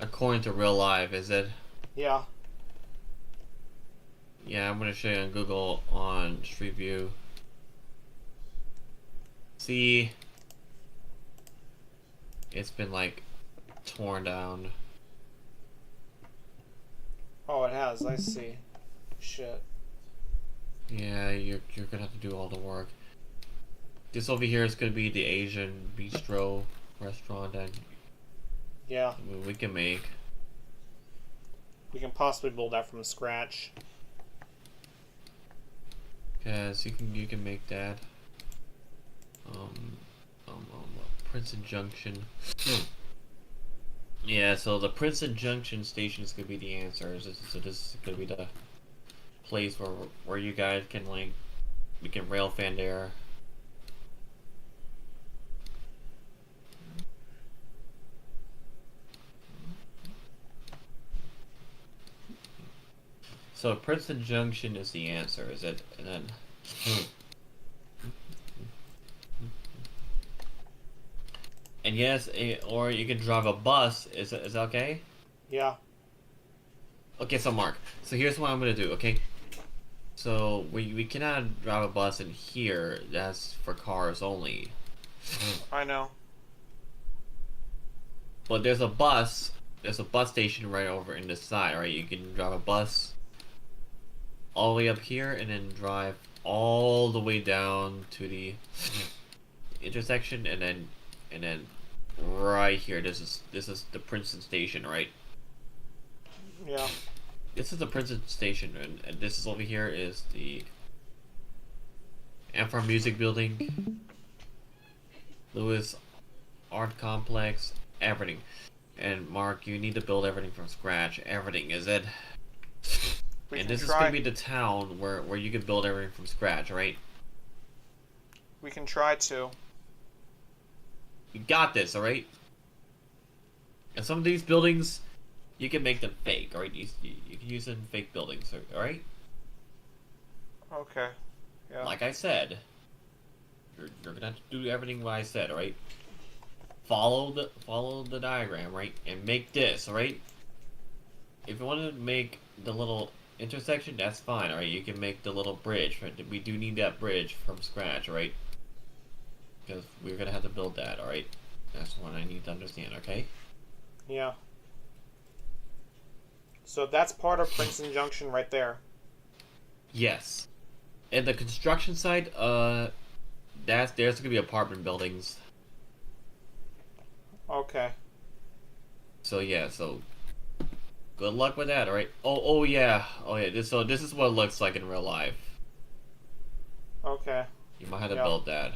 According to real life, is it? Yeah. Yeah, I'm gonna show you on Google on Street View. See, it's been like torn down. Oh, it has. I see. Shit. Yeah, you're gonna have to do all the work. This over here is gonna be the Asian bistro restaurant that Yeah. we can make. We can possibly build that from scratch. Cause you can make that. Princeton Junction. Yeah, so the Princeton Junction station is gonna be the answer. So this is gonna be the place where you guys can we can rail fan there. So Princeton Junction is the answer, is it? And then And yes, or you can drive a bus. Is that okay? Yeah. Okay, so Mark. So here's what I'm gonna do. Okay. So we cannot drive a bus in here. That's for cars only. I know. But there's a bus. There's a bus station right over in the side. Right, you can drive a bus all the way up here, and then drive all the way down to the intersection, and then right here. This is the Princeton station, right? Yeah. This is the Princeton station, and this is over here is the Amphar Music Building, Lewis Art Complex, everything. And Mark, you need to build everything from scratch. Everything, is it? And this is gonna be the town where you can build everything from scratch, right? We can try to. You got this, alright? And some of these buildings, you can make them fake, alright? You can use them fake buildings, alright? Okay. Yeah. Like I said, you're gonna have to do everything what I said, alright? Follow the diagram, right? And make this, alright? If you want to make the little intersection, that's fine, alright? You can make the little bridge. Right? We do need that bridge from scratch, alright? Because we're gonna have to build that, alright? That's what I need to understand, okay? Yeah. So that's part of Princeton Junction right there. Yes. And the construction site, there's gonna be apartment buildings. Okay. So yeah, so good luck with that, alright? Oh yeah. This is what it looks like in real life. Okay. You might have to build that.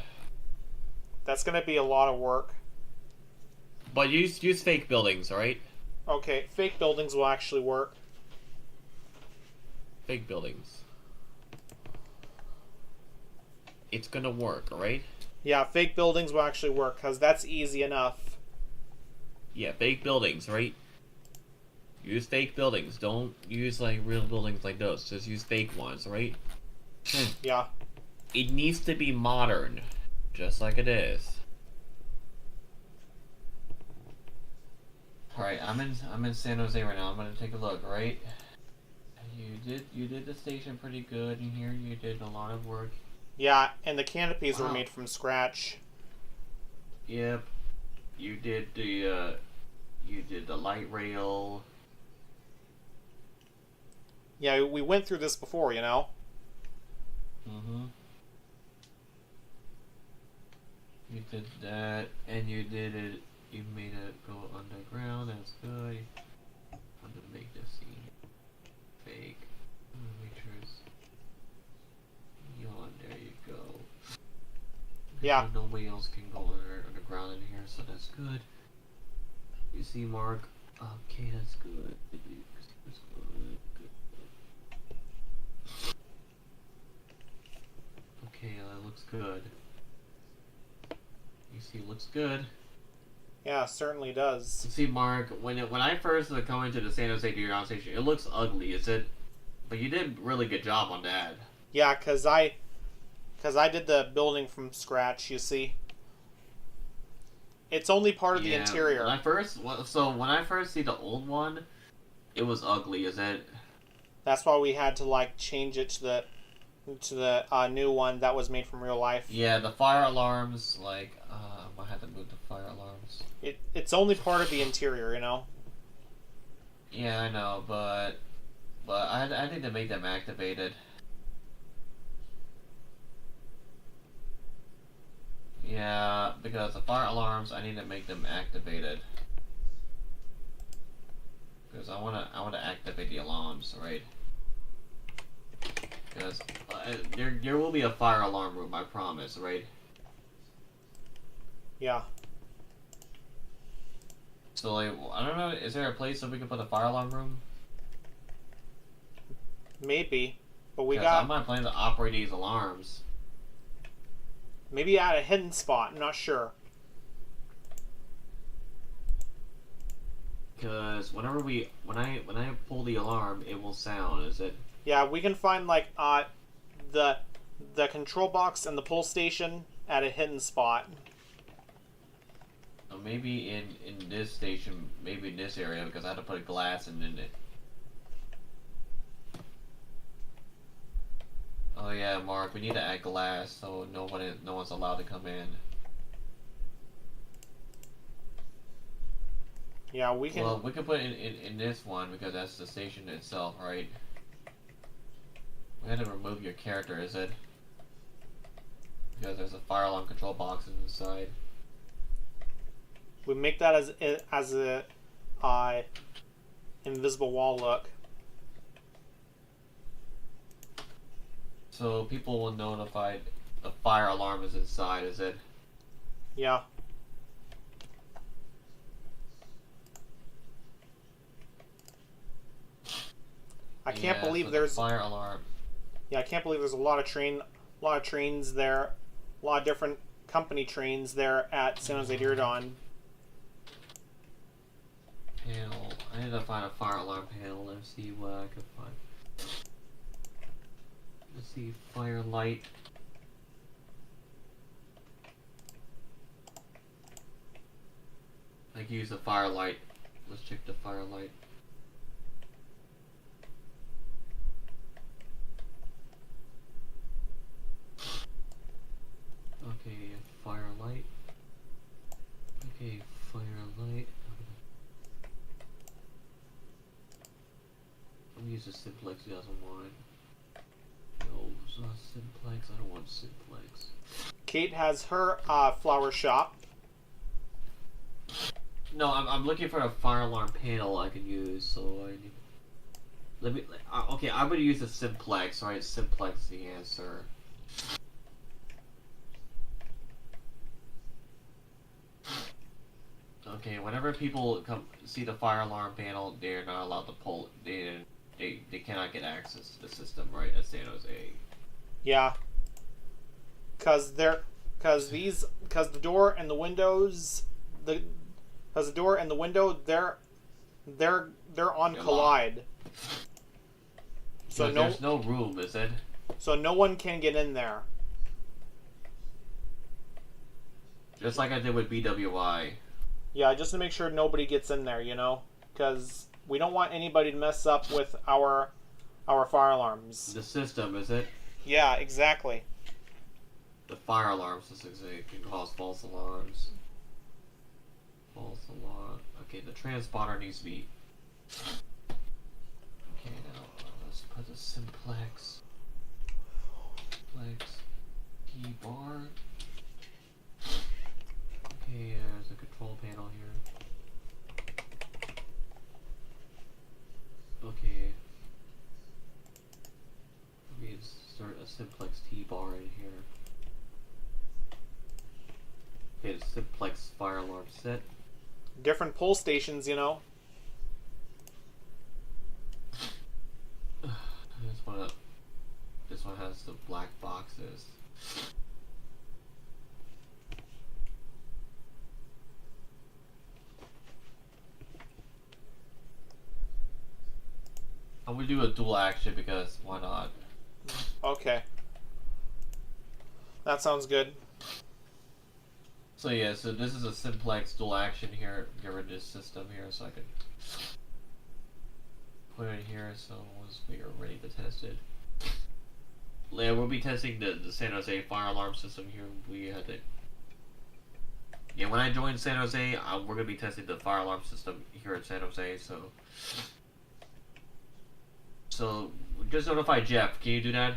That's gonna be a lot of work. But use fake buildings, alright? Okay, fake buildings will actually work. Fake buildings. It's gonna work, alright? Yeah, fake buildings will actually work, because that's easy enough. Yeah, fake buildings, right? Use fake buildings. Don't use like real buildings like those. Just use fake ones, right? Yeah. It needs to be modern, just like it is. All right, I'm in San Jose right now. I'm gonna take a look, right? You did the station pretty good in here. You did a lot of work. Yeah, and the canopies were made from scratch. Yep. You did the light rail. Yeah, we went through this before, you know? Mm-hmm. You did that, and you did it. You made it go underground. That's good. I'm gonna make this scene fake. I'm gonna make sure it's yawn. There you go. Yeah. So nobody else can go underground in here, so that's good. You see, Mark? Okay, that's good. That's good. Okay, that looks good. You see, it looks good. Yeah, it certainly does. You see, Mark, when I first come into the San Jose Deer station, it looks ugly, is it? But you did a really good job on that. Yeah, because I did the building from scratch, you see. It's only part of the interior. When I first see the old one, it was ugly, is it? That's why we had to like change it to the new one that was made from real life. Yeah, the fire alarms, like, I had to move the fire alarms. It's only part of the interior, you know. Yeah, I know, but I need to make them activated. Yeah, because the fire alarms, I need to make them activated. Because I wanna activate the alarms, right? Because there will be a fire alarm room, I promise, right? Yeah. So like, I don't know, is there a place that we can put a fire alarm room? Maybe, but I'm not planning to operate these alarms. Maybe at a hidden spot. I'm not sure. Because when I pull the alarm, it will sound. Is it? Yeah, we can find like the control box and the pull station at a hidden spot. Maybe in this station, maybe in this area, because I had to put a glass in it. Oh yeah, Mark, we need to add glass so no one's allowed to come in. Yeah, we can. Well, we can put it in this one because that's the station itself, right? We had to remove your character, is it? Because there's a fire alarm control box inside. We make that as a invisible wall look. So people will notify the fire alarm is inside, is it? Yeah. I can't believe so there's the fire alarm. Yeah, I can't believe there's a lot of trains there, a lot of different company trains there at San Jose Diridon. Panel. I need to find a fire alarm panel. Let's see what I can find. Let's see, fire light. I can use the fire light. Let's check the fire light. Okay, fire light. Okay, fire light. I'm gonna use the simplex 2001. No, it's not simplex. I don't want simplex. Kate has her flower shop. No, I'm looking for a fire alarm panel I can use. So I need. Let me. Okay, I'm gonna use the simplex. Right, simplex is the answer. Okay, whenever people come see the fire alarm panel, they're not allowed to pull. They cannot get access to the system, right? At San Jose. Yeah. Cause the door and the windows, cause the door and the window, they're on They're collide. So there's no room, is it? So no one can get in there. Just like I did with BWI. Yeah, just to make sure nobody gets in there, you know, because we don't want anybody to mess up with our fire alarms. The system, is it? Yeah, exactly. The fire alarm system can cause false alarms. False alarm. Okay, the transponder needs to be. Okay, now let's put the simplex. Simplex key bar. Okay, there's a control panel here. Okay. Let me insert a simplex T bar in here. Okay, the simplex fire alarm set. Different pull stations, you know. This one has the black boxes. I'm gonna do a dual action because why not? Okay. That sounds good. So yeah, so this is a simplex dual action here. Get rid of this system here so I can put it here so once we are ready to test it. Yeah, we'll be testing the San Jose fire alarm system here. We had to. Yeah, when I joined San Jose, we're gonna be testing the fire alarm system here at San Jose. So just notify Jeff. Can you do that?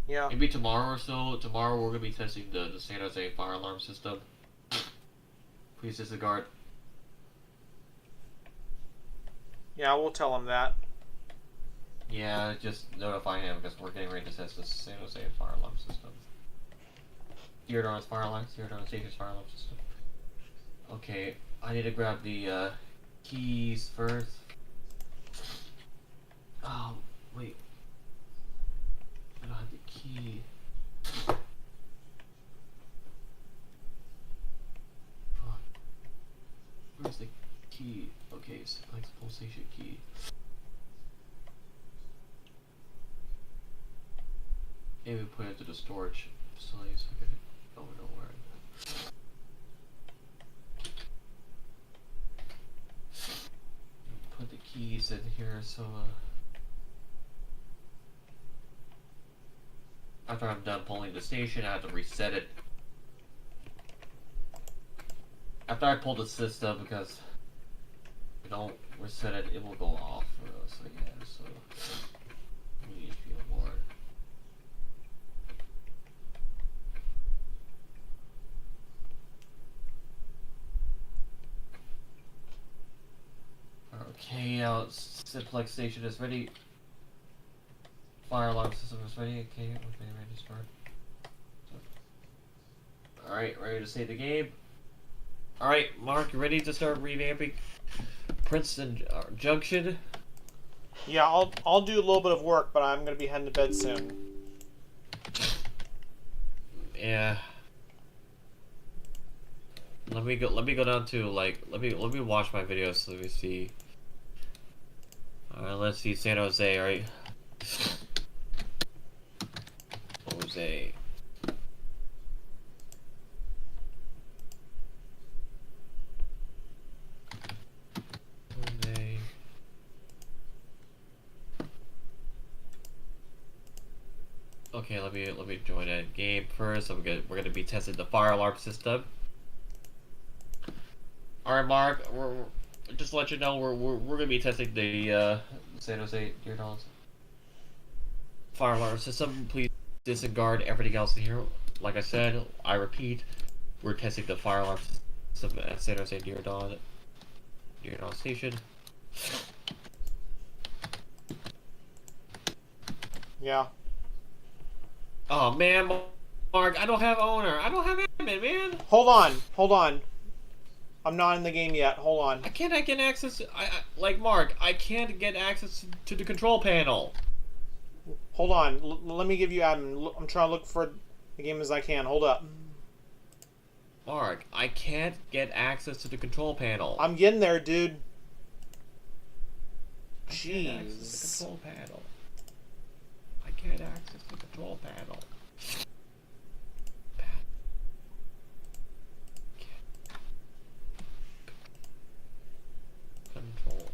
Yeah. Maybe tomorrow or so. Tomorrow we're gonna be testing the San Jose fire alarm system. Please disregard. Yeah, we'll tell him that. Yeah, just notify him because we're getting ready to test the San Jose fire alarm system. Diridon's fire alarm, Diridon Savior's fire alarm system. Okay, I need to grab the keys first. Oh, wait. I don't have the key. Fuck. Where's the key? Okay, Simplex pulsation key. Maybe we put it into the storage facility so I can go nowhere. reset here, so after I'm done pulling the station, I have to reset it. After I pull the system, because if I don't reset it, it will go off. So yeah, so we need to feel more. Okay, now Simplex station is ready. Fire alarm system is ready. Okay, ready to start. Alright, ready to save the game. Alright, Mark, you ready to start revamping Princeton Junction? Yeah, I'll do a little bit of work, but I'm gonna be heading to bed soon. Yeah. Let me go down to like let me watch my videos so let me see. Alright, let's see San Jose, right? Jose. Jose. Okay, let me join that game first. We're gonna be testing the fire alarm system. All right, Mark. We're just to let you know we're gonna be testing the San Jose Deer Dogs fire alarm system. Please disregard everything else in here. Like I said, I repeat, we're testing the fire alarm system at San Jose Deer Dog Station. Yeah. Oh man, Mark, I don't have owner. I don't have admin, man. Hold on. I'm not in the game yet. Hold on. I can't get access. Like Mark, I can't get access to the control panel. Hold on. Let me give you admin. I'm trying to look for the game as I can. Hold up. Mark, I can't get access to the control panel. I'm getting there, dude. I can't access the control panel. I can't access the control panel. Control.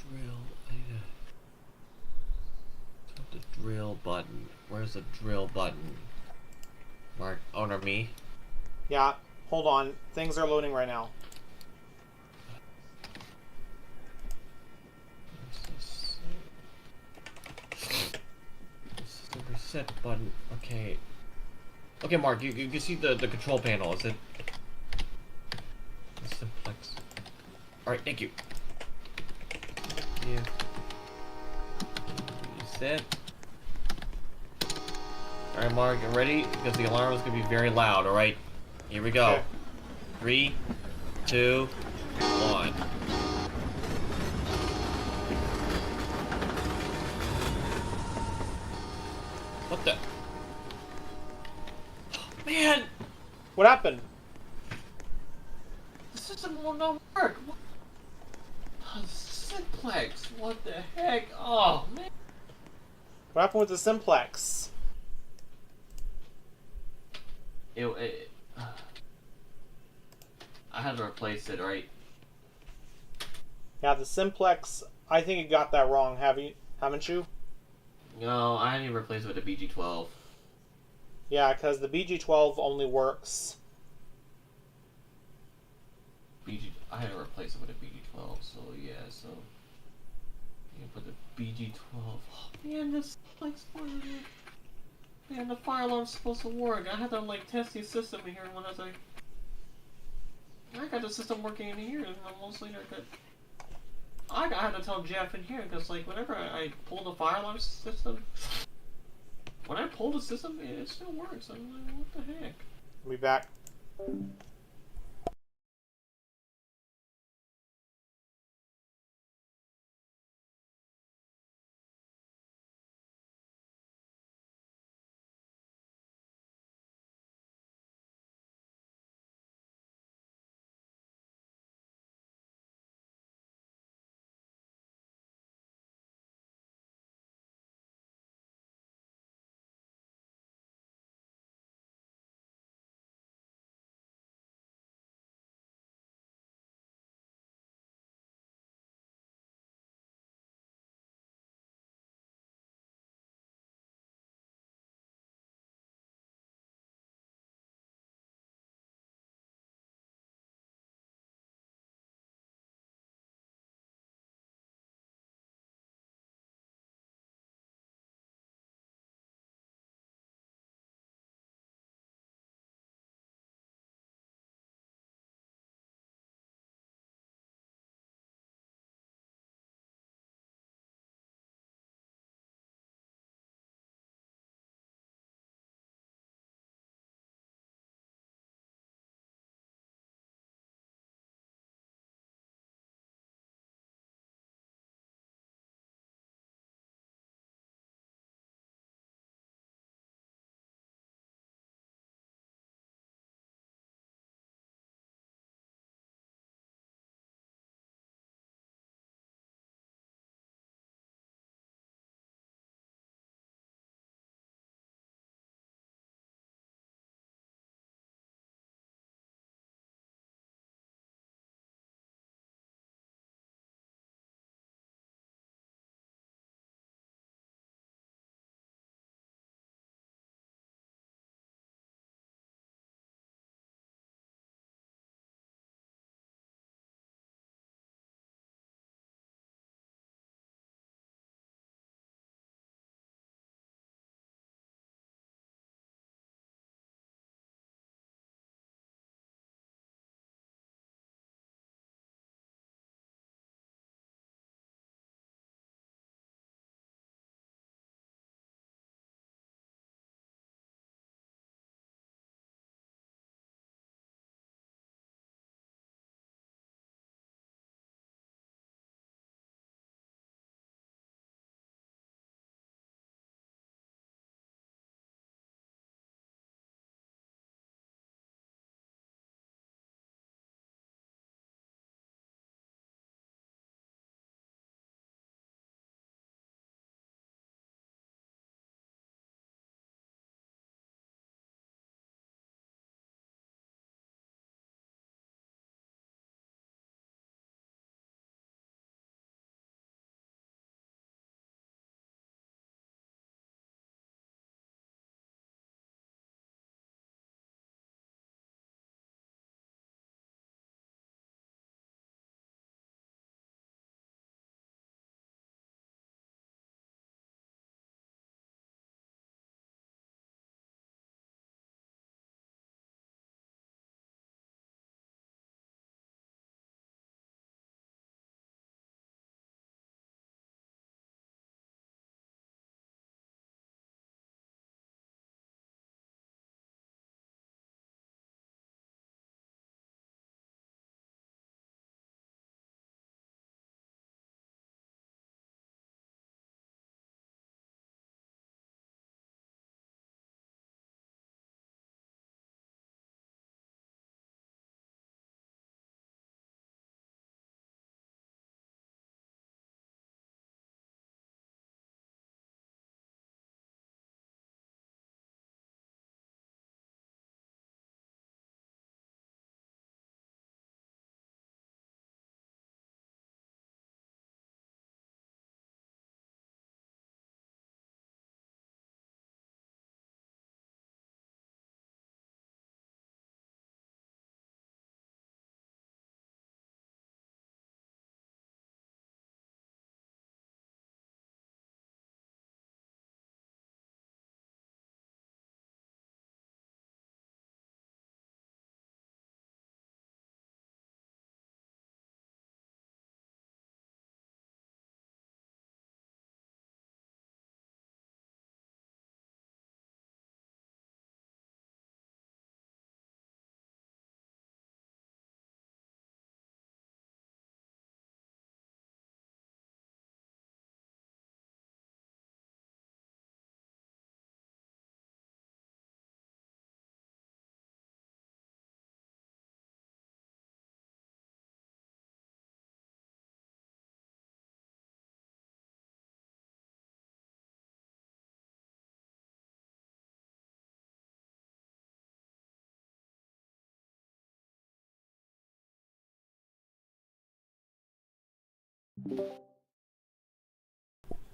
Drill. I need the drill button. Where's the drill button? Mark, owner me. Yeah. Hold on. Things are loading right now. This is the reset button. Okay. Okay, Mark, you can see the control panel. Is it? The simplex. Alright, thank you. Yeah. Reset. Alright, Mark, you ready? Because the alarm is going to be very loud, alright? Here we go. Okay. 3, 2, 1. What the? Man! What happened? The system will not work! What? Simplex, what the heck? Oh, man! What happened with the simplex? I had to replace it, right? Yeah, the simplex. I think you got that wrong. Haven't you? No, I had to replace it with a BG12. Yeah, because the BG12 only works. I had to replace it with a BG12, so yeah, so you put the BG12. Oh, man, this like man, the fire alarm's supposed to work. I had to like test the system in here when I was like, I got the system working in here, and almost later I had to tell Jeff in here because like whenever I pull the fire alarm system, when I pull the system, it still works. I'm like, what the heck? I'll be back.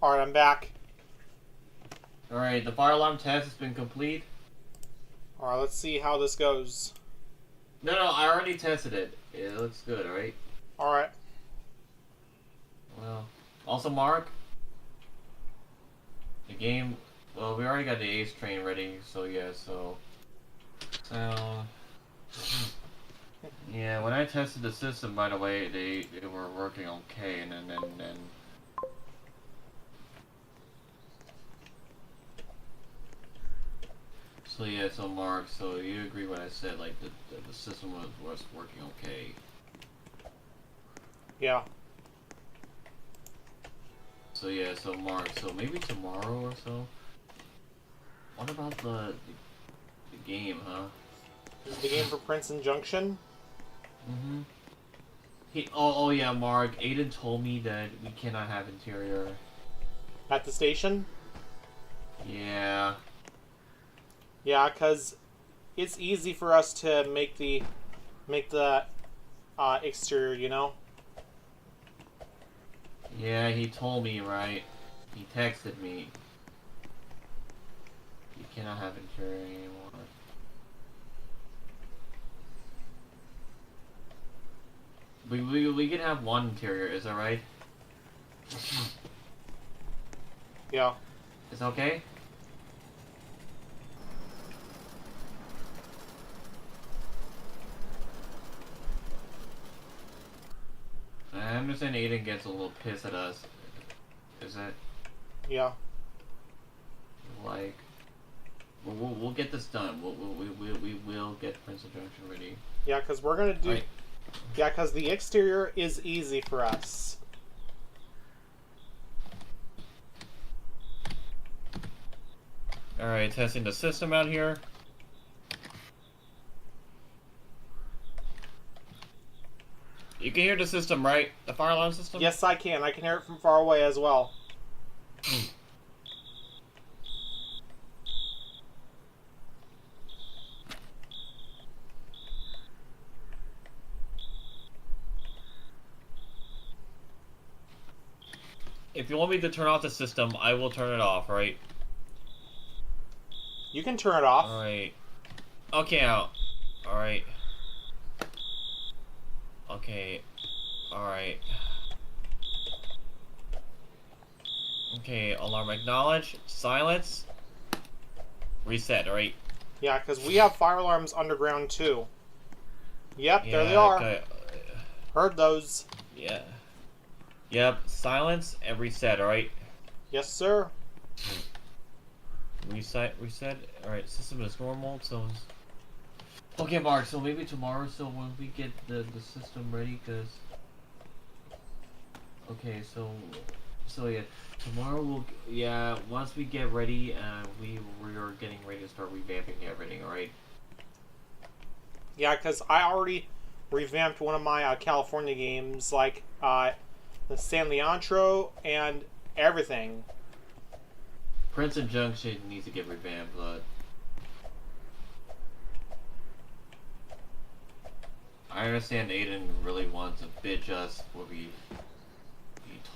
Alright, I'm back. Alright, the fire alarm test has been complete. Alright, let's see how this goes. No, I already tested it. It looks good, alright? Alright. Well, also, Mark, the game. Well, we already got the Ace Train ready, so yeah, so. Yeah, when I tested the system, by the way, they were working okay, and then. So yeah, so Mark, so you agree what I said, like the system was working okay. Yeah. So yeah, so Mark, so maybe tomorrow or so. What about the game, huh? This is the game for Princeton Junction. Mm-hmm. Oh yeah, Mark. Aiden told me that we cannot have interior. At the station? Yeah. Yeah, because it's easy for us to make the exterior, you know? Yeah, he told me, right? He texted me. You cannot have interior anymore. We can have one interior, is that right? Yeah. Is that okay? I understand Aiden gets a little pissed at us. Is it? Yeah. Like, we'll get this done. We will get Princeton Junction ready. Yeah, because we're going to do... Right. Yeah, because the exterior is easy for us. Alright, testing the system out here. You can hear the system, right? The fire alarm system? Yes, I can. I can hear it from far away as well. If you want me to turn off the system, I will turn it off, right? You can turn it off. Alright. Okay, out. Alright. Okay. Alright. Okay, alarm acknowledge. Silence. Reset, alright? Yeah, because we have fire alarms underground too. Yep, Yeah, there they are. okay. Heard those. Yeah. Yep, silence and reset, alright? Yes, sir. Reset. Alright, system is normal, so... Okay, Mark, so maybe tomorrow, so when we get the system ready, because... Okay, so yeah, tomorrow we'll... Yeah, once we get ready, we are getting ready to start revamping everything, alright? Yeah, because I already revamped one of my California games, like the San Leandro and everything. Princeton Junction needs to get revamped, but... I understand Aiden really wants to bitch us what he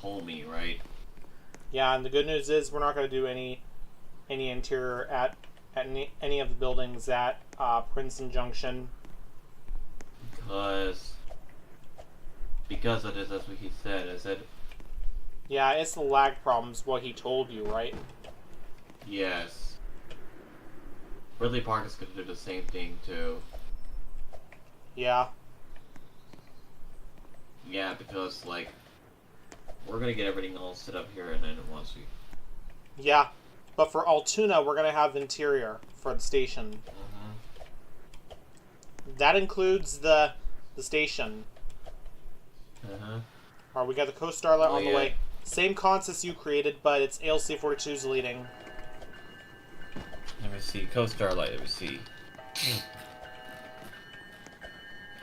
told me, right? Yeah, and the good news is we're not going to do any interior at any of the buildings at Princeton Junction. Because of this, that's what he said. I said, Yeah, it's the lag problems, what he told you, right? yes. Ridley Park is going to do the same thing, too. Yeah. Yeah, because, like, we're going to get everything all set up here, and then once we... Yeah, but for Altoona, we're going to have interior for the station. That includes the station. Alright, we got the Coast Starlight on the way. Same concept you created, but it's ALC 42's leading. Let me see. Coast Starlight, let me see.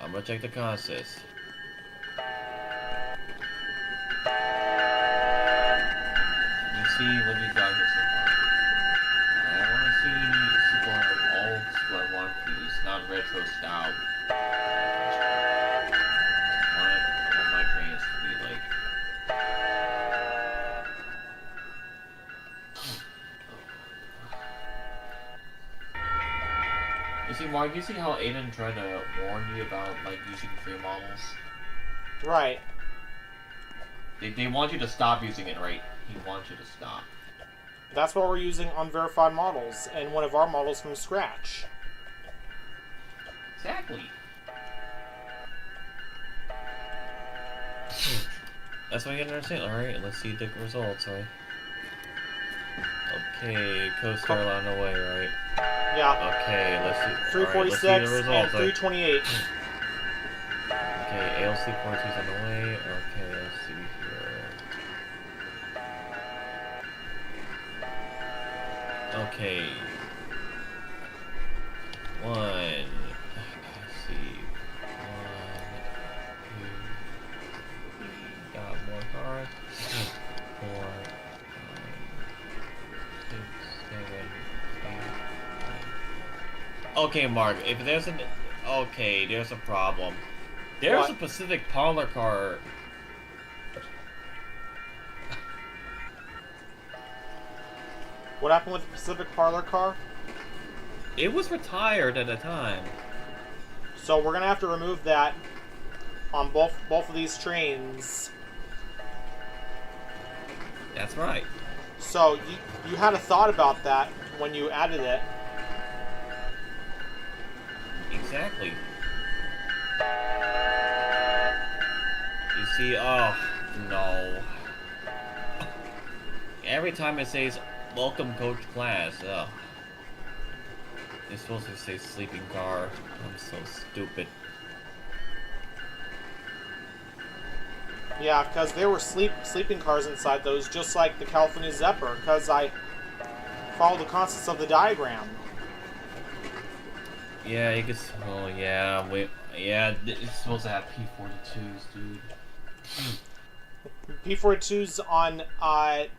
I'm gonna check the consists. Let me see what we got here so far. I want to see support of all Split 1 please, not retro style. I want my trains to be like You see, Mark, you see how Aiden tried to warn you about, like, using free models? Right. They want you to stop using it, right? He wants you to stop. That's what we're using unverified models, and one of our models from scratch. Exactly. That's what you gotta understand. Alright, let's see the results, right? Okay, coaster on the way, right? Yeah. Okay, let's see. 346 alright, let's see the and results, right? 328. Okay, ALC 42's on the way. Okay, let's see here. Okay. One. Let's see. One, two, three. Got more cars. 4, 5, 6, 7, 8, 9. Okay, Mark. If there's an there's a problem. There's a Pacific Parlor car. What happened with the Pacific Parlor car? It was retired at the time. So we're gonna have to remove that on both of these trains. That's right. So you had a thought about that when you added it. Exactly. You see, oh no. Every time it says welcome coach class, ugh. It's supposed to say sleeping car. I'm so stupid. Yeah, because there were sleeping cars inside those, just like the California Zephyr, because I followed the concepts of the diagram. Yeah, it gets. Oh yeah, it's supposed to have P42s, dude. P42's on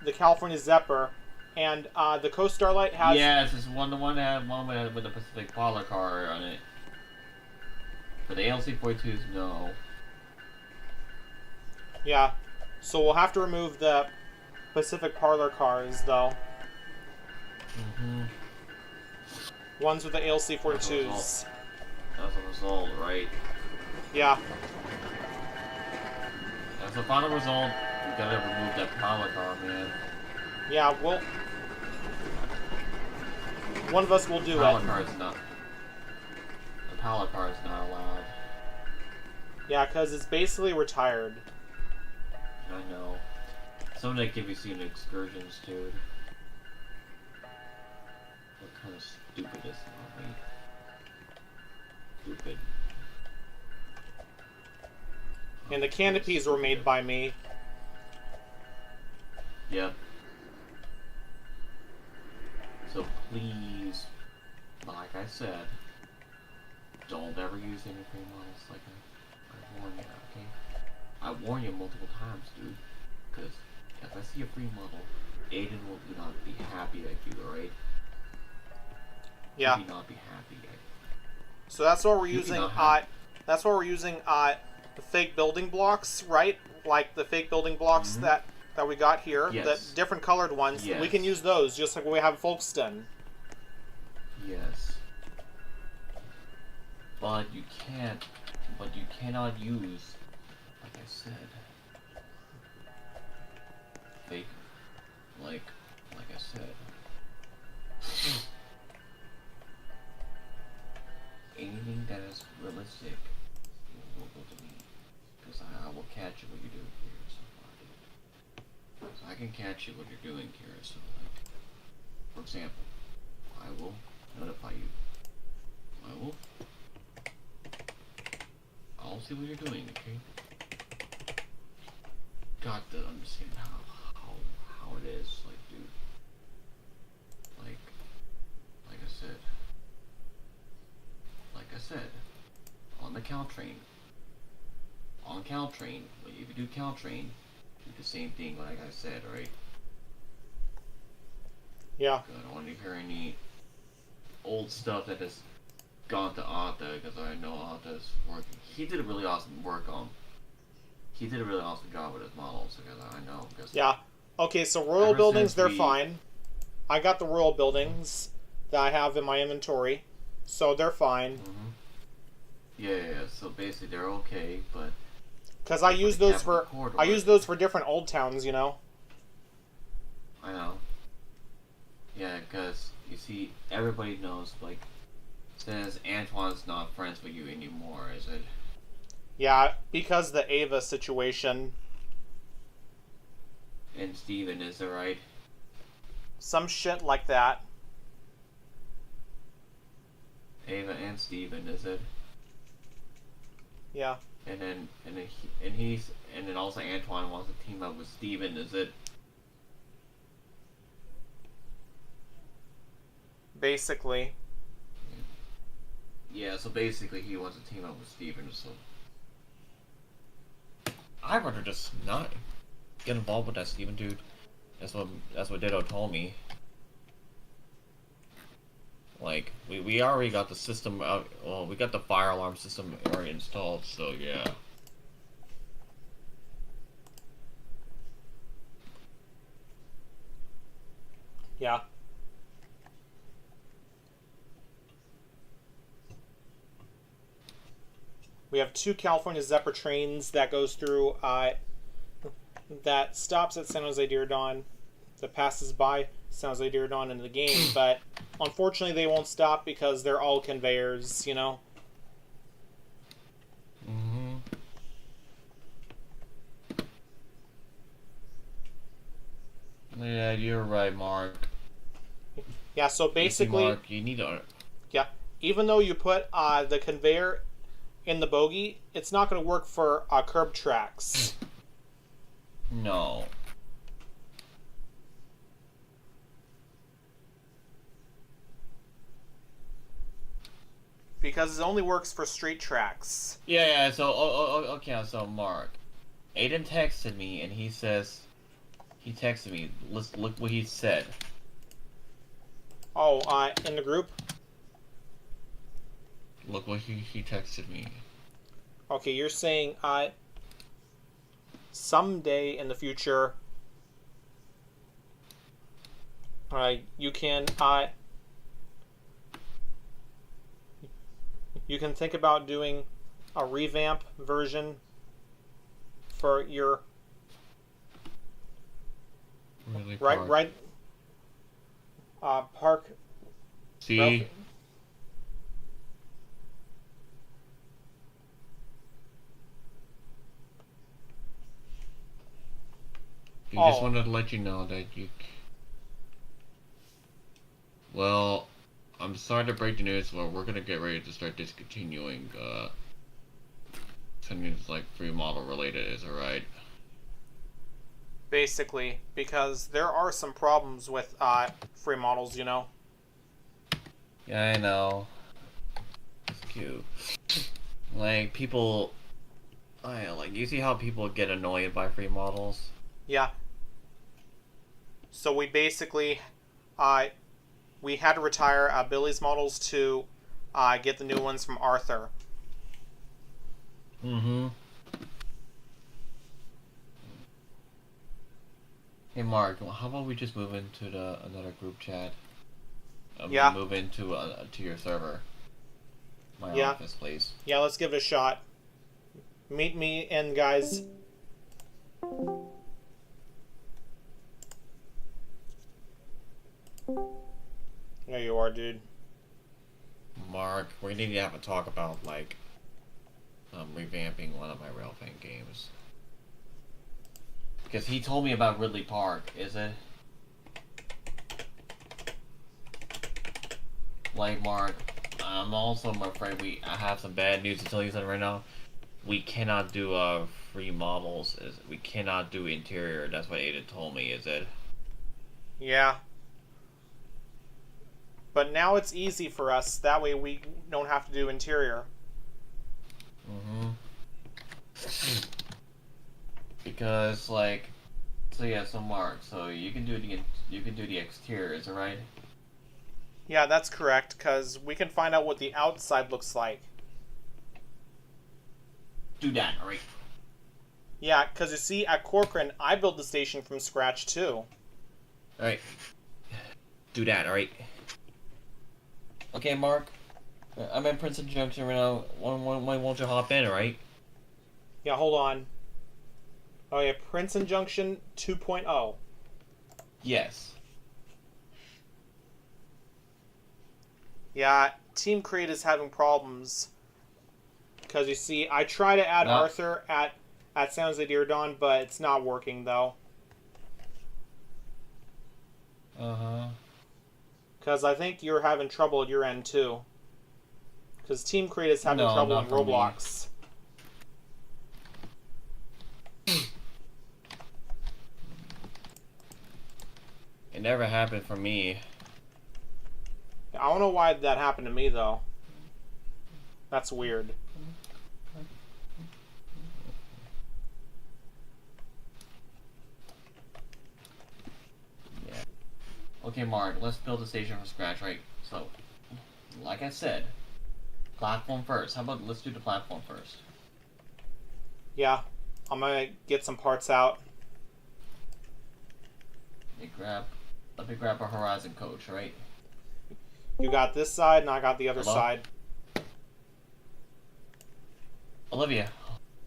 the California Zephyr, and the Coast Starlight has. Yes, it's the one that had one with the Pacific Parlor car on it. For the ALC 42s, no. Yeah, so we'll have to remove the Pacific Parlor cars, though. Mm-hmm. Ones with the ALC 42s. That's a result, right? Yeah. That's the final result. We gotta remove that Parlor car, man. Yeah, well, one of us will do Parlor it. car is not. The Parlor car is not allowed. Yeah, because it's basically retired. I know. Some of that can be seen in excursions, dude. What kind of stupid is that, mate? Stupid. And the canopies were made by me. Yep. So please, like I said, don't ever use any free models like I warn you, okay? I warn you multiple times, dude. Because if I see a free model, Aiden will not be happy at you, alright? Yeah. He will not be happy at you. So that's what we're You using. do not have- That's what we're using. The fake building blocks, right? Like the fake building blocks that we got here, Yes. the different colored ones. Yes. We can use those just like we have Folkestone. Yes. But you can't. But you cannot use, like I said, fake. Like I said. Anything that is realistic will go to me. Because I will catch you what you're doing here, so so I can catch you what you're doing here, so like, for example, I will notify you. I'll see what you're doing, okay? Got to understand how it is, like, dude. Like I said, on the Caltrain, if you do Caltrain, do the same thing like I said, right? Yeah. I don't want to hear any old stuff that has gone to Arthur, because I know Arthur's working. He did a really awesome job with his models, because I know. Because Yeah. Okay, so royal buildings, they're fine. I got the royal buildings that I have in my inventory. So they're fine. Yeah, so basically they're okay, but Because I use those for different old towns, you know. I know. Yeah, because you see, everybody knows, like, since Antoine's not friends with you anymore, is it? Yeah, because the Ava situation. And Steven, is it right? Some shit like that. Ava and Steven, is it? Yeah. And then also Antoine wants to team up with Steven, is it? Basically. Yeah, so basically he wants to team up with Steven, so I'd rather just not get involved with that Steven dude. That's what Ditto told me. Like, we already got the system out, well, we got the fire alarm system already installed, so yeah. Yeah. We have 2 California Zephyr trains that goes through, that stops at San Jose Diridon, that passes by San Jose Diridon in the game, but unfortunately they won't stop because they're all conveyors, you know? Yeah, you're right, Mark. Yeah, so basically... Mark, you need to... Yeah, even though you put the conveyor in the bogie, it's not going to work for curb tracks. No. Because it only works for straight tracks. Yeah, so, okay, so Mark. Aiden texted me, and he texted me, look what he said. Oh, in the group? Look what he texted me. Okay, you're saying, someday in the future, you can think about doing a revamp version for your Really park. See? Ralphie. He just wanted to let you know that you... Well, I'm sorry to break the news, but we're gonna get ready to start discontinuing, something that's like free model related, is it right? Basically, because there are some problems with free models, you know. Yeah, I know. It's cute. Like, people... like, you see how people get annoyed by free models? Yeah. So we basically, we had to retire Billy's models to get the new ones from Arthur. Mm-hmm. Hey Mark, how about we just move into another group chat? Yeah. Move into to your server. My Yeah. office, please. Yeah, let's give it a shot. Meet me in, guys. There you are, dude. Mark, we need to have a talk about, like, revamping one of my Railfan games. Because he told me about Ridley Park, is it? Like, Mark, I'm also afraid I have some bad news to tell you something right now. We cannot do free models. We cannot do interior. That's what Ada told me, is it? Yeah. But now it's easy for us. That way we don't have to do interior. Mm-hmm. Because, like, so yeah, so Mark, so you can do the exterior, is it right? Yeah, that's correct, because we can find out what the outside looks like. Do that, alright? Yeah, because you see, at Corcoran, I built the station from scratch, too. Alright. Do that, alright? Okay, Mark. I'm at Princeton Junction right now. Why won't you hop in, right? Yeah, hold on. Oh yeah, Princeton Junction 2.0. Yes. Yeah, Team Create is having problems. Because you see, I try to add No. Arthur at Sounds of Dear Dawn, but it's not working though. Uh-huh. Because I think you're having trouble at your end too. Because Team Create is having No, trouble not in for me. Roblox. It never happened for me. I don't know why that happened to me though. That's weird. Yeah. Okay, Mark, let's build a station from scratch, right? So, like I said, platform first. How about let's do the platform first? Yeah, I'm gonna get some parts out. Let me grab a Horizon coach, right? You got this side, and I got the other Hello? side. Olivia.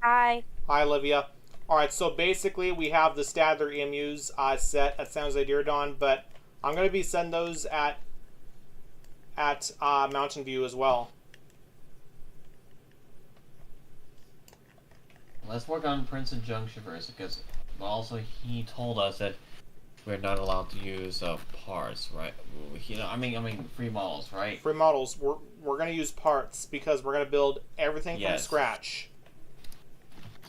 Hi. Hi, Olivia. Alright, so basically we have the Stadler EMUs set at Sounds Like Deer Dawn, but I'm going to be sending those at Mountain View as well. Let's work on Princeton Junction first, because also he told us that we're not allowed to use parts, right? You know, I mean free models, right? For models, we're going to use parts because we're going to build everything from Yes. scratch.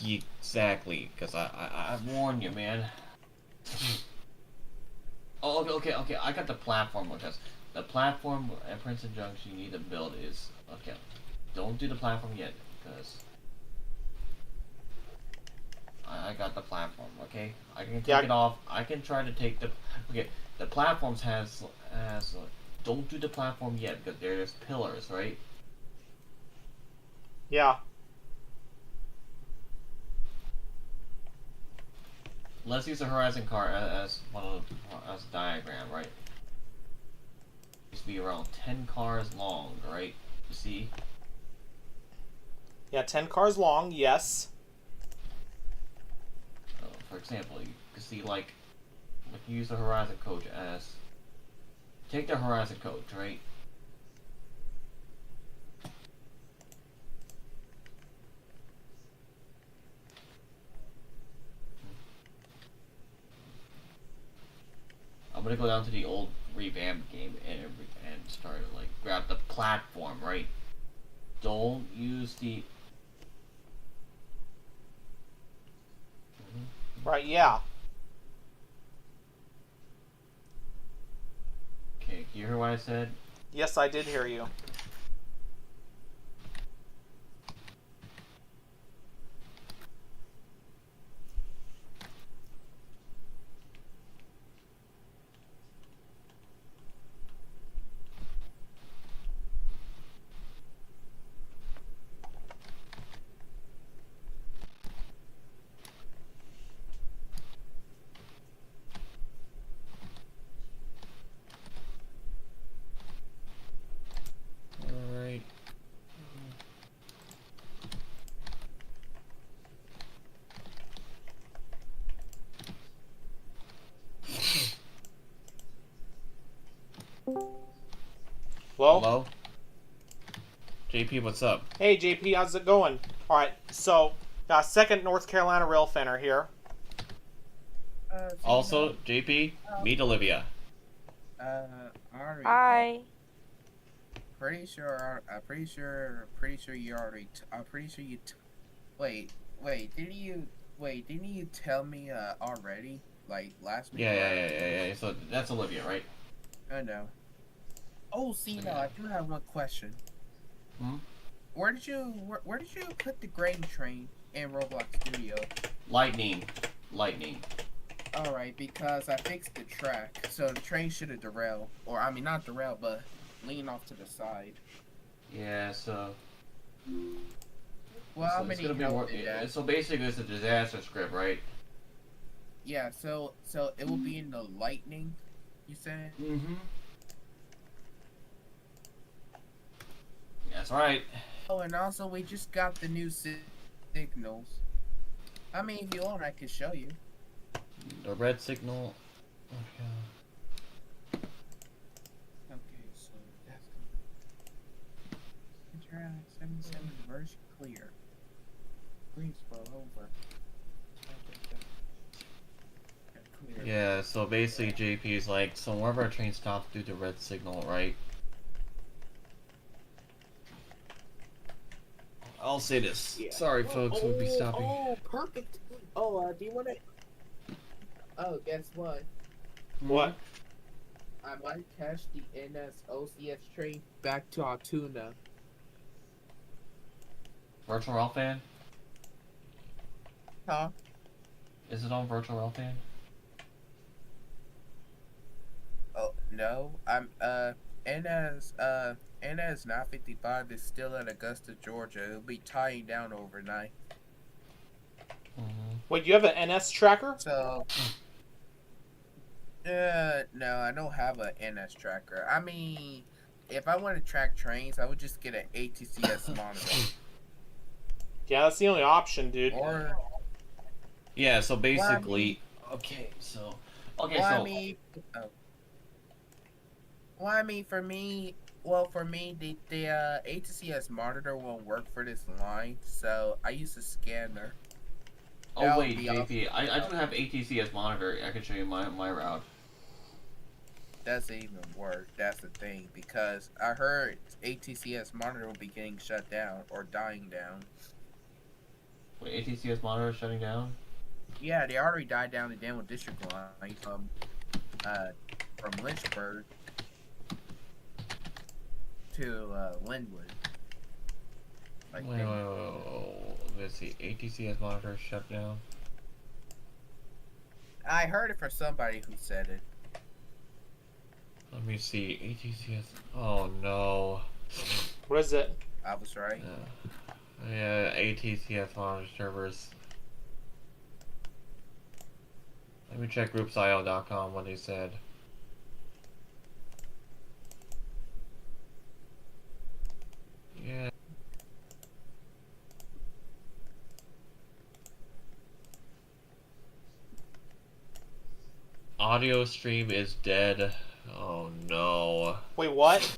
Exactly, because I warned you, man. Oh, okay. I got the platform, because the platform at Princeton Junction you need to build is okay. Don't do the platform yet, because I got the platform. Okay, I can take it off. I can try to take the the platforms has don't do the platform yet because there's pillars, right? Yeah. Let's use the horizon car as one of as a diagram, right? Used to be around 10 cars long, right? You see? Yeah, 10 cars long, yes. For example, you can see like use the horizon coach as take the horizon coach, right? I'm gonna go down to the old revamped game and start like grab the platform, right? Don't use the Right, yeah. Okay, you hear what I said? Yes, I did hear you. Alright. Hello? Hello? JP, what's up? Hey, JP, how's it going? Alright, so, second North Carolina rail fenner here. Also, JP, meet Olivia. Ari. Hi. Pretty sure you already. I'm pretty sure you. Wait. Didn't you tell me already? Like last week? Yeah. So that's Olivia, right? I know. Oh, see, now I do have one question. Hmm? Where did you put the grain train in Roblox Studio? Lightning. All right, because I fixed the track, so the train should have derailed, or I mean not derailed, but lean off to the side. Yeah, so. Well, how it's many gonna be help more, did that? so basically, it's a disaster script, right? Yeah, so it will be in the lightning, you said? Mm-hmm. That's right. Oh, and also we just got the new signals. I mean, if you want, I could show you. The red signal. Okay. Okay, so that's interact 77 version clear. Greensboro over. Clear. Yeah, so basically JP is like, so wherever a train stops due to red signal, right? I'll say this. Yeah. Sorry, folks, we'll be stopping. Oh, perfect. Oh, do you want to? Oh, guess what? What? I might catch the NSOCS train back to Altoona. Virtual Ralph fan? Huh? Is it on Virtual Ralph fan? Oh no, I'm NS 955 is still in Augusta, Georgia. It'll be tying down overnight. Wait, you have an NS tracker? So, no, I don't have a NS tracker. I mean, if I want to track trains, I would just get an ATCS monitor. Yeah, that's the only option, dude. Or, Yeah, so basically... Okay, so... Okay, well, so... I mean, well, I mean, for me, the ATCS monitor won't work for this line, so I use a scanner. Oh that wait, would be JP, I do have ATCS monitor. I can show you my route. Doesn't even work. That's the thing, because I heard ATCS monitor will be getting shut down or dying down. Wait, ATCS monitor is shutting down? Yeah, they already died down the Daniel District line from Lynchburg to Linwood. Like Wait. Let's see. ATCS monitor is shut down. I heard it from somebody who said it. Let me see. ATCS. Oh no. What is it? I was right. Yeah, ATCS monitor servers. Let me check groupsio.com what they said. Yeah. Audio stream is dead. Oh no. Wait, what?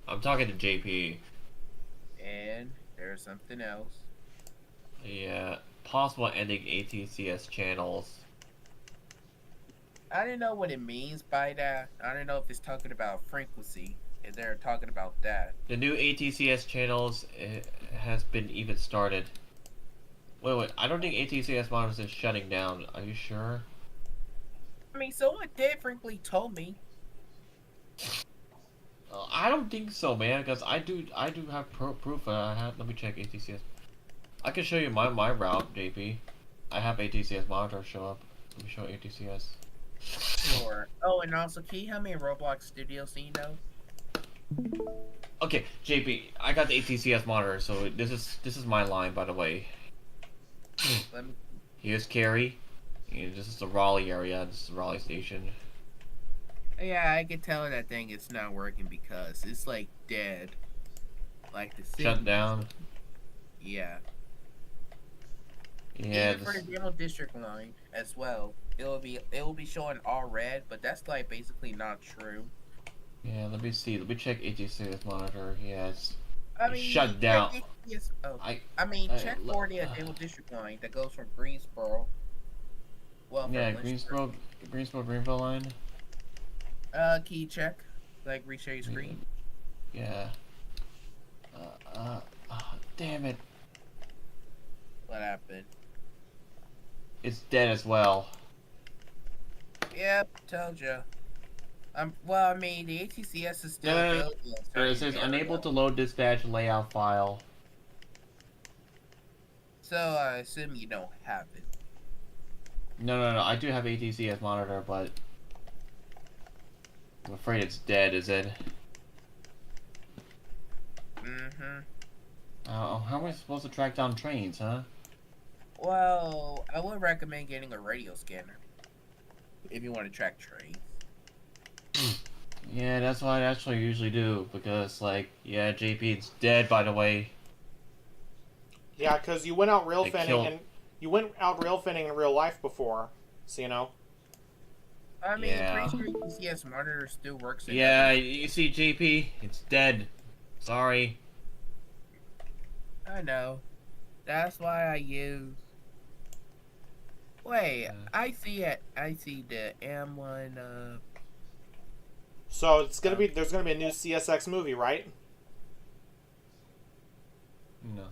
I'm talking to JP. And there's something else. Yeah. Possible ending ATCS channels. I don't know what it means by that. I don't know if it's talking about frequency. If they're talking about that. The new ATCS channels has been even started. Wait. I don't think ATCS monitors is shutting down. Are you sure? I mean, someone did frankly told me. I don't think so, man. Because I do have proof. Let me check ATCS. I can show you my route, JP. I have ATCS monitor show up. Let me show ATCS. Sure. Oh, and also, can you help me in Roblox Studio so you know? Okay, JP, I got the ATCS monitor, so this is my line, by the way. Let me. Here's Carrie. Yeah, this is the Raleigh area. This is the Raleigh station. Yeah, I can tell that thing it's not working because it's like dead. Like the signal. Shut down. Yeah. Yeah. Even for the Daniel District line as well. It will be showing all red, but that's like basically not true. Yeah, let me see. Let me check ATCS monitor. Yeah, it's shut check down. ATCS I check for the Daniel District line that goes from Greensboro. Well, yeah, from Lynchburg. Greensboro Greenville line. Key check. Like reshare your screen. Yeah. Damn it. What happened? It's dead as well. Yep, told you. Well, I mean, the ATCS is still No. available. It says unable to load dispatch layout file. So I assume you don't have it. No. I do have ATCS monitor, but I'm afraid it's dead. Is it? Mm-hmm. How am I supposed to track down trains, huh? Well, I would recommend getting a radio scanner if you want to track trains. Yeah, that's what I usually do because, like, yeah, JP, it's dead. By the way, Yeah, because you went out rail they fanning killed. and you went out rail fanning in real life before, so you know. I mean, Yeah. pretty sure ECS monitor still works in Yeah, other. you see, JP, it's dead. Sorry. I know. That's why I use. Wait, I see it. I see the M1. So it's gonna Uh, be there's gonna be a new CSX movie, right? No.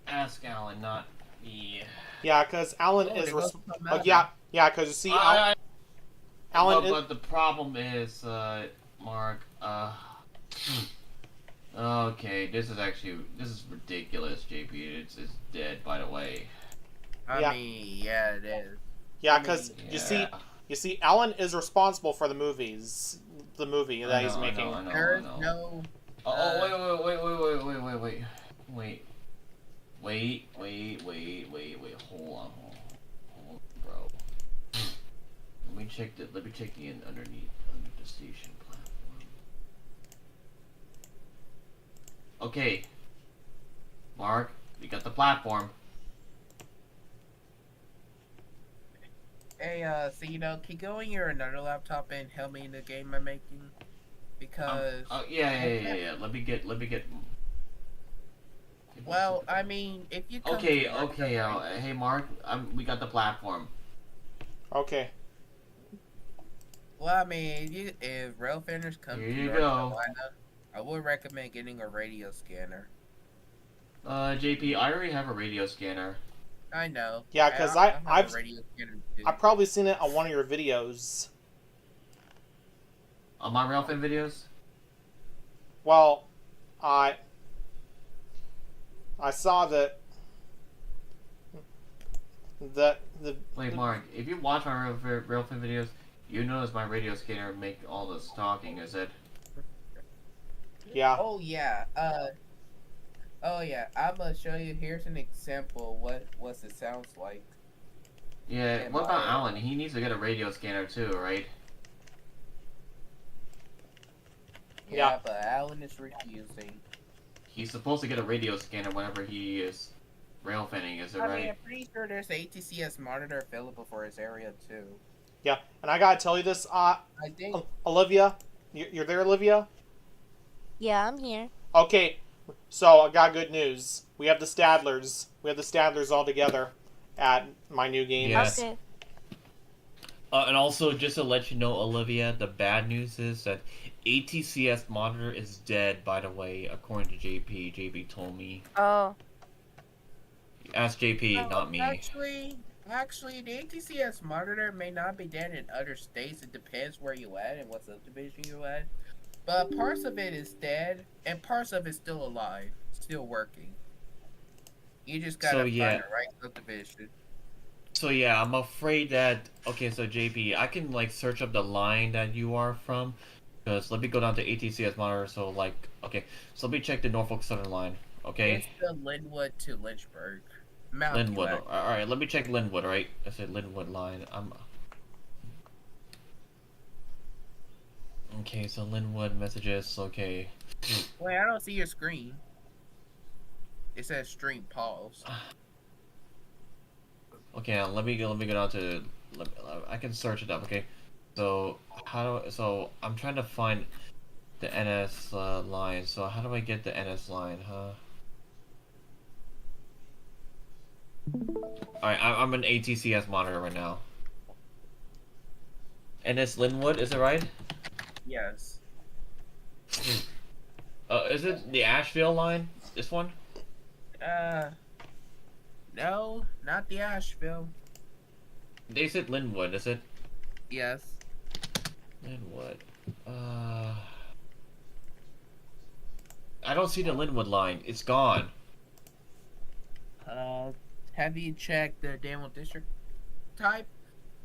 Ask Alan, not me. Yeah, because Alan oh, is there goes some yeah, because you see, I, Alan is but the problem is, Mark. Okay, this is ridiculous, JP. It's dead, by the way. I Yeah. mean, yeah, it is. yeah, I because mean, you see, Alan is responsible for the movie that he's making. I know. There's no. Wait. Hold on, bro. Let me check the underneath under the station platform. Okay, Mark, we got the platform. Hey, so can you go on your another laptop and help me in the game I'm making? Because. Yeah. Let me get. Well, I mean, if you come Okay. to work, Hey, Mark, we got the platform. Okay. well, I mean, if rail fenders come Here to you North go. Carolina, I would recommend getting a radio scanner. JP, I already have a radio scanner. I know. Yeah, 'cause have I've- a radio scanner too. I've probably seen it on one of your videos. On my Ralphin videos? Well, I saw that the Wait, Mark, if you watch my Ralphin videos, you notice my radio scanner make all this talking, is it? yeah. Oh yeah. Oh yeah. I'm gonna show you. Here's an example. What it sounds like. Yeah, Am what about I- Alan? He needs to get a radio scanner too, right? Yeah, Yeah. but Alan is refusing. He's supposed to get a radio scanner whenever he is rail fanning, is it I right? mean, I'm pretty sure there's an ATCS monitor available for his area too. Yeah, and I gotta tell you this, I think. Olivia, you're there, Olivia? Yeah, I'm here. Okay, so I got good news. We have the Stadlers. We have the Stadlers all together at my new game. Yes. Okay. And also, just to let you know, Olivia, the bad news is that ATCS monitor is dead, by the way, according to JP. JP told me. Oh. Ask JP, No, not me. Actually, the ATCS monitor may not be dead in other states. It depends where you at and what subdivision you at. But parts of it is dead, and parts of it's still alive, still working. You just gotta So, find yeah. the right subdivision. So yeah, I'm afraid that okay. So JP, I can like search up the line that you are from, because let me go down to ATCS monitor. So like okay, so let me check the Norfolk Southern line. Okay, It's the Linwood to Lynchburg. Mount Linwood. Quebec. All right, let me check Linwood. Right, I said Linwood line. Okay, so Linwood messages. Okay. Wait, I don't see your screen. It says stream pause. Okay, let me go down to. I can search it up. Okay, so so I'm trying to find the NS line. So how do I get the NS line, huh? All right, I'm an ATCS monitor right now. NS Linwood, is it right? Yes. Is it the Asheville line? This one? No, not the Asheville. They said Linwood, is it? Yes. Linwood. I don't see the Linwood line. It's gone. Have you checked the Danville District type?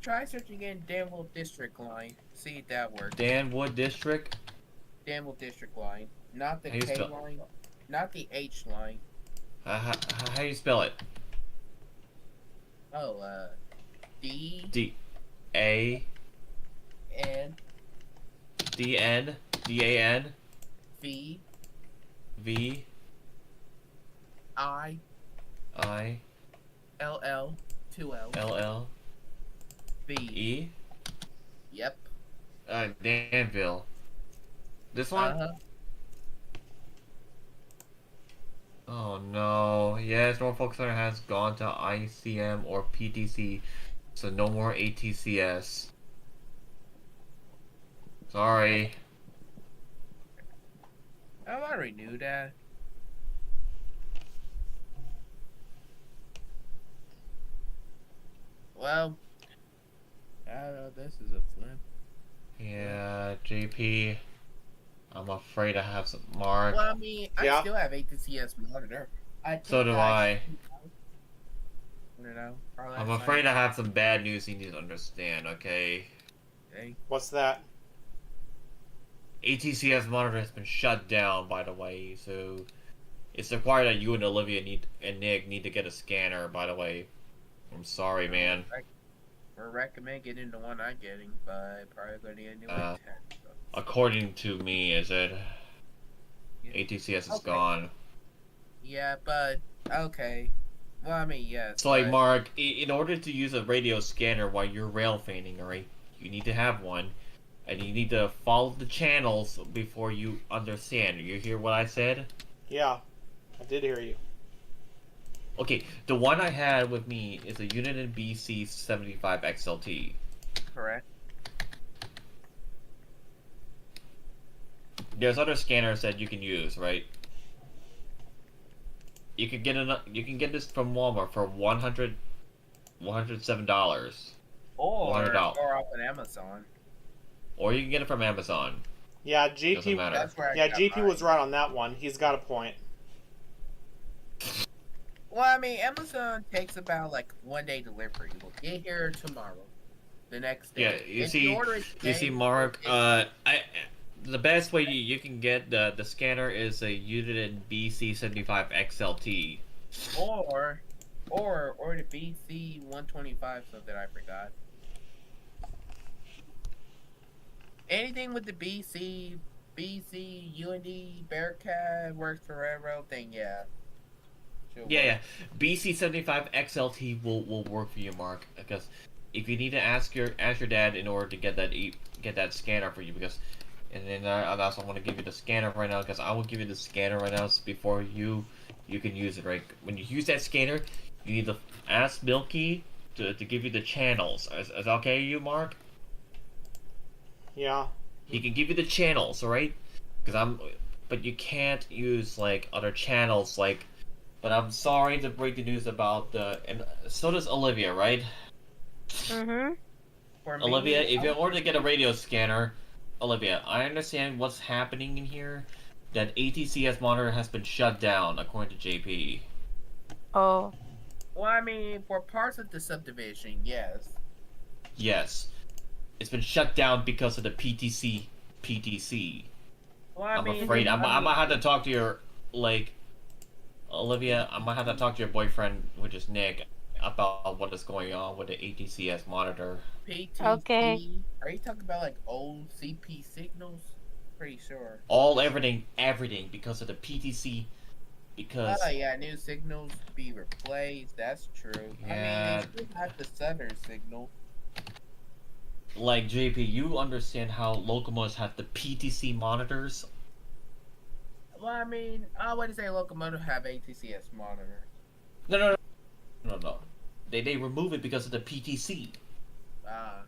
Try searching in Danville District line. See if that works. Danwood District. Danville District line. Not the How you K spell- line. Not the H line. How do you spell it? Oh, D D A N DN DAN V V I I L 2 L LL V. E. Yep. Danville. This one? Uh-huh. Oh no. Yes, Norfolk Southern has gone to ICM or PTC, so no more ATCS. Sorry. I already knew that. Well, this is a flip. Yeah, JP. I'm afraid I have some mark. Well, I mean, Yeah. I still have ATCS monitor. So do I. You know, probably I'm last afraid night. I have some bad news you need to understand, okay? Okay. What's that? ATCS monitor has been shut down, by the way, so it's required that you and Olivia and Nick need to get a scanner, by the way. I'm sorry, man. Or recommend getting the one I'm getting, but probably going to get a new Uh, 10. So. According to me, is it? Yeah. ATCS is Okay. gone. Yeah, but okay. Well, I mean, yes. So, like, but- Mark, in order to use a radio scanner while you're rail fanning, alright, you need to have one, and you need to follow the channels before you understand. You hear what I said? Yeah, I did hear you. Okay, the one I had with me is a Uniden BC75 XLT. Correct. There's other scanners that you can use, right? You can get this from Walmart for $107. Or $100. or off on Amazon. Or you can get it from Amazon. Yeah, Doesn't GP. matter. That's where I Yeah, got GP mine. was right on that one. He's got a point. Well, I mean, Amazon takes about like 1 day delivery. It will get here tomorrow, the next day. Yeah, you If see, order it you today, see, Mark. The best way you can get the scanner is a Uniden BC75 XLT. or the BC 125 stuff that I forgot. Anything with the BC, UND, Bearcat works for railroad thing, yeah. Should Yeah, work. yeah. BC75 XLT will work for you, Mark. Because if you need to ask your dad in order to get that scanner for you, because and then I also want to give you the scanner right now, because I will give you the scanner right now before you can use it. Right, when you use that scanner, you need to ask Milky to give you the channels. Is that okay, you Mark? Yeah. He can give you the channels, alright? But you can't use like other channels, like. But I'm sorry to break the news about and so does Olivia, right? Mhm. For me, Olivia, if you I- order to get a radio scanner, Olivia, I understand what's happening in here. That ATCS monitor has been shut down, according to JP. Oh. Well, I mean, for parts of the subdivision, yes. Yes, it's been shut down because of the PTC. Well, I I'm mean, afraid I might have to talk to your Olivia. I might have to talk to your boyfriend, which is Nick, about what is going on with the ATCS monitor. PTC. Okay. Are you talking about like old CP signals? Pretty sure. Everything because of the PTC. Because Oh yeah, new signals be replaced. That's true. Yeah. I mean, they still have the center signal. like JP, you understand how locomotives have the PTC monitors? Well, I mean, I wouldn't say locomotive have ATCS monitor. No. They remove it because of the PTC. Ah,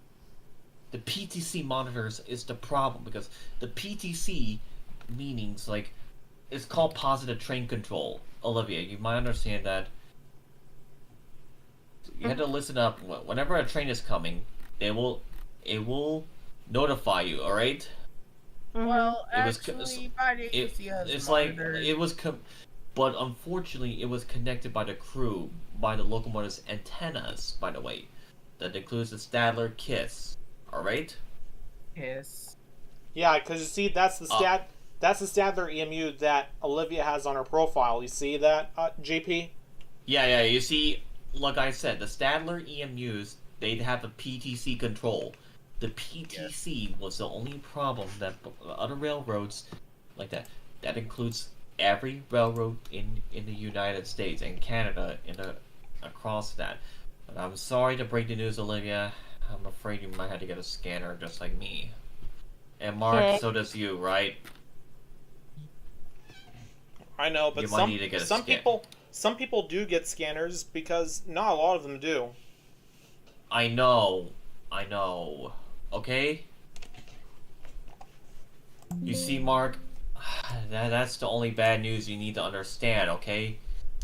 The PTC monitors is the problem because the PTC meanings like it's called positive train control. Olivia, you might understand that. You have to listen up. Whenever a train is coming, it will notify you. All right. well, It was actually, by the ATCS It's like monitor, it was, but unfortunately, it was connected by the crew by the locomotive's antennas. By the way, that includes the Stadler Kiss. All right. Yes. Yeah, because you see, that's the that's the Stadler EMU that Olivia has on her profile. You see that, JP? Yeah. You see, like I said, the Stadler EMUs they have a PTC control. The PTC was the only problem that other railroads like that. That includes every railroad in the United States and Canada across that. But I'm sorry to break the news, Olivia. I'm afraid you might have to get a scanner just like me. And Mark, Okay. so does you, right? I know, but You might need to get a some people do get scanners because not a lot of them do. I know. Okay? You see, Mark, that's the only bad news you need to understand, okay?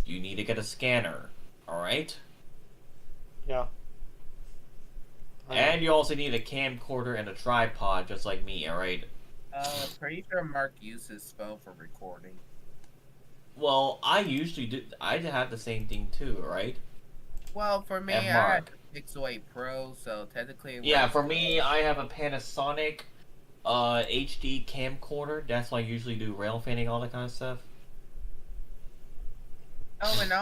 You need to get a scanner, alright? Yeah. And you also need a camcorder and a tripod, just like me, alright? Pretty sure Mark used his phone for recording. Well, I usually do. I have the same thing too, right? Well, for me, And I had Mark. a Pixel 8 Pro, so technically. It Yeah, works. for me, I have a Panasonic HD camcorder. That's why I usually do rail fanning, all that kind of stuff. Oh, and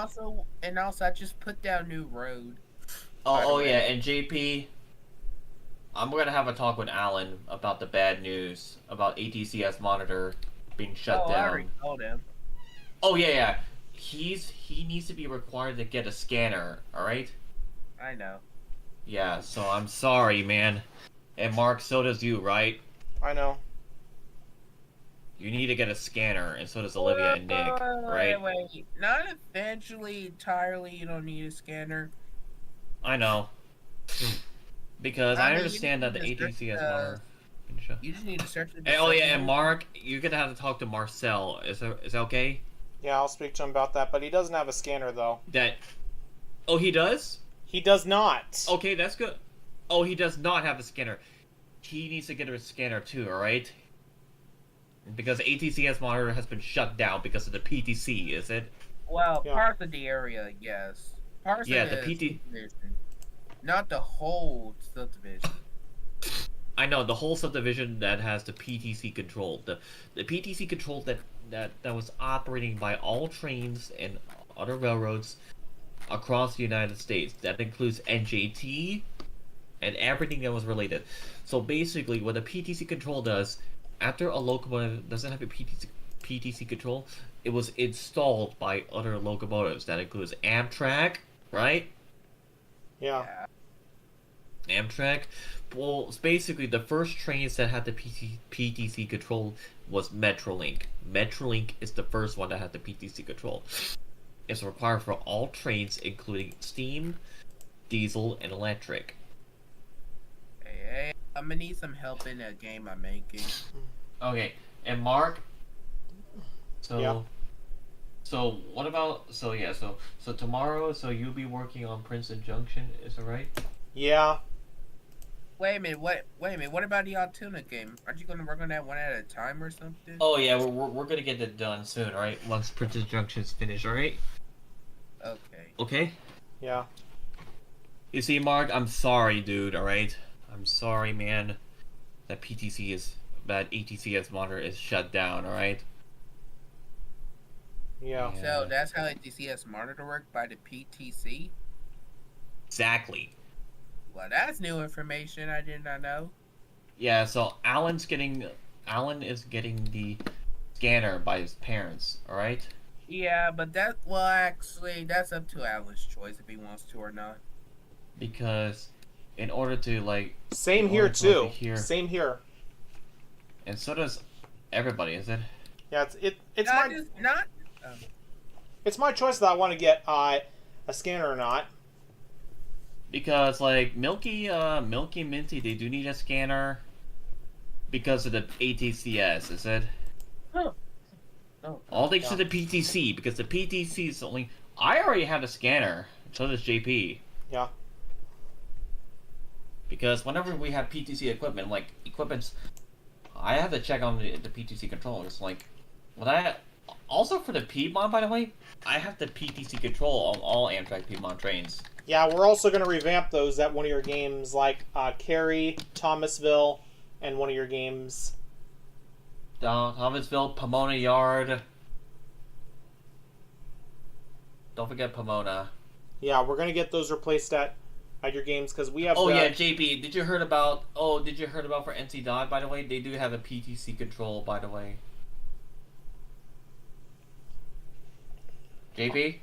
also, I just put down new road. By the Oh way. yeah, and JP, I'm gonna have a talk with Alan about the bad news about ATCS monitor being shut I down. already told him. Oh yeah. He needs to be required to get a scanner. All right. I know. Yeah. So I'm sorry, man. And Mark, so does you, right? I know. You need to get a scanner, and so does Olivia and Nick, right? Wait. Not eventually entirely. You don't need a scanner. I know. Because I I mean, you understand that the need to search ATCS the- monitor. You just need to search the. Oh yeah, and Mark, you're gonna have to talk to Marcel. Is that okay? Yeah, I'll speak to him about that, but he doesn't have a scanner though. Oh, he does? He does not. Okay, that's good. Oh, he does not have a scanner. He needs to get a scanner too, alright? Because the ATCS monitor has been shut down because of the PTC, is it? Well, Yeah. parts of the area, yes. Parts Yeah, of the the PT subdivision. Not the whole subdivision. I know, the whole subdivision that has the PTC control. The PTC control that was operating by all trains and other railroads across the United States. That includes NJT and everything that was related. So basically, what the PTC control does, after a locomotive doesn't have a PTC control, it was installed by other locomotives. That includes Amtrak, right? Yeah. Amtrak. Well, it's basically the first trains that had the PTC control was Metrolink. Metrolink is the first one that had the PTC control. It's required for all trains, including steam, diesel, and electric. Hey, I'm gonna need some help in that game I'm making. Okay, and Mark. So. Yeah. So what about so tomorrow? So you'll be working on Princeton Junction, is that right? Yeah. Wait a minute, what about the Altoona game? Aren't you gonna work on that one at a time or something? Oh yeah, we're gonna get that done soon, right? Once Princeton Junction's finished, alright? Okay. Okay. Yeah. You see, Mark, I'm sorry, dude. All right, I'm sorry, man. That ATCS monitor is shut down. All right. Yeah. So that's how ATCS monitor work by the PTC? Exactly. Well, that's new information I did not know. Yeah. So Alan is getting the scanner by his parents. All right. Yeah, but actually, that's up to Alan's choice if he wants to or not. Because in order to Same in here order for it to too. hear- Same here. and so does everybody, is it? Yeah, it's Not my just- not. it's my choice that I want to get a scanner or not. Because Milky and Minty, they do need a scanner because of the ATCS, is it? Oh. All thanks to the PTC, because the PTC is only. I already have a scanner. So does JP. Yeah. Because whenever we have PTC equipment, I have to check on the PTC controllers. Also for the Piedmont, by the way, I have the PTC control on all Amtrak Piedmont trains. Yeah, we're also going to revamp those at one of your games, like Cary, Thomasville, and one of your games. Thomasville, Pomona Yard. Don't forget Pomona. Yeah, we're going to get those replaced at at your games because we have. Oh yeah, JP, did you heard about? Oh, did you heard about for NC Dot? By the way, they do have a PTC control. By the way, JP.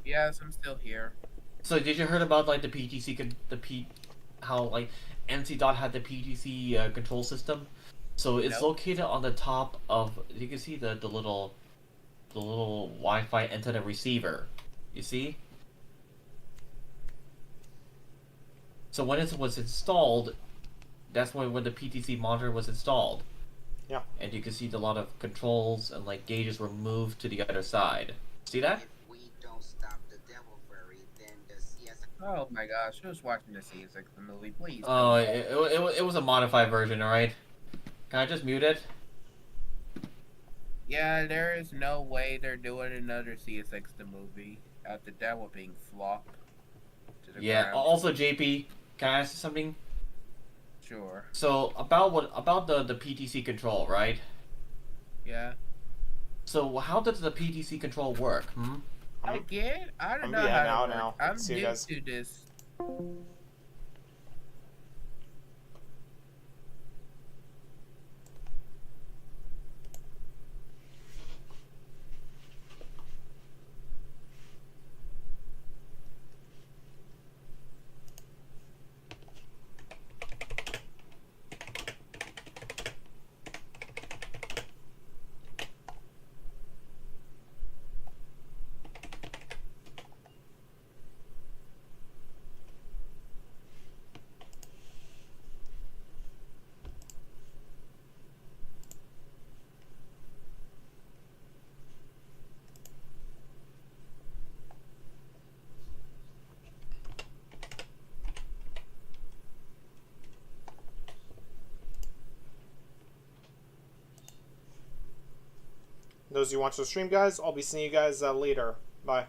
Yes, I'm still here. So did you heard about like the PTC how like NC Dot had the PTC control system? So it's Nope. located on the top of. You can see the little Wi-Fi antenna receiver. You see? So when it was installed, that's when the PTC monitor was installed. Yeah. And you can see a lot of controls and like gauges were moved to the other side. See that? If we don't stop the devil furry, then the CS. Oh my gosh, who's watching the CS6 movie? Please. Oh, it was a modified version, alright? Can I just mute it? Yeah, there is no way they're doing another CS6 the movie after that one being flop to the Yeah. ground. Also, JP, can I ask you something? Sure. So about the PTC control, right? Yeah. So how does the PTC control work? Hmm? Again, I don't I'm know being how out to now. work. I'm See you new guys. to this. Those who watch the stream, guys, I'll be seeing you guys later. Bye.